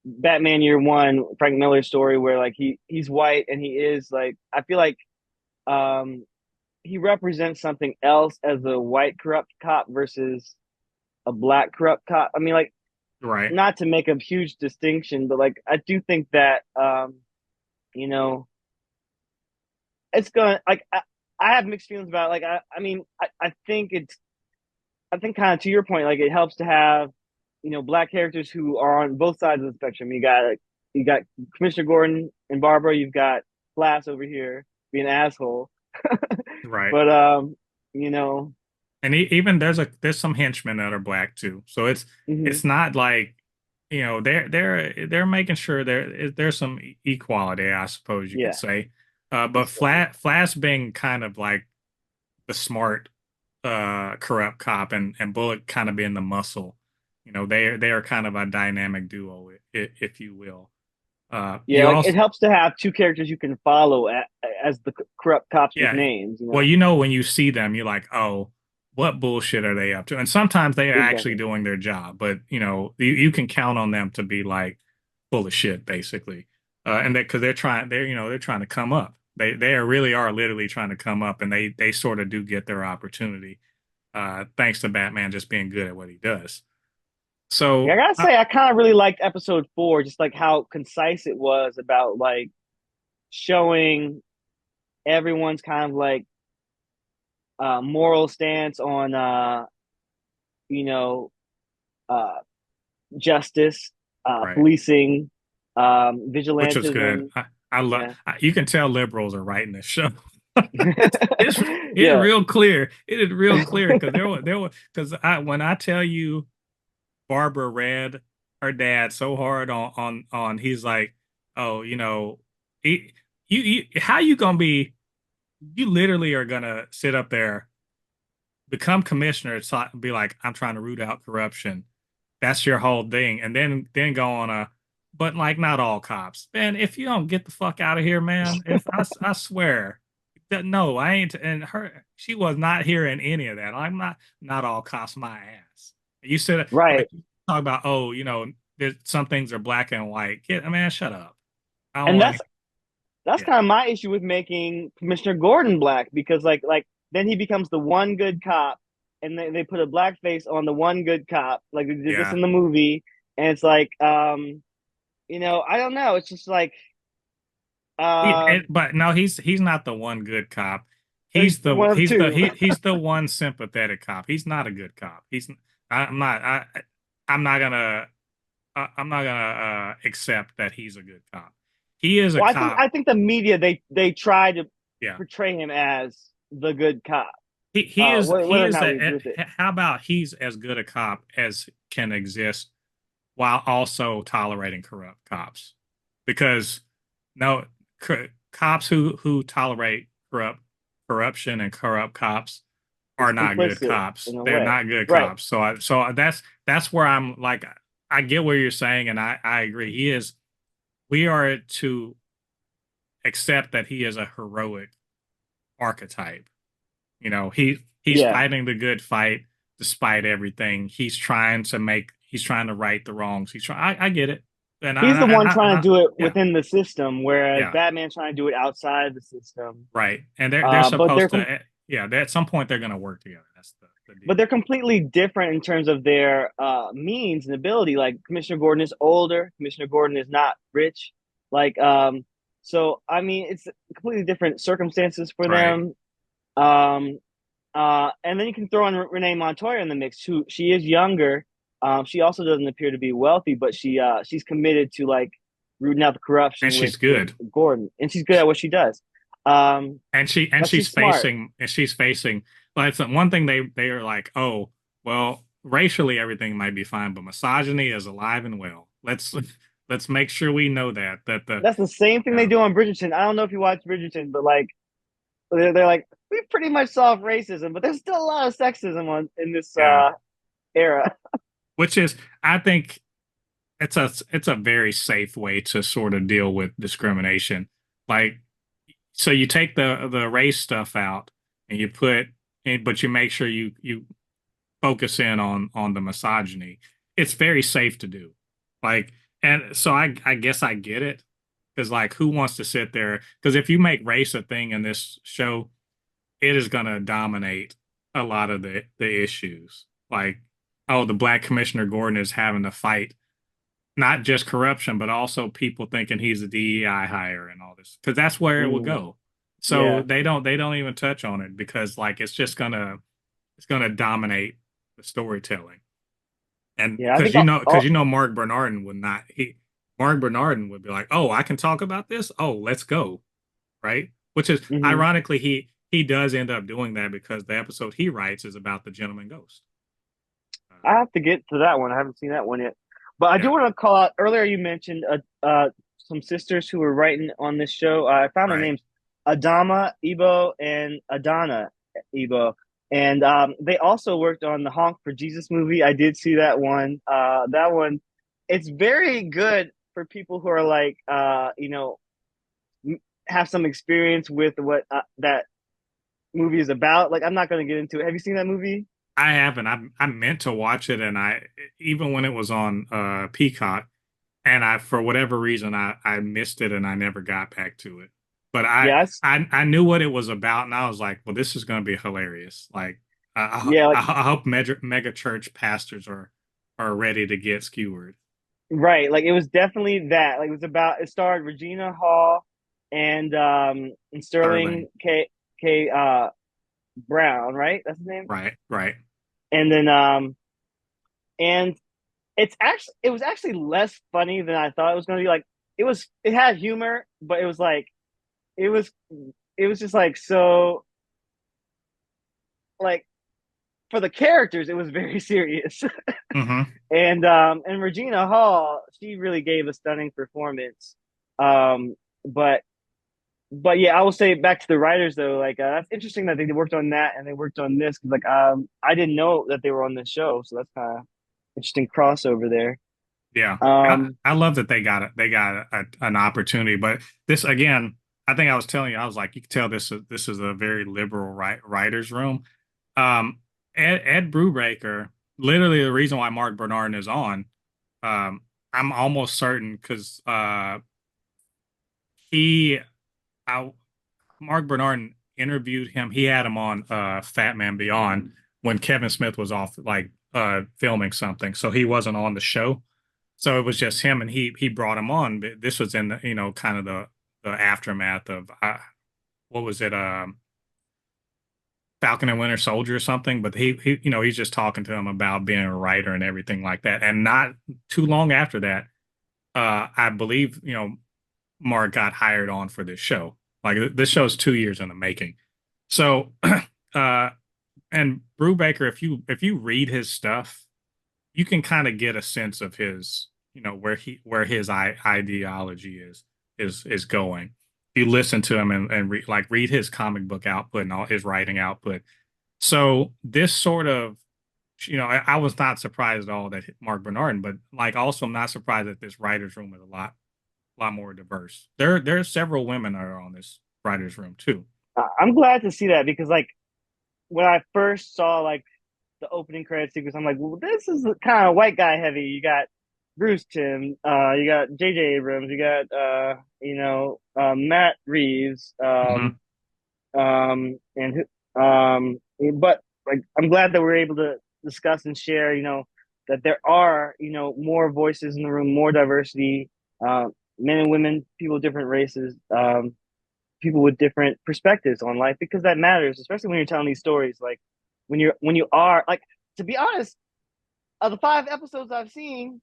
Speaker 1: Batman Year One, Frank Miller's story where like he's white and he is like I feel like um he represents something else as a white corrupt cop versus a black corrupt cop. I mean, like
Speaker 2: right,
Speaker 1: not to make a huge distinction, but like I do think that you know it's gonna like I have mixed feelings about it. Like I mean I think I think kind of to your point, like it helps to have black characters who are on both sides of the spectrum. You got Commissioner Gordon and Barbara. You've got Flash over here being an asshole,
Speaker 2: right.
Speaker 1: but you know,
Speaker 2: And even there's some henchmen that are black too. So
Speaker 1: hmm
Speaker 2: it's not like they're making sure there's some equality, I suppose you could
Speaker 1: yeah,
Speaker 2: say. But
Speaker 1: it's definitely
Speaker 2: Flash being kind of like the smart corrupt cop, and Bullock kind of being the muscle. They are kind of a dynamic duo, if you will.
Speaker 1: yeah.
Speaker 2: You
Speaker 1: Like it
Speaker 2: also
Speaker 1: helps to have two characters you can follow as the corrupt cops with
Speaker 2: Yeah.
Speaker 1: names.
Speaker 2: Well, when you see them, you're like, oh, what bullshit are they up to? And sometimes they are actually
Speaker 1: Exactly.
Speaker 2: doing their job, but you can count on them to be like full of shit, basically. And that because they're trying to come up. Really are literally trying to come up, and they sort of do get their opportunity, thanks to Batman just being good at what he does.
Speaker 1: Yeah, I
Speaker 2: So,
Speaker 1: gotta say, I kind of really liked episode 4, just like how concise it was about like showing everyone's kind of like moral stance on you know uh justice,
Speaker 2: right.
Speaker 1: policing,
Speaker 2: Which was good.
Speaker 1: vigilantism.
Speaker 2: I love.
Speaker 1: Yeah.
Speaker 2: You can tell liberals are writing this show. it's it's
Speaker 1: Yeah.
Speaker 2: real clear. It is real clear because there were because I when I tell you Barbara read her dad so hard on he's like, oh, he, how you gonna be? You literally are gonna sit up there become commissioner, it's like, be like, I'm trying to root out corruption. That's your whole thing, and then go on a, but like not all cops. Man, if you don't get the fuck out of here, man, if I swear that no, I ain't. And her, she was not hearing any of that. I'm not all cops my ass. You said like
Speaker 1: Right.
Speaker 2: you talk about, oh, there's some things are black and white. Get, man, shut up. I don't
Speaker 1: And
Speaker 2: want to.
Speaker 1: that's
Speaker 2: Yeah,
Speaker 1: kind of my issue with making Commissioner Gordon black because then he becomes the one good cop and they put a black face on the one good cop like they did this
Speaker 2: yeah.
Speaker 1: in the movie and it's like I don't know it's just like um
Speaker 2: But no, he's not the one good cop.
Speaker 1: he's one of two.
Speaker 2: He's the one sympathetic cop. He's not a good cop. I'm not I'm not gonna I'm not gonna accept that he's a good cop. He is a
Speaker 1: Well, I think
Speaker 2: cop.
Speaker 1: I think the media they try to
Speaker 2: Yeah.
Speaker 1: portray him as the good cop
Speaker 2: He
Speaker 1: whether or
Speaker 2: is
Speaker 1: not we agree with it.
Speaker 2: how about he's as good a cop as can exist while also tolerating corrupt cops? Because no, cops who tolerate corruption and corrupt cops
Speaker 1: It's
Speaker 2: are not good
Speaker 1: complicit
Speaker 2: cops.
Speaker 1: in a
Speaker 2: They're
Speaker 1: way,
Speaker 2: not good
Speaker 1: right?
Speaker 2: cops. That's where I'm like, I get what you're saying, and I agree. He is. We are to accept that he is a heroic archetype. He's
Speaker 1: Yeah,
Speaker 2: fighting the good fight despite everything. He's trying to right the wrongs. I get it. And
Speaker 1: he's the one trying to do it
Speaker 2: yeah,
Speaker 1: within the system, whereas
Speaker 2: yeah,
Speaker 1: Batman's trying to do it outside the system.
Speaker 2: right. And they're
Speaker 1: But
Speaker 2: supposed to yeah, at some point they're going to work together. That's the deal.
Speaker 1: they're completely different in terms of their means and ability. Like Commissioner Gordon is older. Commissioner Gordon is not rich. Like so I mean it's completely different circumstances for
Speaker 2: Right.
Speaker 1: them. Um, and then you can throw in Renee Montoya in the mix, who she is younger. She also doesn't appear to be wealthy, but she's committed to like rooting out the
Speaker 2: And
Speaker 1: corruption
Speaker 2: she's
Speaker 1: with
Speaker 2: good.
Speaker 1: Gordon, and she's good at what she does.
Speaker 2: And
Speaker 1: But she's smart.
Speaker 2: she's facing like it's one thing they are like, oh, well, racially everything might be fine, but misogyny is alive and well. Let's make sure we know that the
Speaker 1: That's the same thing they
Speaker 2: yeah,
Speaker 1: do on Bridgerton. I don't know if you watch Bridgerton, but like they're like we pretty much solved racism, but there's still a lot of sexism in this
Speaker 2: yeah.
Speaker 1: era.
Speaker 2: Which is, I think it's a very safe way to sort of deal with discrimination. Like, so you take the race stuff out and you put in, but you make sure you focus in on the misogyny. It's very safe to do. Like, and so I guess I get it because like who wants to sit there? Because if you make race a thing in this show, it is going to dominate a lot of the issues. Like, oh, the Black Commissioner Gordon is having to fight not just corruption, but also people thinking he's a DEI hire and all this, because that's where it will
Speaker 1: Mm,
Speaker 2: go. So
Speaker 1: yeah,
Speaker 2: they don't even touch on it because like it's gonna dominate the storytelling. And
Speaker 1: yeah. I think
Speaker 2: because Mark Bernardin would not he Mark Bernardin would be like, oh, I can talk about this. Oh, let's go, right? Which is
Speaker 1: mhm.
Speaker 2: ironically he does end up doing that because the episode he writes is about the gentleman ghost.
Speaker 1: I have to get to that one. I haven't seen that one yet. But I do
Speaker 2: Yeah,
Speaker 1: want to call out earlier you mentioned some sisters who were writing on this show. I found their
Speaker 2: right.
Speaker 1: names Adama Ebo and Adana Ebo. And they also worked on the Honk for Jesus movie. I did see that one. That one, it's very good for people who are like, have some experience with what that movie is about. Like, I'm not going to get into it. Have you seen that movie?
Speaker 2: I haven't. I meant to watch it, and I even when it was on Peacock, and I for whatever reason I missed it, and I never got back to it. But
Speaker 1: Yes.
Speaker 2: I knew what it was about, and I was like, well, this is going to be hilarious. Like
Speaker 1: Yeah, like
Speaker 2: I hope mega church pastors are ready to get skewered.
Speaker 1: right. Like it was definitely that. Like it starred Regina Hall and
Speaker 2: Sterling,
Speaker 1: Sterling K Brown, right? That's his name.
Speaker 2: right, right.
Speaker 1: And then and it was actually less funny than I thought it was gonna be. Like it had humor, but it was like it was it was just like so like for the characters it was very serious.
Speaker 2: Mm-hmm.
Speaker 1: And Regina Hall, she really gave a stunning performance. But but yeah, I will say back to the writers though, like that's interesting that they worked on that and they worked on this because like I didn't know that they were on this show, so that's kind of interesting crossover there.
Speaker 2: Yeah,
Speaker 1: Um,
Speaker 2: I love that they got an opportunity, but this again, I think I was telling you, I was like, you can tell this is a very liberal writers room. Um, Ed Brubaker, literally the reason why Mark Bernardin is on, um, I'm almost certain because he, I, Mark Bernardin interviewed him. He had him on Fat Man Beyond when Kevin Smith was off like filming something, so he wasn't on the show. So it was just him, and he brought him on. This was in the, kind of the aftermath of what was it, Falcon and Winter Soldier or something. But he he's just talking to him about being a writer and everything like that. And not too long after that, I believe Mark got hired on for this show. Like this show's 2 years in the making. So uh, and Brubaker, if you read his stuff, you can kind of get a sense of his, where his ideology is going. You listen to him and read his comic book output and all his writing output. So this sort of, I was not surprised at all that Mark Bernardin, but like also I'm not surprised that this writers room is a lot more diverse. There are several women that are on this writers room too.
Speaker 1: I'm glad to see that because like when I first saw like the opening credit sequence, I'm like, well, this is kind of white guy heavy. You got Bruce Tim, you got J.J. Abrams, you got Matt Reeves,
Speaker 2: Hmm.
Speaker 1: and but like I'm glad that we're able to discuss and share, that there are, more voices in the room, more diversity, men and women, people of different races, people with different perspectives on life because that matters, especially when you're telling these stories. Like when you are like, to be honest, of the 5 episodes I've seen,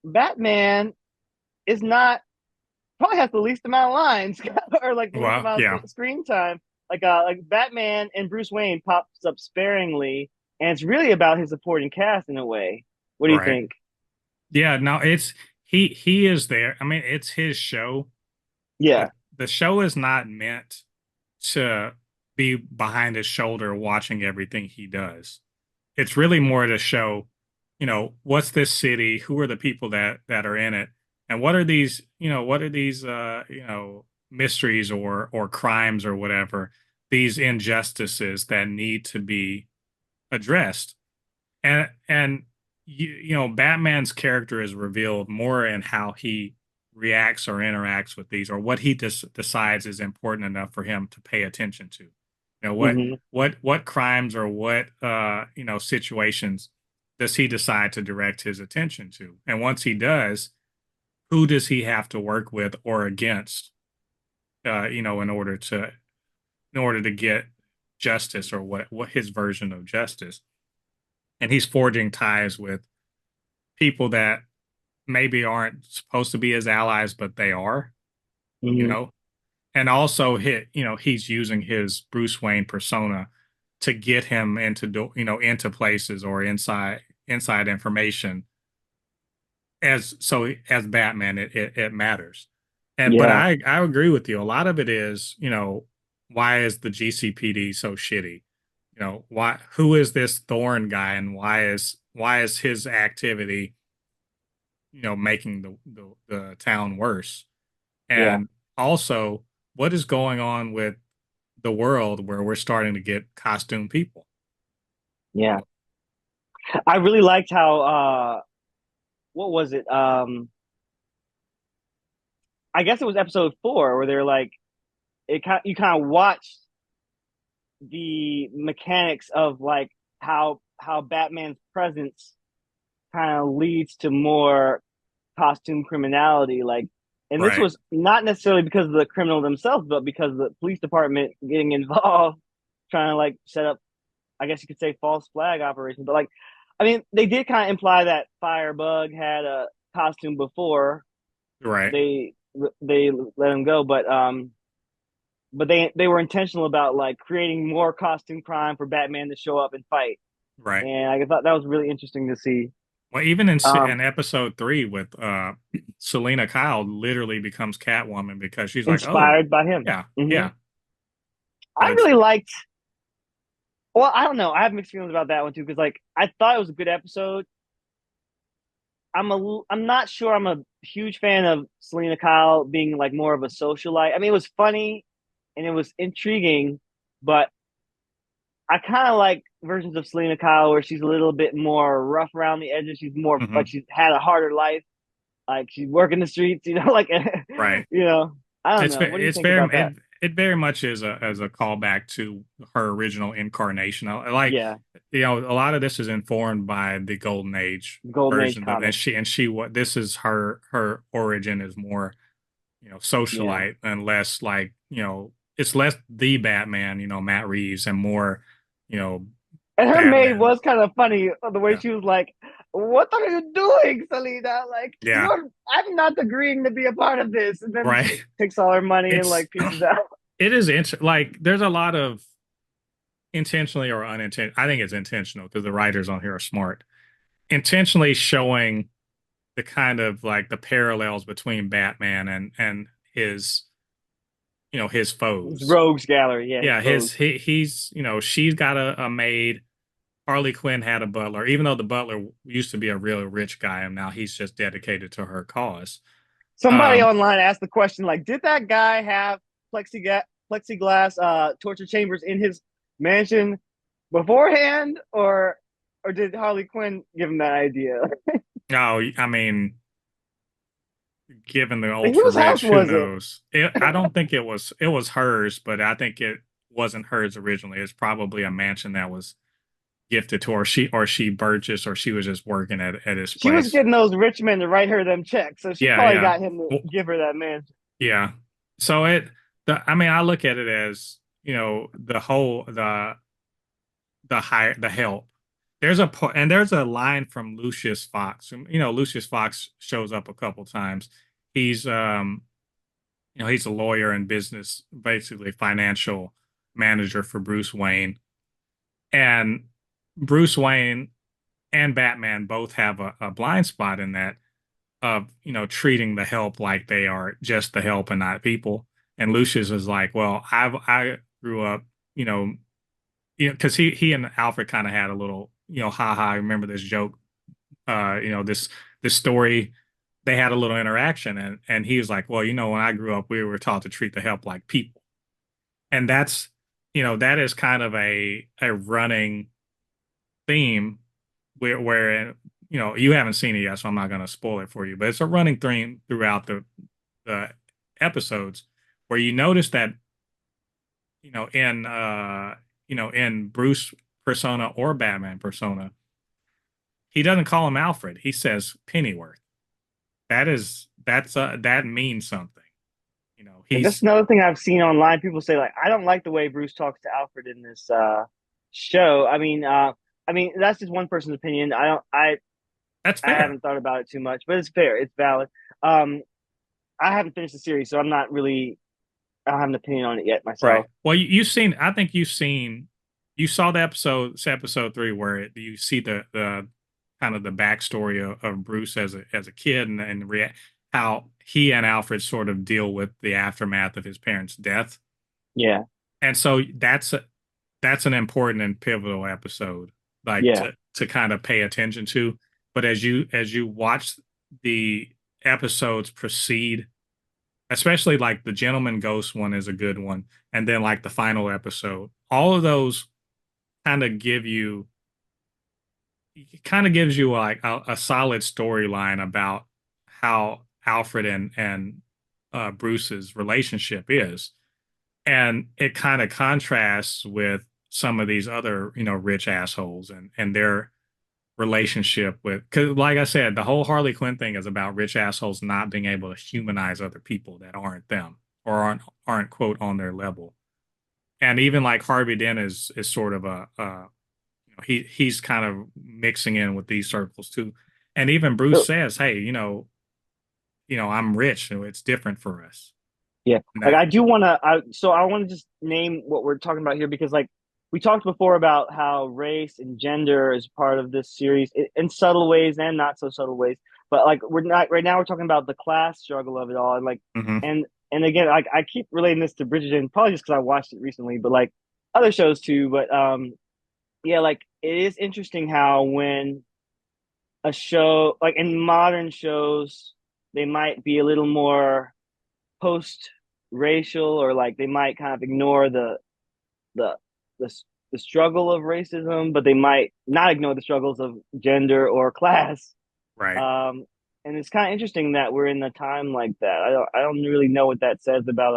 Speaker 1: Batman is not probably has the least amount of lines or like the least
Speaker 2: Well,
Speaker 1: amount
Speaker 2: yeah,
Speaker 1: of screen time. Like Batman and Bruce Wayne pops up sparingly, and it's really about his supporting cast in a way. What do you
Speaker 2: right.
Speaker 1: think?
Speaker 2: Yeah, no, it's he is there. I mean, it's his show, but
Speaker 1: Yeah.
Speaker 2: the show is not meant to be behind his shoulder watching everything he does. It's really more to show, what's this city, who are the people that are in it, and what are these mysteries or crimes or whatever, these injustices that need to be addressed. And Batman's character is revealed more in how he reacts or interacts with these, or what he decides is important enough for him to pay attention to. What
Speaker 1: Hmm.
Speaker 2: what crimes or what situations does he decide to direct his attention to? And once he does, who does he have to work with or against, in order to get justice, or what his version of justice. And he's forging ties with people that maybe aren't supposed to be his allies, but they are, you
Speaker 1: Hmm.
Speaker 2: know. And also he's using his Bruce Wayne persona to get him into places or inside information. As Batman, it matters. But
Speaker 1: Yeah.
Speaker 2: I agree with you. A lot of it is, why is the GCPD so shitty? Why, who is this Thorn guy, and why is his activity making the town worse?
Speaker 1: Yeah.
Speaker 2: And also, what is going on with the world where we're starting to get costume people? You
Speaker 1: Yeah.
Speaker 2: know,
Speaker 1: I really liked how what was it? I guess it was episode 4 where they're like you kind of watched the mechanics of like how Batman's presence kind of leads to more costume criminality. Like, and this
Speaker 2: right,
Speaker 1: was not necessarily because of the criminal themselves, but because of the police department getting involved, trying to like set up, I guess you could say, false flag operations. But like, I mean, they did kind of imply that Firebug had a costume before
Speaker 2: right,
Speaker 1: they they let him go, but they were intentional about like creating more costume crime for Batman to show up and fight,
Speaker 2: right.
Speaker 1: and I thought that was really interesting to see.
Speaker 2: Well, even in
Speaker 1: Um,
Speaker 2: episode 3 with Selena Kyle literally becomes Catwoman because she's like, oh,
Speaker 1: inspired by him.
Speaker 2: yeah,
Speaker 1: Hmm.
Speaker 2: yeah. So
Speaker 1: I
Speaker 2: it's
Speaker 1: really liked. Well, I don't know. I have mixed feelings about that one too because like I thought it was a good episode. I'm not sure I'm a huge fan of Selena Kyle being like more of a socialite. I mean, it was funny and it was intriguing, but I kind of like versions of Selena Kyle where she's a little bit more rough around the edges. She's more like
Speaker 2: mhm,
Speaker 1: she's had a harder life. Like she's working the streets, like
Speaker 2: right.
Speaker 1: you know. I don't know. What do you
Speaker 2: It's
Speaker 1: think
Speaker 2: very
Speaker 1: about that?
Speaker 2: it very much is a as a callback to her original incarnation. I like,
Speaker 1: Yeah,
Speaker 2: a lot of this is informed by the Golden Age
Speaker 1: Golden Age
Speaker 2: version of,
Speaker 1: comics.
Speaker 2: and she what this is her origin is more,
Speaker 1: Yeah,
Speaker 2: socialite, and less like, it's less the Batman, Matt Reeves, and more, you know,
Speaker 1: and her maid
Speaker 2: Batman.
Speaker 1: was kind of funny the way
Speaker 2: Yeah.
Speaker 1: she was like, "What are you doing, Selena? Like
Speaker 2: Yeah.
Speaker 1: I'm not agreeing to be a part of this." And then she
Speaker 2: Right.
Speaker 1: takes all her money and
Speaker 2: It's
Speaker 1: like pieces out.
Speaker 2: it is like there's a lot of intentionally or unintentional. I think it's intentional because the writers on here are smart. Intentionally showing the kind of like the parallels between Batman and his, his
Speaker 1: His
Speaker 2: foes.
Speaker 1: rogues gallery, yeah, his
Speaker 2: Yeah,
Speaker 1: rogues.
Speaker 2: he's, she's got a maid. Harley Quinn had a butler, even though the butler used to be a really rich guy, and now he's just dedicated to her cause.
Speaker 1: Somebody
Speaker 2: Um,
Speaker 1: online asked the question like, "Did that guy have plexiglass torture chambers in his mansion beforehand, or did Harley Quinn give him that idea?"
Speaker 2: no, I mean, given the
Speaker 1: Like,
Speaker 2: ultra
Speaker 1: whose house
Speaker 2: rich, who
Speaker 1: was it?
Speaker 2: knows? I don't think it was hers, but I think it wasn't hers originally. It's probably a mansion that was gifted to her, or she purchased, or she was just working at his
Speaker 1: She was
Speaker 2: place.
Speaker 1: getting those rich men to write her them checks, so she
Speaker 2: Yeah,
Speaker 1: probably
Speaker 2: yeah.
Speaker 1: got him to
Speaker 2: Well,
Speaker 1: give her that mansion.
Speaker 2: yeah. So I mean, I look at it as, the whole, the help. And there's a line from Lucius Fox. Lucius Fox shows up a couple times. He's, he's a lawyer and business, basically financial manager for Bruce Wayne. And Bruce Wayne and Batman both have a blind spot in that, of, treating the help like they are just the help and not people. And Lucius is like, well, I grew up, you know, because he and Alfred kind of had a little, haha. I remember this joke, this story. They had a little interaction, and he was like, well, when I grew up, we were taught to treat the help like people, and that is kind of a running theme where you haven't seen it yet, so I'm not going to spoil it for you, but it's a running theme throughout the episodes where you notice that, in in Bruce persona or Batman persona, he doesn't call him Alfred. He says Pennyworth. That means something.
Speaker 1: And that's
Speaker 2: He's
Speaker 1: another thing I've seen online. People say like, "I don't like the way Bruce talks to Alfred in this show." I mean that's just one person's opinion. I don't.
Speaker 2: That's
Speaker 1: I
Speaker 2: fair.
Speaker 1: haven't thought about it too much, but it's fair. It's valid. Um, I haven't finished the series, so I'm not really. I don't have an opinion on it yet
Speaker 2: Right.
Speaker 1: myself.
Speaker 2: Well, you've seen. I think you saw the episode, it's episode 3, where you see the kind of the backstory of Bruce as a kid, and how he and Alfred sort of deal with the aftermath of his parents' death.
Speaker 1: Yeah,
Speaker 2: And so that's an important and pivotal episode, like
Speaker 1: yeah,
Speaker 2: to kind of pay attention to. But as you watch the episodes proceed, especially like the Gentleman Ghost one is a good one, and then like the final episode, all of those kind of give you kind of gives you like a solid storyline about how Alfred and Bruce's relationship is, and it kind of contrasts with some of these other, rich assholes, and their relationship with, because like I said, the whole Harley Quinn thing is about rich assholes not being able to humanize other people that aren't them, or aren't quote on their level. And even like Harvey Dent is sort of he's kind of mixing in with these circles too. And even Bruce
Speaker 1: so,
Speaker 2: says, hey, I'm rich, so it's different for us.
Speaker 1: yeah.
Speaker 2: And
Speaker 1: Like
Speaker 2: that
Speaker 1: I do want to. So I want to just name what we're talking about here because like we talked before about how race and gender is part of this series in subtle ways and not so subtle ways. But like we're not right now, we're talking about the class struggle of it all, and like
Speaker 2: Hmm.
Speaker 1: and and again, like I keep relating this to Bridgerton, probably just because I watched it recently, but like other shows too. But yeah, like it is interesting how when a show like in modern shows, they might be a little more post racial, or like they might kind of ignore the the the struggle of racism, but they might not ignore the struggles of gender or class.
Speaker 2: Right,
Speaker 1: Um, and it's kind of interesting that we're in a time like that. I don't really know what that says about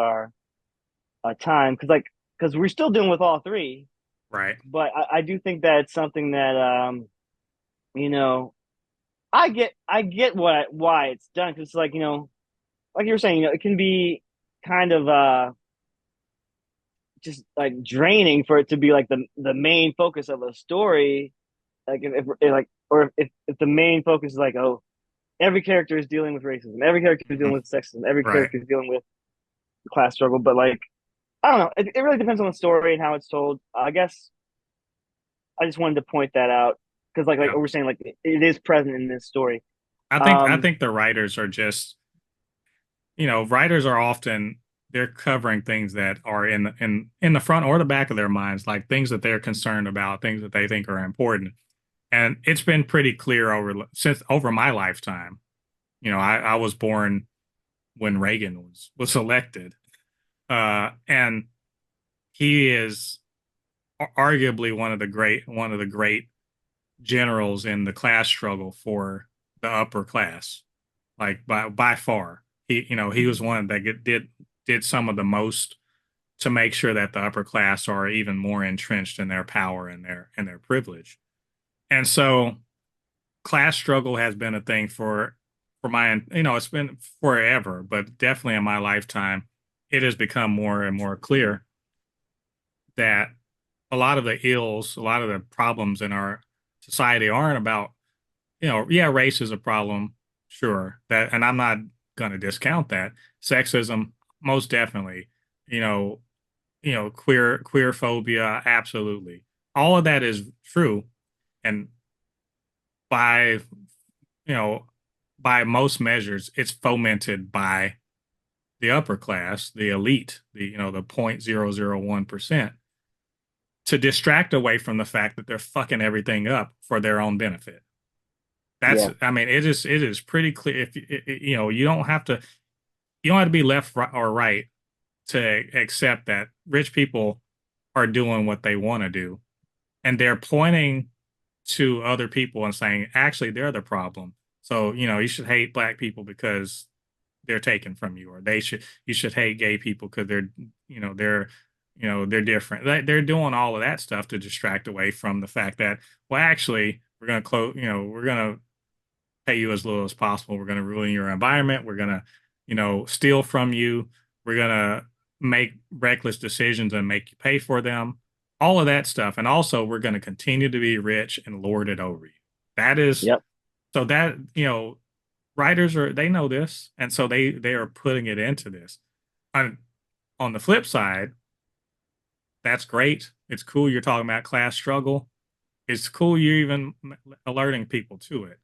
Speaker 1: our time, because we're still dealing with all three.
Speaker 2: right,
Speaker 1: But I do think that it's something that you know I get why it's done, because it's like like you were saying, it can be kind of just like draining for it to be like the main focus of a story. Like if like, or if the main focus is like, oh, every character is dealing with racism, every character is
Speaker 2: mhm,
Speaker 1: dealing with sexism, every
Speaker 2: right.
Speaker 1: character is dealing with class struggle. But like, I don't know, it really depends on the story and how it's told. I guess I just wanted to point that out, because like
Speaker 2: Yeah.
Speaker 1: we're saying, like it is present in this story.
Speaker 2: I
Speaker 1: Um,
Speaker 2: think the writers are just, writers are often, they're covering things that are in the front or the back of their minds, like things that they're concerned about, things that they think are important. And it's been pretty clear over my lifetime. I was born when Reagan was elected. And he is arguably one of the great generals in the class struggle for the upper class, like by far. He was one that did some of the most to make sure that the upper class are even more entrenched in their power and their privilege. And so class struggle has been a thing for my, it's been forever, but definitely in my lifetime it has become more and more clear that a lot of the ills, a lot of the problems in our society aren't about, yeah, race is a problem, sure. That, and I'm not going to discount that. Sexism, most definitely. You know, queer phobia, absolutely. All of that is true, and by you know, by most measures, it's fomented by the upper class, the elite, the 0.001%, to distract away from the fact that they're fucking everything up for their own benefit. That's,
Speaker 1: yeah,
Speaker 2: I mean, it is pretty clear. If you don't have to be left or right to accept that rich people are doing what they want to do, and they're pointing to other people and saying, actually, they're the problem. So you should hate black people because they're taken from you, or you should hate gay people because they're different. They're doing all of that stuff to distract away from the fact that, well, actually, we're going to close. We're going to pay you as little as possible. We're going to ruin your environment. We're going to, steal from you. We're going to make reckless decisions and make you pay for them. All of that stuff. And also, we're going to continue to be rich and lord it over you. That is,
Speaker 1: yep,
Speaker 2: so that, writers they know this. And so they are putting it into this. On, on the flip side, that's great. It's cool you're talking about class struggle. It's cool you're even alerting people to it.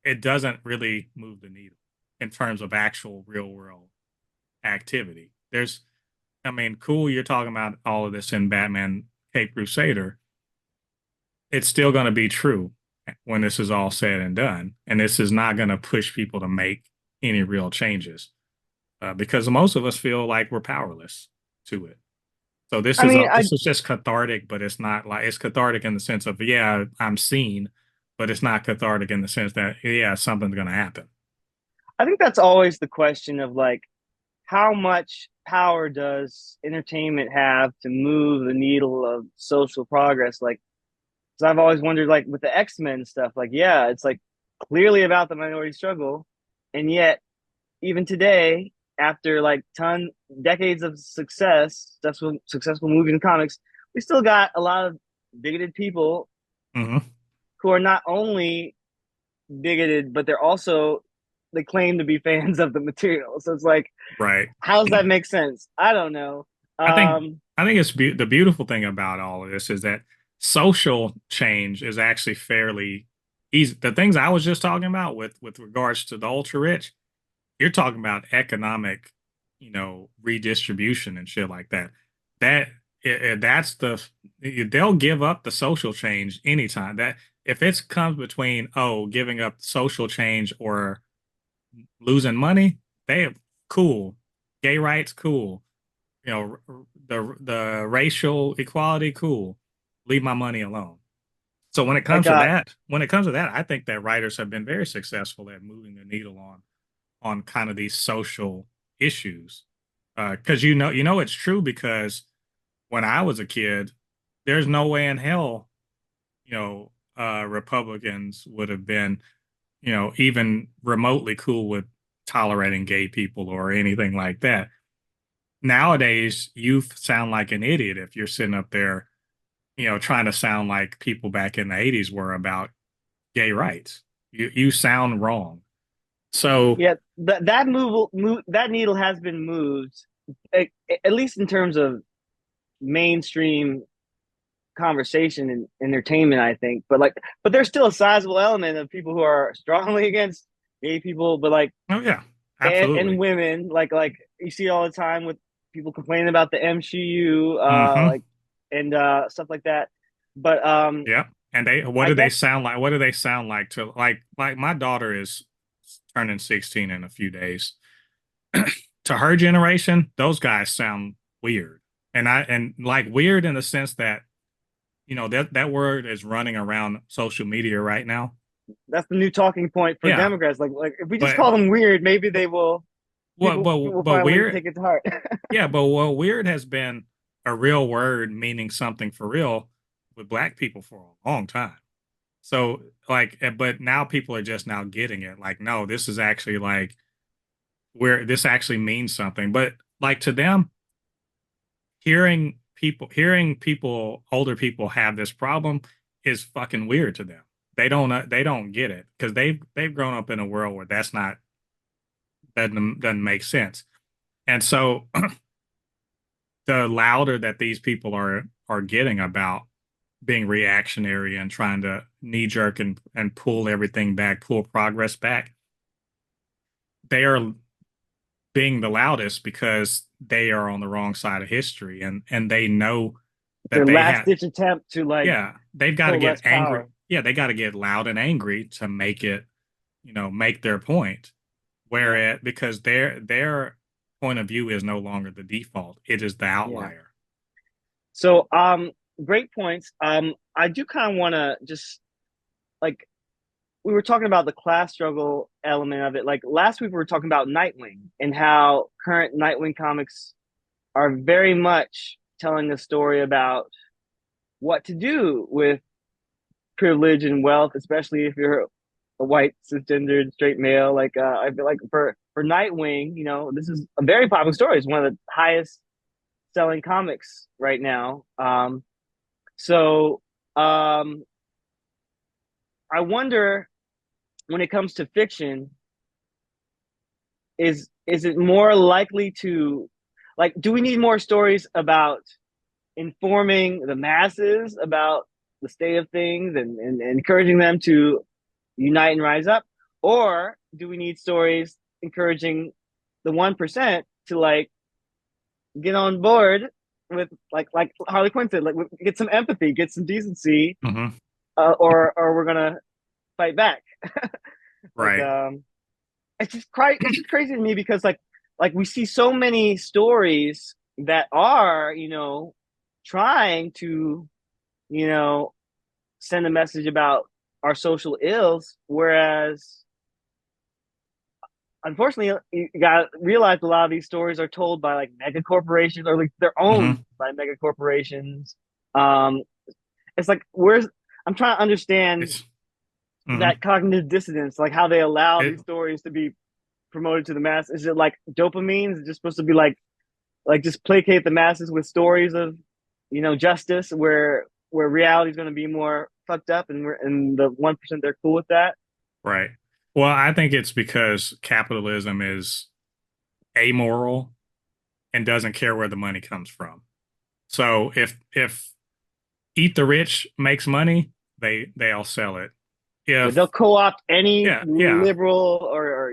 Speaker 2: It doesn't really move the needle in terms of actual real world activity. I mean, cool, you're talking about all of this in Batman Cape Crusader. It's still going to be true when this is all said and done. And this is not going to push people to make any real changes because most of us feel like we're powerless to it. So this
Speaker 1: I
Speaker 2: is
Speaker 1: mean,
Speaker 2: a,
Speaker 1: I
Speaker 2: this is just cathartic, but it's not like it's cathartic in the sense of, yeah, I'm seen, but it's not cathartic in the sense that, yeah, something's going to happen.
Speaker 1: I think that's always the question of like, how much power does entertainment have to move the needle of social progress? Like, so I've always wondered, like with the X-Men stuff, like, yeah, it's like clearly about the minority struggle, and yet even today, after like decades of successful movies and comics, we still got a lot of bigoted people
Speaker 2: Hmm.
Speaker 1: who are not only bigoted, but they claim to be fans of the material. So it's like,
Speaker 2: Right.
Speaker 1: how does that make sense? I don't know.
Speaker 2: I think
Speaker 1: Um,
Speaker 2: I think the beautiful thing about all of this is that social change is actually fairly easy. The things I was just talking about with regards to the ultra rich, you're talking about economic, redistribution and shit like that. That that's they'll give up the social change anytime. That if it comes between giving up social change or losing money, they cool. Gay rights, cool. The racial equality, cool. Leave my money alone. So
Speaker 1: Like
Speaker 2: when it comes to that, I think that writers have been very successful at moving the needle on kind of these social issues. Because it's true because when I was a kid, there's no way in hell, Republicans would have been, even remotely cool with tolerating gay people or anything like that. Nowadays, youth sound like an idiot if you're sitting up there, trying to sound like people back in the 80s were about gay rights. You sound wrong. So,
Speaker 1: yeah, that needle has been moved, at, at least in terms of mainstream conversation and entertainment, I think. But there's still a sizable element of people who are strongly against gay people, but like
Speaker 2: oh yeah,
Speaker 1: and
Speaker 2: absolutely.
Speaker 1: women, like you see all the time with people complaining about the MCU,
Speaker 2: Hmm.
Speaker 1: like and stuff like that. But
Speaker 2: Yeah. And what
Speaker 1: I
Speaker 2: do they
Speaker 1: guess
Speaker 2: sound like? What do they sound like to like my daughter is turning 16 in a few days. To her generation, those guys sound weird. And like weird in the sense that, that word is running around social media right now.
Speaker 1: that's the new talking point for
Speaker 2: Yeah.
Speaker 1: Democrats. Like if we just
Speaker 2: But
Speaker 1: call them weird, maybe they
Speaker 2: but
Speaker 1: will
Speaker 2: what
Speaker 1: people will
Speaker 2: but
Speaker 1: finally
Speaker 2: weird
Speaker 1: take it to heart.
Speaker 2: yeah, but what weird has been a real word meaning something for real with black people for a long time. So like, but now people are just now getting it. Like, no, this is actually like where this actually means something. But like to them, hearing people, older people have this problem is fucking weird to them. They don't get it because they've grown up in a world where that's not doesn't make sense. And so the louder that these people are getting about being reactionary and trying to knee jerk and pull everything back, pull progress back, they are being the loudest because they are on the wrong side of history and they know that
Speaker 1: Their
Speaker 2: they
Speaker 1: last
Speaker 2: have
Speaker 1: ditch attempt to like
Speaker 2: yeah, they've got to get
Speaker 1: coalesce
Speaker 2: angry.
Speaker 1: power.
Speaker 2: Yeah, they got to get loud and angry to make it, make their point.
Speaker 1: Yeah,
Speaker 2: Whereas because their point of view is no longer the default, it is the
Speaker 1: yeah.
Speaker 2: outlier.
Speaker 1: So great points. I do kind of want to just like we were talking about the class struggle element of it. Like last week we were talking about Nightwing and how current Nightwing comics are very much telling a story about what to do with privilege and wealth, especially if you're a white cisgendered straight male. Like I feel like for Nightwing, this is a very popular story. It's one of the highest selling comics right now. So I wonder when it comes to fiction, is it more likely to like do we need more stories about informing the masses about the state of things and encouraging them to unite and rise up? Or do we need stories encouraging the 1% to like get on board with like Harley Quinn said, like get some empathy, get some decency,
Speaker 2: Hmm.
Speaker 1: or we're gonna fight back. like
Speaker 2: Right.
Speaker 1: it's just crazy to me because like we see so many stories that are trying to you know send a message about our social ills, whereas unfortunately you got to realize a lot of these stories are told by like mega corporations or like they're owned
Speaker 2: Hmm.
Speaker 1: by mega corporations. um it's like where's I'm trying to understand
Speaker 2: It's hmm
Speaker 1: that cognitive dissonance, like how they allow
Speaker 2: it
Speaker 1: these stories to be promoted to the mass. Is it like dopamine? Is it just supposed to be like just placate the masses with stories of justice where reality is going to be more fucked up and the 1% they're cool with that?
Speaker 2: right. Well, I think it's because capitalism is amoral and doesn't care where the money comes from. So if Eat the Rich makes money, they'll sell it.
Speaker 1: Yeah, they'll
Speaker 2: If
Speaker 1: co-opt any
Speaker 2: yeah,
Speaker 1: liberal or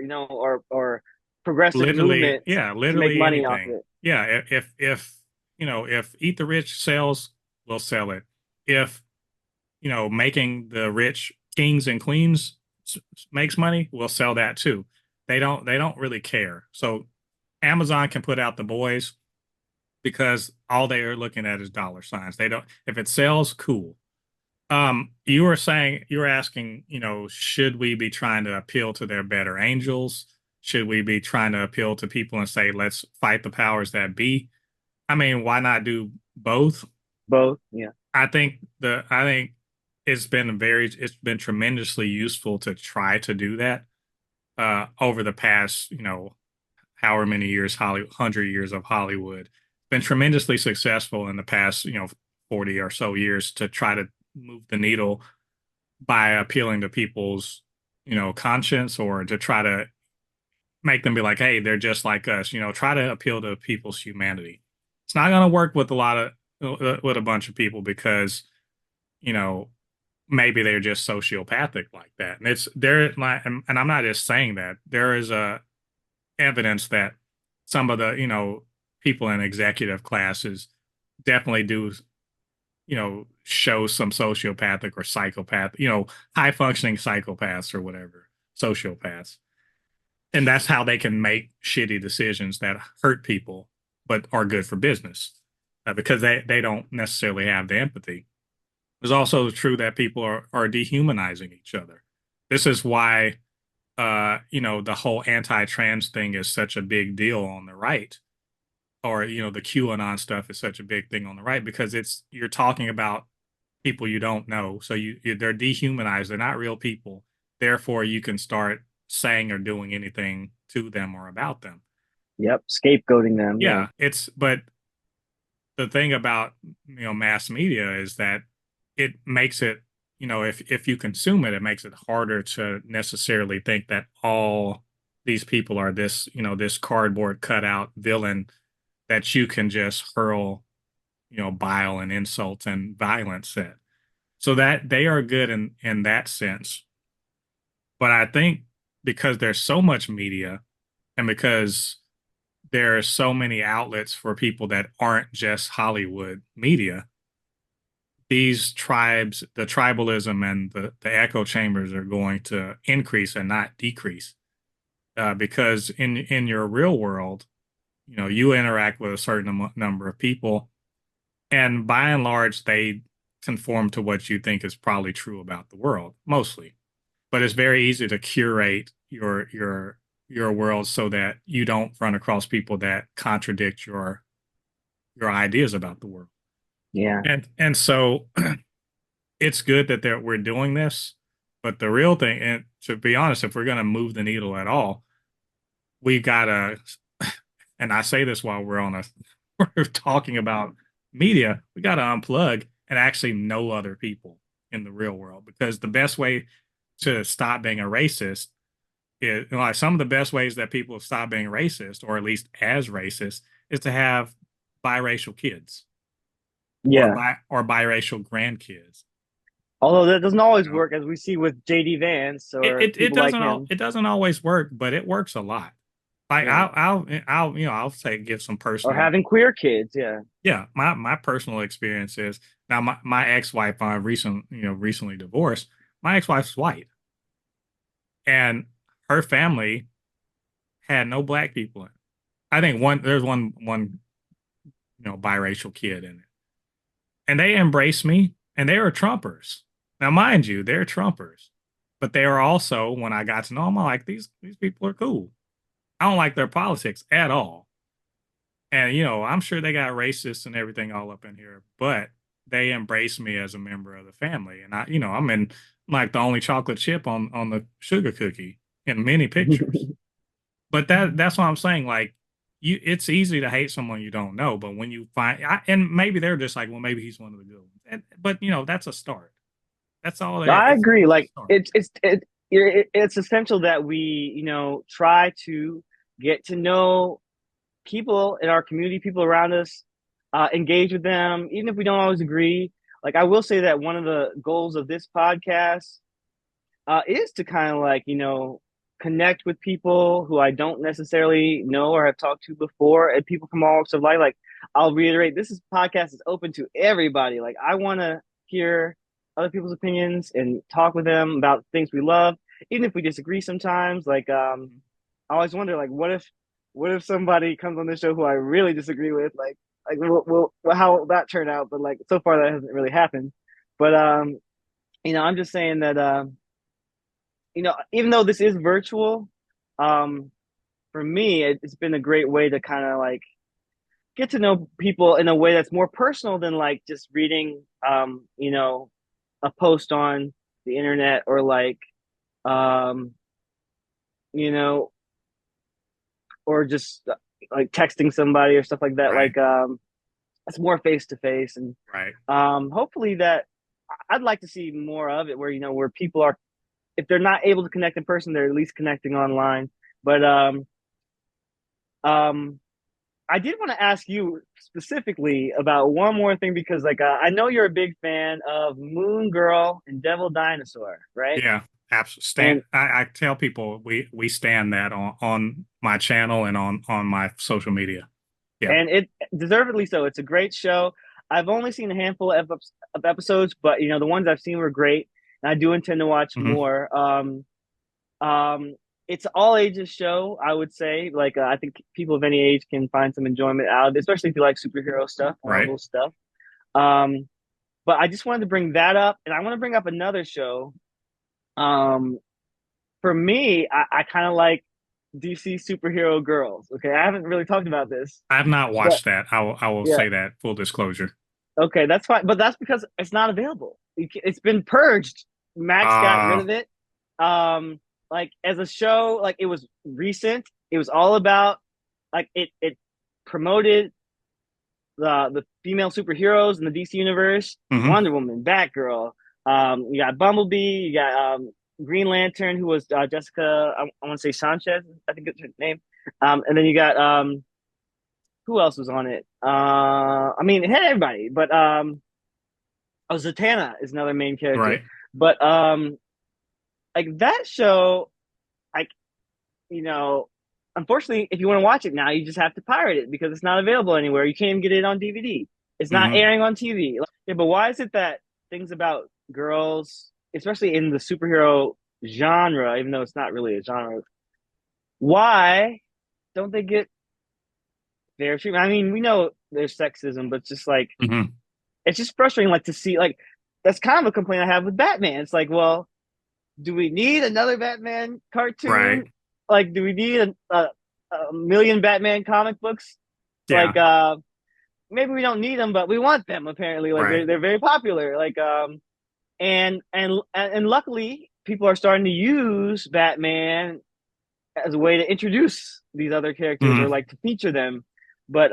Speaker 1: or progressive
Speaker 2: literally,
Speaker 1: movement
Speaker 2: yeah,
Speaker 1: to make
Speaker 2: literally
Speaker 1: money off of
Speaker 2: anything.
Speaker 1: it.
Speaker 2: Yeah, if if Eat the Rich sells, we'll sell it. If making the rich kings and queens makes money, we'll sell that too. They don't really care. So Amazon can put out The Boys because all they are looking at is dollar signs. They don't if it sells, cool. You were asking, should we be trying to appeal to their better angels? Should we be trying to appeal to people and say, let's fight the powers that be? I mean, why not do both?
Speaker 1: Both, yeah.
Speaker 2: I think it's been tremendously useful to try to do that over the past, however many years, 100 years of Hollywood. Been tremendously successful in the past, 40 or so years to try to move the needle by appealing to people's, conscience or to try to make them be like, hey, they're just like us, try to appeal to people's humanity. It's not going to work with with a bunch of people because, you know, maybe they're just sociopathic like that. And it's there, and I'm not just saying that. There is evidence that some of the, people in executive classes definitely do, show some sociopathic or psychopath, high functioning psychopaths or whatever, sociopaths. And that's how they can make shitty decisions that hurt people, but are good for business because they don't necessarily have the empathy. It's also true that people are dehumanizing each other. This is why, the whole anti-trans thing is such a big deal on the right, or the QAnon stuff is such a big thing on the right because you're talking about people you don't know, so they're dehumanized. They're not real people. Therefore, you can start saying or doing anything to them or about them.
Speaker 1: Yep, scapegoating them, yeah.
Speaker 2: Yeah, but the thing about mass media is that it makes it if you consume it, it makes it harder to necessarily think that all these people are this this cardboard cutout villain that you can just hurl bile and insult and violence at. So that they are good in that sense. But I think because there's so much media and because there are so many outlets for people that aren't just Hollywood media, these tribes, the tribalism and the echo chambers are going to increase and not decrease. Because in your real world, you interact with a certain number of people, and by and large, they conform to what you think is probably true about the world, mostly. But it's very easy to curate your world so that you don't run across people that contradict your ideas about the world.
Speaker 1: Yeah.
Speaker 2: And so it's good that we're doing this, but the real thing, and to be honest, if we're going to move the needle at all, we gotta, and I say this while we're on a, we're talking about media, we gotta unplug and actually know other people in the real world because the best way to stop being a racist is like some of the best ways that people stop being racist, or at least as racist, is to have biracial kids
Speaker 1: Yeah.
Speaker 2: or biracial grandkids.
Speaker 1: Although that doesn't always
Speaker 2: You know,
Speaker 1: work, as we see with JD Vance or
Speaker 2: it
Speaker 1: people like him.
Speaker 2: it doesn't always work, but it works a lot. Like
Speaker 1: Yeah.
Speaker 2: I'll say give some
Speaker 1: Or
Speaker 2: personal.
Speaker 1: having queer kids, yeah.
Speaker 2: Yeah, my personal experience is now my ex-wife I recently divorced. My ex-wife's white, and her family had no black people in it. I think there's one biracial kid in it, and they embraced me, and they were Trumpers. Now, mind you, they're Trumpers, but they are also when I got to know them, I'm like these people are cool. I don't like their politics at all. And I'm sure they got racists and everything all up in here, but they embrace me as a member of the family. And I'm in like the only chocolate chip on the sugar cookie in many pictures. But that's what I'm saying. Like it's easy to hate someone you don't know, but when you and maybe they're just like, well, maybe he's one of the good ones. But that's a start. That's all there.
Speaker 1: I agree.
Speaker 2: It's a
Speaker 1: Like
Speaker 2: start.
Speaker 1: it's essential that we, try to get to know people in our community, people around us, engage with them, even if we don't always agree. Like I will say that one of the goals of this podcast is to kind of like, connect with people who I don't necessarily know or have talked to before, and people from all walks of life. Like I'll reiterate, this is podcast is open to everybody. Like I want to hear other people's opinions and talk with them about things we love, even if we disagree sometimes. Like I always wonder, like, what if somebody comes on the show who I really disagree with? Like, how will that turn out? But like, so far that hasn't really happened. But I'm just saying that even though this is virtual, um, for me, it's been a great way to kind of like get to know people in a way that's more personal than like just reading, a post on the internet or like, um, you know, or just like texting somebody or stuff like that.
Speaker 2: Right.
Speaker 1: Like, it's more face to face, and
Speaker 2: Right.
Speaker 1: hopefully that I'd like to see more of it, where where people are, if they're not able to connect in person, they're at least connecting online. But um, I did want to ask you specifically about one more thing because, like, I know you're a big fan of Moon Girl and Devil Dinosaur, right?
Speaker 2: Yeah. Absolutely.
Speaker 1: And
Speaker 2: I tell people we stand that on my channel and on my social media. Yeah.
Speaker 1: it deservedly so. It's a great show. I've only seen a handful of episodes, but the ones I've seen were great, and I do intend to watch
Speaker 2: Hmm.
Speaker 1: more. Um, it's all ages show, I would say. Like, I think people of any age can find some enjoyment out of it, especially if you like superhero stuff,
Speaker 2: Right.
Speaker 1: Marvel stuff. Um, but I just wanted to bring that up, and I want to bring up another show. Um, for me, I kind of like DC superhero girls. Okay, I haven't really talked about this,
Speaker 2: I have not
Speaker 1: but
Speaker 2: watched that. I will
Speaker 1: yeah,
Speaker 2: say that, full disclosure.
Speaker 1: okay, that's fine. But that's because it's not available. It's been purged. Max got rid
Speaker 2: Uh
Speaker 1: of it. Like as a show, like it was recent. It was all about like it promoted the female superheroes in the DC universe:
Speaker 2: hmm.
Speaker 1: Wonder Woman, Batgirl. You got Bumblebee. You got Green Lantern, who was Jessica. I want to say Sanchez. I think it's her name. And then you got who else was on it? I mean, it had everybody, but oh, Zatanna is another main character.
Speaker 2: Right.
Speaker 1: But like that show, like you know, unfortunately, if you want to watch it now, you just have to pirate it because it's not available anywhere. You can't even get it on DVD. It's not
Speaker 2: Hmm.
Speaker 1: airing on TV. Yeah, but why is it that things about girls, especially in the superhero genre, even though it's not really a genre, why don't they get fair treatment? I mean, we know there's sexism, but just like
Speaker 2: Hmm.
Speaker 1: it's just frustrating, like to see like that's kind of a complaint I have with Batman. It's like, well, do we need another Batman
Speaker 2: Right.
Speaker 1: cartoon? Like, do we need a million Batman comic books?
Speaker 2: Yeah.
Speaker 1: Like, maybe we don't need them, but we want them. Apparently, like
Speaker 2: Right.
Speaker 1: they're very popular. Like, and luckily, people are starting to use Batman as a way to introduce these other characters or
Speaker 2: Hmm.
Speaker 1: like to feature them. But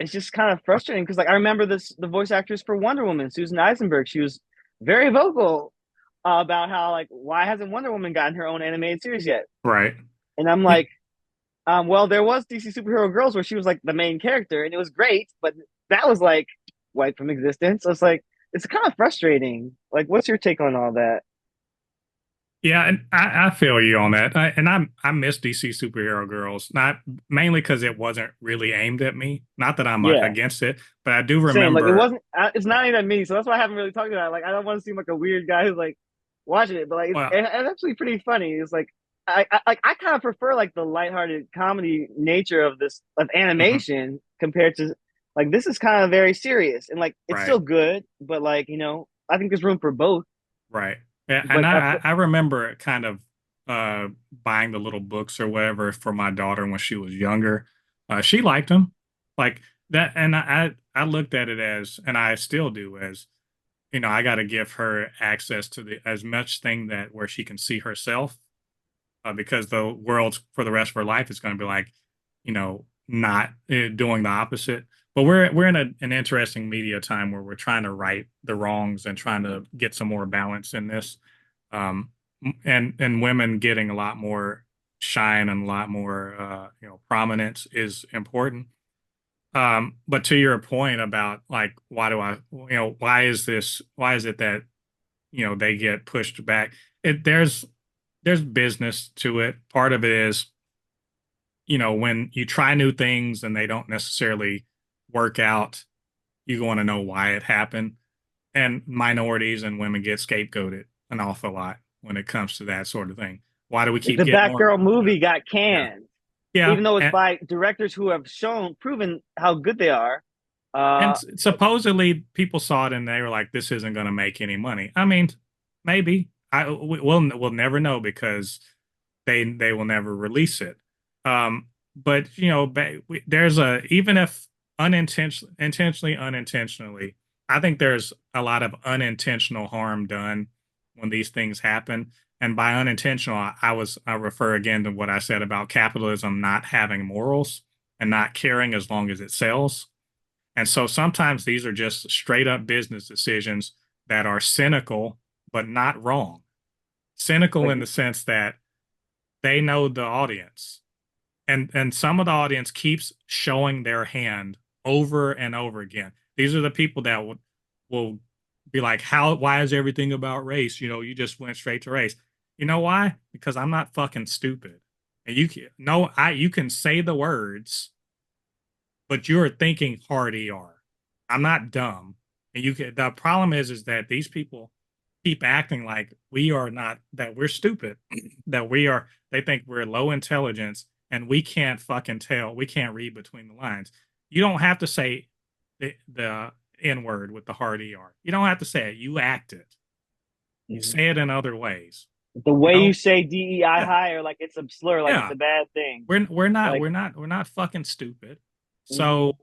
Speaker 1: it's just kind of frustrating because like I remember the voice actress for Wonder Woman, Susan Eisenberg. She was very vocal about how like why hasn't Wonder Woman gotten her own animated series yet?
Speaker 2: Right.
Speaker 1: And I'm
Speaker 2: Yeah.
Speaker 1: like, well, there was DC Superhero Girls where she was like the main character, and it was great, but that was like wiped from existence. So it's like it's kind of frustrating. Like, what's your take on all that?
Speaker 2: Yeah, and I feel you on that. I miss DC superhero girls, not mainly because it wasn't really aimed at me. Not that I'm
Speaker 1: Yeah,
Speaker 2: against it, but I do
Speaker 1: same. Like, it
Speaker 2: remember.
Speaker 1: wasn't. It's not even me, so that's why I haven't really talked about it. Like, I don't want to seem like a weird guy who's like watching it, but like,
Speaker 2: Well,
Speaker 1: it's actually pretty funny. It's like I kind of prefer like the lighthearted comedy nature of this of
Speaker 2: mhm,
Speaker 1: animation compared to like this is kind of very serious and like it's
Speaker 2: right,
Speaker 1: still good, but like I think there's room for both.
Speaker 2: right. Yeah, and
Speaker 1: But
Speaker 2: I remember kind of buying the little books or whatever for my daughter when she was younger. She liked them, like that, and I looked at it as, and I still do as, I got to give her access to the as much thing that where she can see herself, because the world for the rest of her life is going to be like, not doing the opposite. But we're in an interesting media time where we're trying to right the wrongs and trying to get some more balance in this, and women getting a lot more shine and a lot more prominence is important. But to your point about like, why is it that, they get pushed back? There's business to it. Part of it is, when you try new things and they don't necessarily work out, you want to know why it happened. And minorities and women get scapegoated an awful lot when it comes to that sort of thing. Why do we
Speaker 1: Like
Speaker 2: keep
Speaker 1: the
Speaker 2: getting more?
Speaker 1: Batgirl
Speaker 2: Yeah,
Speaker 1: movie got
Speaker 2: yeah,
Speaker 1: canned,
Speaker 2: yeah.
Speaker 1: even though it's
Speaker 2: And,
Speaker 1: by directors who have proven how good they are.
Speaker 2: and
Speaker 1: Uh,
Speaker 2: supposedly people saw it and they were like, "This isn't going to make any money." I mean, maybe we'll never know because they will never release it. But there's a even if unintentionally, I think there's a lot of unintentional harm done when these things happen. And by unintentional, I refer again to what I said about capitalism not having morals and not caring as long as it sells. And so sometimes these are just straight up business decisions that are cynical but not wrong. Cynical
Speaker 1: like
Speaker 2: in the sense that they know the audience, and some of the audience keeps showing their hand over and over again. These are the people that will be like, how why is everything about race? You just went straight to race. You know why? Because I'm not fucking stupid. And you can no I you can say the words, but you're thinking hard ER. I'm not dumb. And the problem is that these people keep acting like we are not, that we're stupid, that they think we're low intelligence and we can't fucking tell, we can't read between the lines. You don't have to say the N word with the hard ER. You don't have to say it. You act it. You say it in other ways.
Speaker 1: the
Speaker 2: You
Speaker 1: way you
Speaker 2: know?
Speaker 1: say DEI
Speaker 2: Yeah.
Speaker 1: higher, like it's a slur, like it's
Speaker 2: Yeah.
Speaker 1: a bad thing. Like,
Speaker 2: We're not fucking stupid.
Speaker 1: mm-hmm,
Speaker 2: So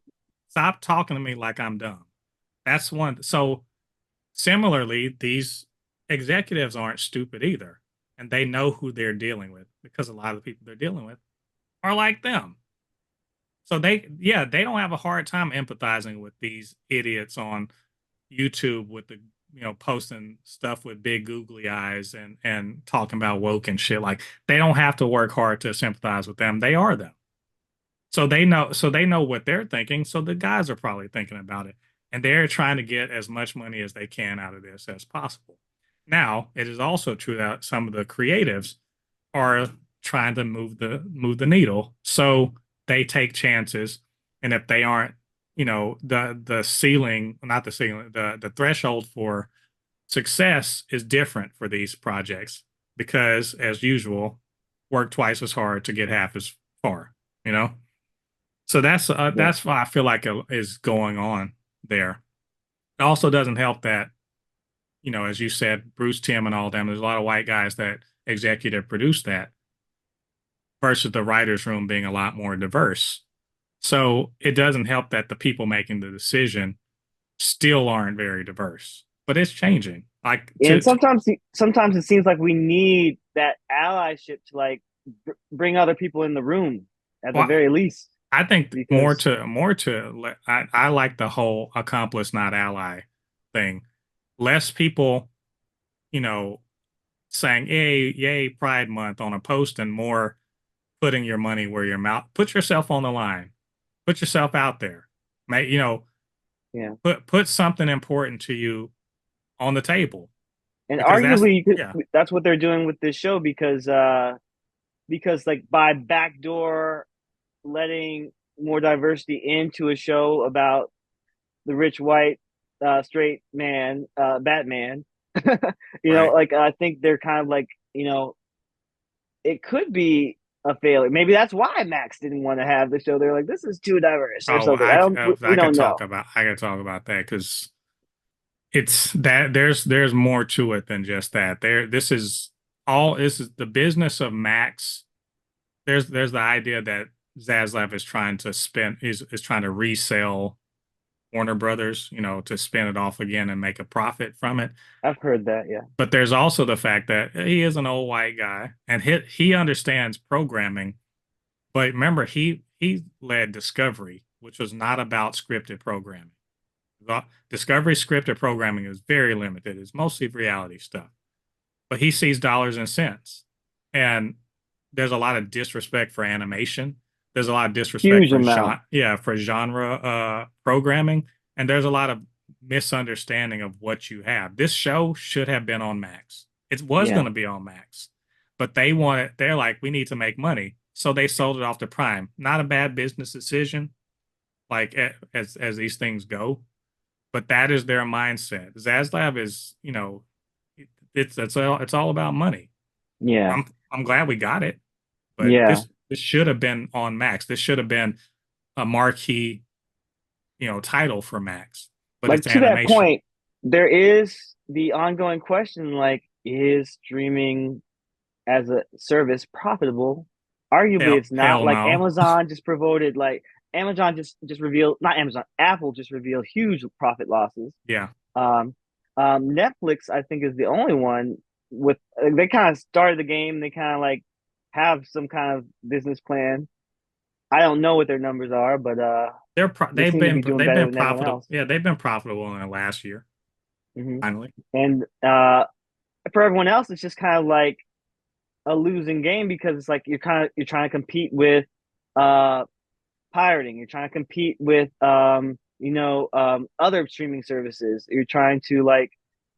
Speaker 2: stop talking to me like I'm dumb. That's one. So similarly, these executives aren't stupid either, and they know who they're dealing with because a lot of the people they're dealing with are like them. So they don't have a hard time empathizing with these idiots on YouTube with the posting stuff with big googly eyes and talking about woke and shit. Like they don't have to work hard to sympathize with them. They are them. So they know what they're thinking. So the guys are probably thinking about it. And they're trying to get as much money as they can out of this as possible. Now, it is also true that some of the creatives are trying to move the needle. So they take chances. And if they aren't, the ceiling, not the ceiling, the threshold for success is different for these projects because as usual, work twice as hard to get half as far, you know? So
Speaker 1: yeah.
Speaker 2: that's what I feel like is going on there. It also doesn't help that, as you said, Bruce Timm and all them. There's a lot of white guys that executive produce that versus the writers' room being a lot more diverse. So it doesn't help that the people making the decision still aren't very diverse, but it's changing. Like
Speaker 1: And sometimes it seems like we need that allyship to like bring other people in the room at the
Speaker 2: well,
Speaker 1: very least,
Speaker 2: I think
Speaker 1: because
Speaker 2: I like the whole accomplice not ally thing. Less people, you know, saying yay Pride Month on a post and more putting your money where your mouth. Put yourself on the line. Put yourself out there. Make
Speaker 1: yeah.
Speaker 2: put something important to you on the table
Speaker 1: And
Speaker 2: because that's
Speaker 1: arguably, you could,
Speaker 2: yeah.
Speaker 1: that's what they're doing with this show because like by backdoor letting more diversity into a show about the rich white straight man Batman,
Speaker 2: Right.
Speaker 1: like I think they're kind of like it could be a failure. Maybe that's why Max didn't want to have the show. They're like, this is too diverse or
Speaker 2: Oh,
Speaker 1: something. We
Speaker 2: I
Speaker 1: don't
Speaker 2: could
Speaker 1: know.
Speaker 2: talk about that because it's that there's more to it than just that. This is the business of Max. There's the idea that Zaslav is trying to is trying to resell Warner Brothers, to spin it off again and make a profit from it.
Speaker 1: I've heard that. Yeah,
Speaker 2: But there's also the fact that he is an old white guy and he understands programming. But remember, he led Discovery, which was not about scripted programming. Discovery scripted programming is very limited. It's mostly reality stuff. But he sees dollars and cents. And there's a lot of disrespect for animation. There's a lot of disrespect
Speaker 1: Huge
Speaker 2: for
Speaker 1: amount.
Speaker 2: genre programming, and there's a lot of misunderstanding of what you have. This show should have been on Max. It was going
Speaker 1: Yeah,
Speaker 2: to be on Max, but they're like, we need to make money. So they sold it off to Prime. Not a bad business decision, like as these things go, but that is their mindset. Zaslav is, it's all about money.
Speaker 1: yeah,
Speaker 2: I'm glad we got it, but
Speaker 1: yeah.
Speaker 2: this should have been on Max. This should have been a marquee, title for Max, but
Speaker 1: Like
Speaker 2: it's
Speaker 1: to that
Speaker 2: animation.
Speaker 1: point, there is the ongoing question, like, is streaming as a service profitable? Arguably it's not.
Speaker 2: Hell
Speaker 1: Like
Speaker 2: no.
Speaker 1: Amazon just promoted, like Amazon just revealed, not Amazon, Apple just revealed huge profit losses.
Speaker 2: Yeah,
Speaker 1: Um Netflix, I think, is the only one with, they kind of started the game, they kind of like have some kind of business plan. I don't know what their numbers are, but they seem to be doing
Speaker 2: they've
Speaker 1: better
Speaker 2: been
Speaker 1: than everyone
Speaker 2: profitable.
Speaker 1: else.
Speaker 2: Yeah, they've been profitable in the last year.
Speaker 1: Hmm.
Speaker 2: Finally,
Speaker 1: And for everyone else, it's just kind of like a losing game, because it's like you're trying to compete with uh pirating. You're trying to compete with other streaming services. You're trying to like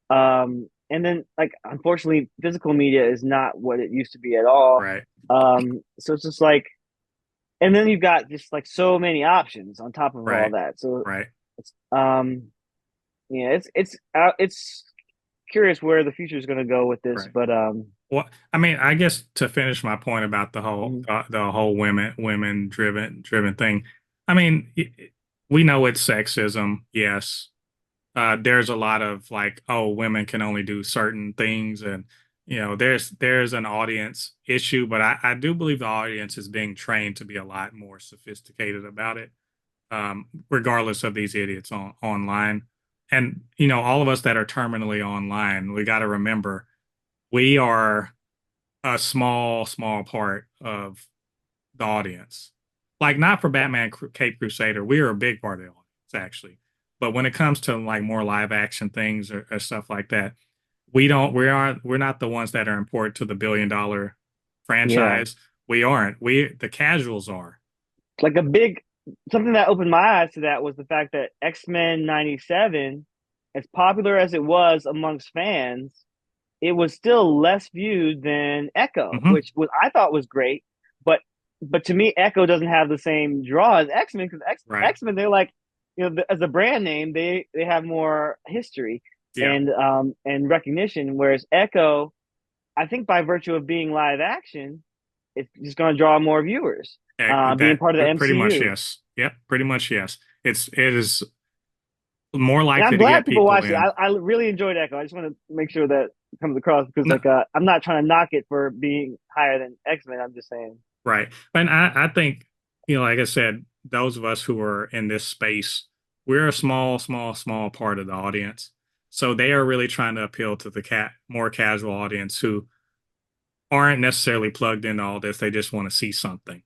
Speaker 1: and then like unfortunately physical media is not what it used to be at all.
Speaker 2: right,
Speaker 1: So it's just like, and then you've got just like so many options on top of all
Speaker 2: right,
Speaker 1: that. So
Speaker 2: right,
Speaker 1: it's yeah, it's curious where the future is going to go with this,
Speaker 2: right.
Speaker 1: but
Speaker 2: Well, I mean, I guess to finish my point about
Speaker 1: mhm.
Speaker 2: the whole women driven thing. I mean, we know it's sexism. Yes, there's a lot of like, oh, women can only do certain things, and there's an audience issue, but I do believe the audience is being trained to be a lot more sophisticated about it, regardless of these idiots online. And all of us that are terminally online, we got to remember we are a small part of the audience. Like not for Batman Cape Crusader, we are a big part of the audience actually. But when it comes to like more live action things or stuff like that, we're not the ones that are important to the $1 billion
Speaker 1: Yeah,
Speaker 2: franchise. We aren't. The casuals are.
Speaker 1: like a big something that opened my eyes to that was the fact that X-Men 97, as popular as it was amongst fans, it was still less viewed than Echo,
Speaker 2: Hmm.
Speaker 1: which was, I thought, was great. But to me, Echo doesn't have the same draw as X-Men, because
Speaker 2: Right.
Speaker 1: X-Men, they're like, as a brand name, they have more history
Speaker 2: Yeah.
Speaker 1: and recognition, whereas Echo, I think by virtue of being live action, it's just going to draw more viewers. Being
Speaker 2: That
Speaker 1: part of the
Speaker 2: pretty much
Speaker 1: MCU.
Speaker 2: yes. Yep. Pretty much yes. It is more
Speaker 1: And I'm
Speaker 2: likely to
Speaker 1: glad
Speaker 2: get
Speaker 1: people
Speaker 2: people
Speaker 1: watched it.
Speaker 2: in.
Speaker 1: I really enjoyed Echo. I just want to make sure that comes across, because
Speaker 2: No,
Speaker 1: like I'm not trying to knock it for being higher than X-Men. I'm just saying.
Speaker 2: right. And I think, like I said, those of us who are in this space, we're a small part of the audience. So they are really trying to appeal to the more casual audience who aren't necessarily plugged into all this. They just want to see something.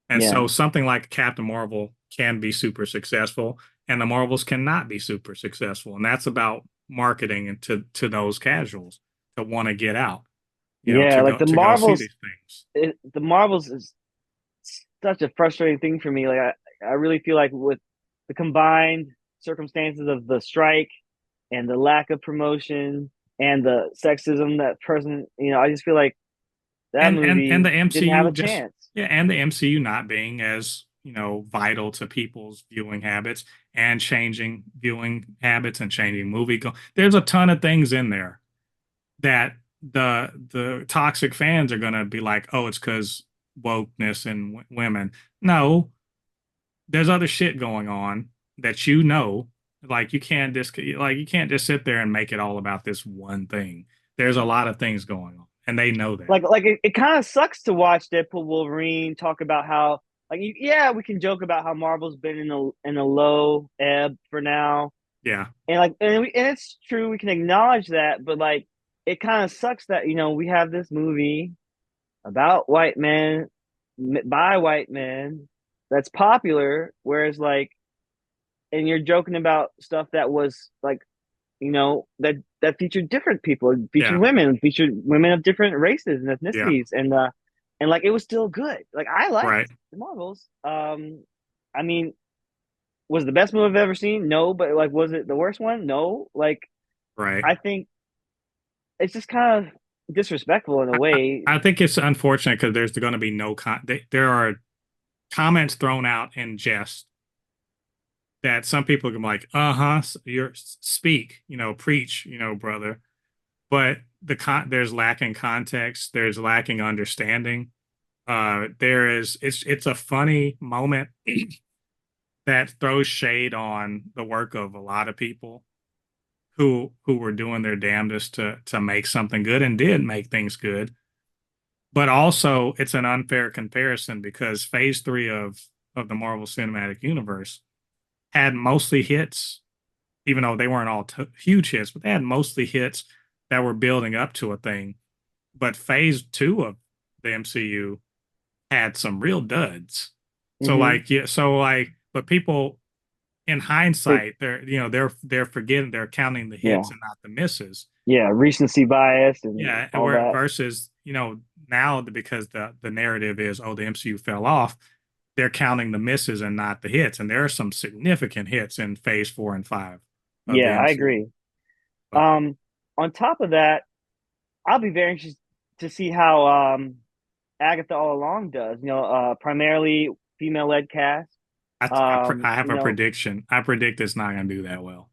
Speaker 2: And
Speaker 1: Yeah,
Speaker 2: so something like Captain Marvel can be super successful, and the Marvels cannot be super successful. And that's about marketing and to those casuals to want to get out,
Speaker 1: yeah. Like
Speaker 2: to go see these things.
Speaker 1: The Marvels is such a frustrating thing for me. Like I really feel like with the combined circumstances of the strike and the lack of promotion and the sexism that person, I just feel like that
Speaker 2: And
Speaker 1: movie
Speaker 2: the
Speaker 1: didn't have
Speaker 2: MCU
Speaker 1: a
Speaker 2: just
Speaker 1: chance.
Speaker 2: yeah, and the MCU not being as vital to people's viewing habits and changing viewing habits and changing there's a ton of things in there that the toxic fans are going to be like, oh, it's because wokeness and women. No, there's other shit going on that like you can't just sit there and make it all about this one thing. There's a lot of things going on, and they know that.
Speaker 1: Like it kind of sucks to watch Deadpool Wolverine talk about how, like, yeah, we can joke about how Marvel's been in a low ebb for now,
Speaker 2: Yeah.
Speaker 1: and like and it's true, we can acknowledge that, but like it kind of sucks that we have this movie about white men by white men that's popular, whereas like, and you're joking about stuff that was like, that featured different people, featured
Speaker 2: Yeah.
Speaker 1: women, featured women of different races and
Speaker 2: Yeah.
Speaker 1: ethnicities, and like it was still good. Like I liked
Speaker 2: Right.
Speaker 1: the Marvels. I mean, was it the best movie I've ever seen? No, but like, was it the worst one? No. Like,
Speaker 2: Right.
Speaker 1: I think it's just kind of disrespectful in a way.
Speaker 2: I think it's unfortunate because there's going to be no there are comments thrown out in jest that some people can be like, uh-huh, you're speak, preach, brother. But there's lacking context, there's lacking understanding. It's a funny moment that throws shade on the work of a lot of people who were doing their damnedest to make something good and did make things good. But also it's an unfair comparison because phase three of the Marvel Cinematic Universe had mostly hits, even though they weren't all huge hits, but they had mostly hits that were building up to a thing. But phase two of the MCU had some real duds. So
Speaker 1: Hmm.
Speaker 2: like yeah, so like but people in
Speaker 1: They,
Speaker 2: hindsight, they're forgetting they're counting the
Speaker 1: yeah,
Speaker 2: hits and not the misses.
Speaker 1: yeah, recency bias and
Speaker 2: Yeah, and
Speaker 1: all
Speaker 2: where
Speaker 1: that.
Speaker 2: versus, now because the narrative is, oh, the MCU fell off, they're counting the misses and not the hits. And there are some significant hits in phase four and five of the
Speaker 1: Yeah, I
Speaker 2: MCU.
Speaker 1: agree.
Speaker 2: But
Speaker 1: Um, on top of that, I'll be very interested to see how Agatha All Along does. Primarily female led cast.
Speaker 2: I have
Speaker 1: You
Speaker 2: a
Speaker 1: know,
Speaker 2: prediction. I predict it's not going to do that well.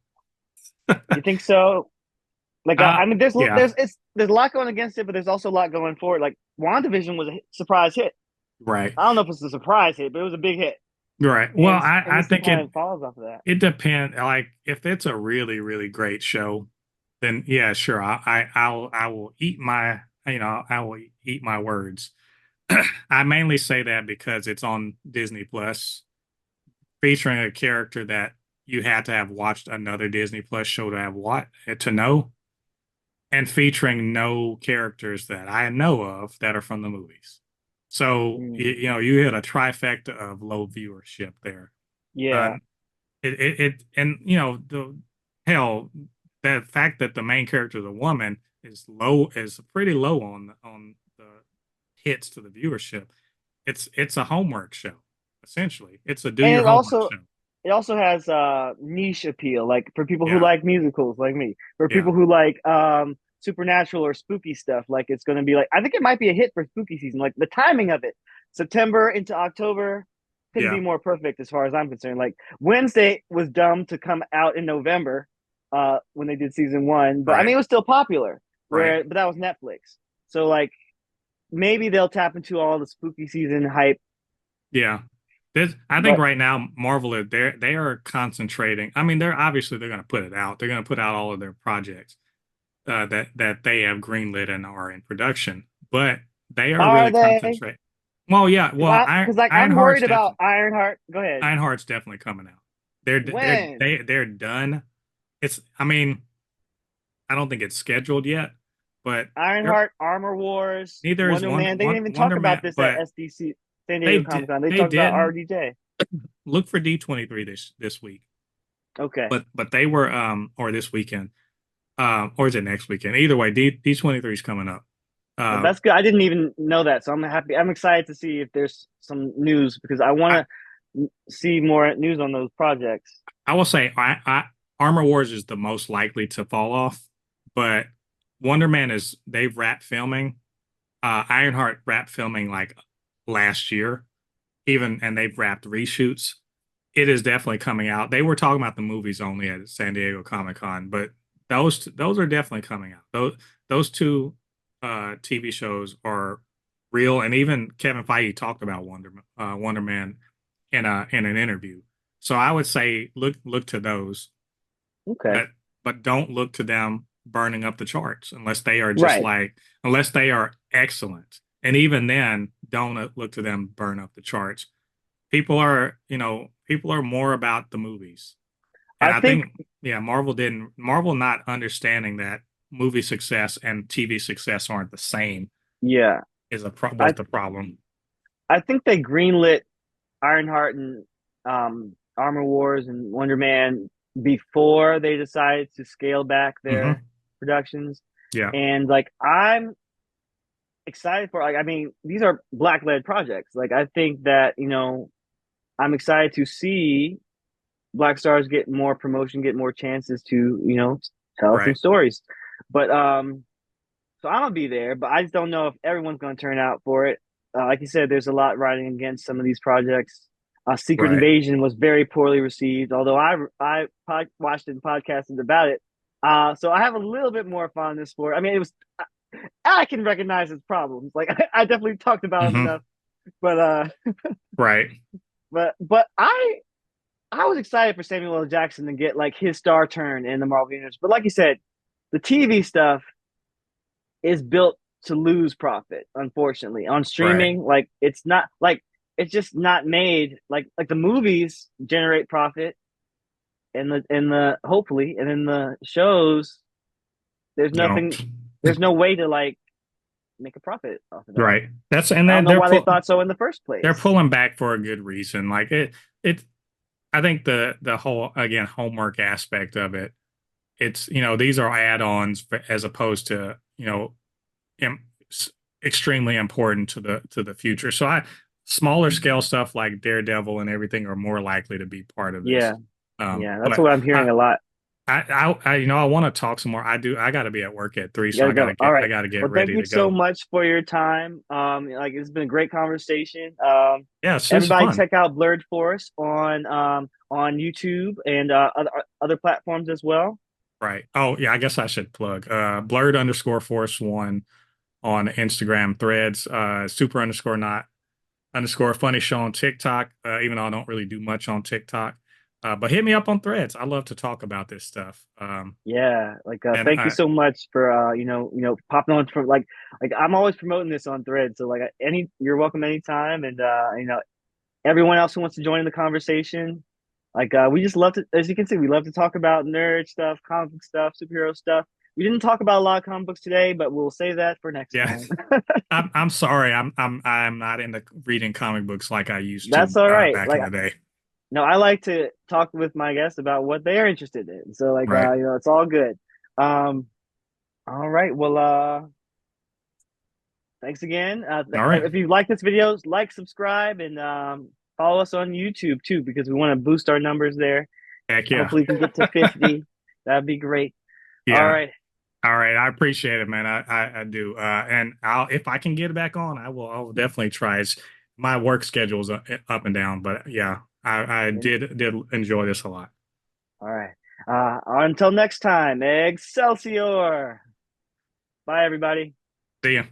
Speaker 1: you think so? Like, I mean,
Speaker 2: Yeah,
Speaker 1: there's a lot going against it, but there's also a lot going for it. Like, WandaVision was a surprise hit.
Speaker 2: right,
Speaker 1: I don't know if it's a surprise hit, but it was a big hit,
Speaker 2: right. Well,
Speaker 1: and
Speaker 2: I
Speaker 1: this
Speaker 2: think
Speaker 1: kind of follows off of that.
Speaker 2: it depends. Like if it's a really really great show, then yeah, sure. I will eat my I will eat my words. I mainly say that because it's on Disney Plus, featuring a character that you had to have watched another Disney Plus show to have what to know, and featuring no characters that I know of that are from the movies. So
Speaker 1: Mm,
Speaker 2: you hit a trifecta of low viewership there. Uh,
Speaker 1: yeah,
Speaker 2: and the hell, the fact that the main character is a woman is pretty low on the hits to the viewership. It's a homework show, essentially. It's a do
Speaker 1: and
Speaker 2: your homework show.
Speaker 1: it also has niche appeal, like for people who
Speaker 2: Yeah,
Speaker 1: like musicals, like me, for
Speaker 2: yeah,
Speaker 1: people who like supernatural or spooky stuff. Like, it's going to be like, I think it might be a hit for spooky season. Like the timing of it, September into October, couldn't
Speaker 2: yeah.
Speaker 1: be more perfect as far as I'm concerned. Like Wednesday was dumb to come out in November when they did season one, but I
Speaker 2: Right,
Speaker 1: mean it was still popular.
Speaker 2: right.
Speaker 1: But that was Netflix, so like maybe they'll tap into all the spooky season hype.
Speaker 2: Yeah. I think
Speaker 1: But
Speaker 2: right now Marvel they are concentrating. I mean, they're going to put it out. They're going to put out all of their projects that they have greenlit and are in production. But they are
Speaker 1: are
Speaker 2: really
Speaker 1: they?
Speaker 2: concentrating. Well, yeah. Well,
Speaker 1: Because like I'm
Speaker 2: Ironheart's
Speaker 1: worried about
Speaker 2: definitely
Speaker 1: Ironheart. Go ahead.
Speaker 2: Ironheart's definitely coming out.
Speaker 1: When
Speaker 2: They're done. It's. I mean, I don't think it's scheduled yet, but
Speaker 1: Ironheart, Armor Wars,
Speaker 2: neither is
Speaker 1: Wonder Man. They didn't even talk
Speaker 2: Wonder
Speaker 1: about
Speaker 2: Man.
Speaker 1: this at
Speaker 2: But
Speaker 1: SDC San Diego Comic Con. They
Speaker 2: they
Speaker 1: talked about
Speaker 2: didn't
Speaker 1: RDJ.
Speaker 2: look for D23 this week.
Speaker 1: Okay,
Speaker 2: But they were or this weekend. Or is it next weekend? Either way, D23 is coming up.
Speaker 1: well,
Speaker 2: Uh,
Speaker 1: that's good. I didn't even know that, so I'm happy. I'm excited to see if there's some news because I
Speaker 2: I
Speaker 1: want to see more news on those projects.
Speaker 2: I will say Armor Wars is the most likely to fall off, but Wonder Man is they've wrapped filming. Ironheart wrapped filming like last year, even and they've wrapped reshoots. It is definitely coming out. They were talking about the movies only at San Diego Comic Con, but those are definitely coming out. Those two TV shows are real, and even Kevin Feige talked about Wonder Man in an interview. So I would say look to those,
Speaker 1: Okay,
Speaker 2: but don't look to them burning up the charts unless they are just
Speaker 1: right.
Speaker 2: like unless they are excellent. And even then, don't look to them burn up the charts. People are more about the movies. And
Speaker 1: I
Speaker 2: I
Speaker 1: think
Speaker 2: think yeah, Marvel not understanding that movie success and TV success aren't the same
Speaker 1: yeah.
Speaker 2: was
Speaker 1: I
Speaker 2: the problem.
Speaker 1: I think they greenlit Ironheart and Armor Wars and Wonder Man before they decided to scale back their
Speaker 2: Hmm.
Speaker 1: productions.
Speaker 2: Yeah.
Speaker 1: And like I'm excited for. Like, I mean, these are black led projects. Like, I think that I'm excited to see black stars get more promotion, get more chances to tell some
Speaker 2: Right.
Speaker 1: stories. But so I'm gonna be there, but I just don't know if everyone's gonna turn out for it. Like you said, there's a lot riding against some of these projects. Secret
Speaker 2: Right.
Speaker 1: Invasion was very poorly received, although I watched it and podcasted about it. So I have a little bit more fondness for it. I mean, it was I can recognize its problems. Like I definitely talked about them
Speaker 2: Hmm.
Speaker 1: enough, but
Speaker 2: Right.
Speaker 1: but I was excited for Samuel L. Jackson to get like his star turn in the Marvel Universe. But like you said, the TV stuff is built to lose profit, unfortunately. On
Speaker 2: Right.
Speaker 1: streaming, like it's not like it's just not made like the movies generate profit and the hopefully and then the shows there's
Speaker 2: You know.
Speaker 1: nothing there's no way to like make a profit off of that.
Speaker 2: Right. That's and
Speaker 1: I don't
Speaker 2: then
Speaker 1: know why they thought so in the first
Speaker 2: they're
Speaker 1: place.
Speaker 2: pulling back for a good reason. Like it I think the whole again homework aspect of it, it's these are add-ons as opposed to im- extremely important to the future. So I smaller scale stuff like Daredevil and everything are more likely to be part of this.
Speaker 1: Yeah, yeah, that's
Speaker 2: But
Speaker 1: what I'm hearing
Speaker 2: I
Speaker 1: a lot.
Speaker 2: I want to talk some more. I got to be at work at 3,
Speaker 1: You
Speaker 2: so
Speaker 1: gotta go. All
Speaker 2: I
Speaker 1: right.
Speaker 2: got to get
Speaker 1: Well, thank
Speaker 2: ready
Speaker 1: you
Speaker 2: to
Speaker 1: so
Speaker 2: go.
Speaker 1: much for your time. Like it's been a great conversation.
Speaker 2: Yeah, this is
Speaker 1: Everybody
Speaker 2: fun.
Speaker 1: check out Blurred Forest on YouTube and other platforms as well.
Speaker 2: Right. Oh, yeah, I guess I should plug blurred underscore force one on Instagram, threads, super underscore not underscore funny show on TikTok, even though I don't really do much on TikTok. But hit me up on threads. I love to talk about this stuff.
Speaker 1: Yeah, like
Speaker 2: And
Speaker 1: thank you so much for popping on from like I'm always promoting this on Thread. So like any you're welcome anytime and everyone else who wants to join in the conversation. Like we just love to, as you can see, we love to talk about nerd stuff, comic book stuff, superhero stuff. We didn't talk about a lot of comic books today, but we'll save that for next
Speaker 2: yeah,
Speaker 1: time.
Speaker 2: I'm sorry. I'm not into reading comic books like I used
Speaker 1: That's
Speaker 2: to
Speaker 1: all right.
Speaker 2: back
Speaker 1: Like
Speaker 2: in the day.
Speaker 1: no, I like to talk with my guests about what they're interested in. So like
Speaker 2: Right.
Speaker 1: it's all good. Um, all right. Well, thanks again.
Speaker 2: All right.
Speaker 1: If you like this video, like, subscribe, and follow us on YouTube too, because we want to boost our numbers there.
Speaker 2: Heck yeah.
Speaker 1: Hopefully, we can get to 50. That'd be great. All
Speaker 2: Yeah.
Speaker 1: right.
Speaker 2: All right, I appreciate it, man. I do, and I'll if I can get back on, I will definitely try. My work schedule's up and down, but yeah, I did enjoy this a lot.
Speaker 1: All right. Until next time, Excelsior. Bye, everybody.
Speaker 2: See ya.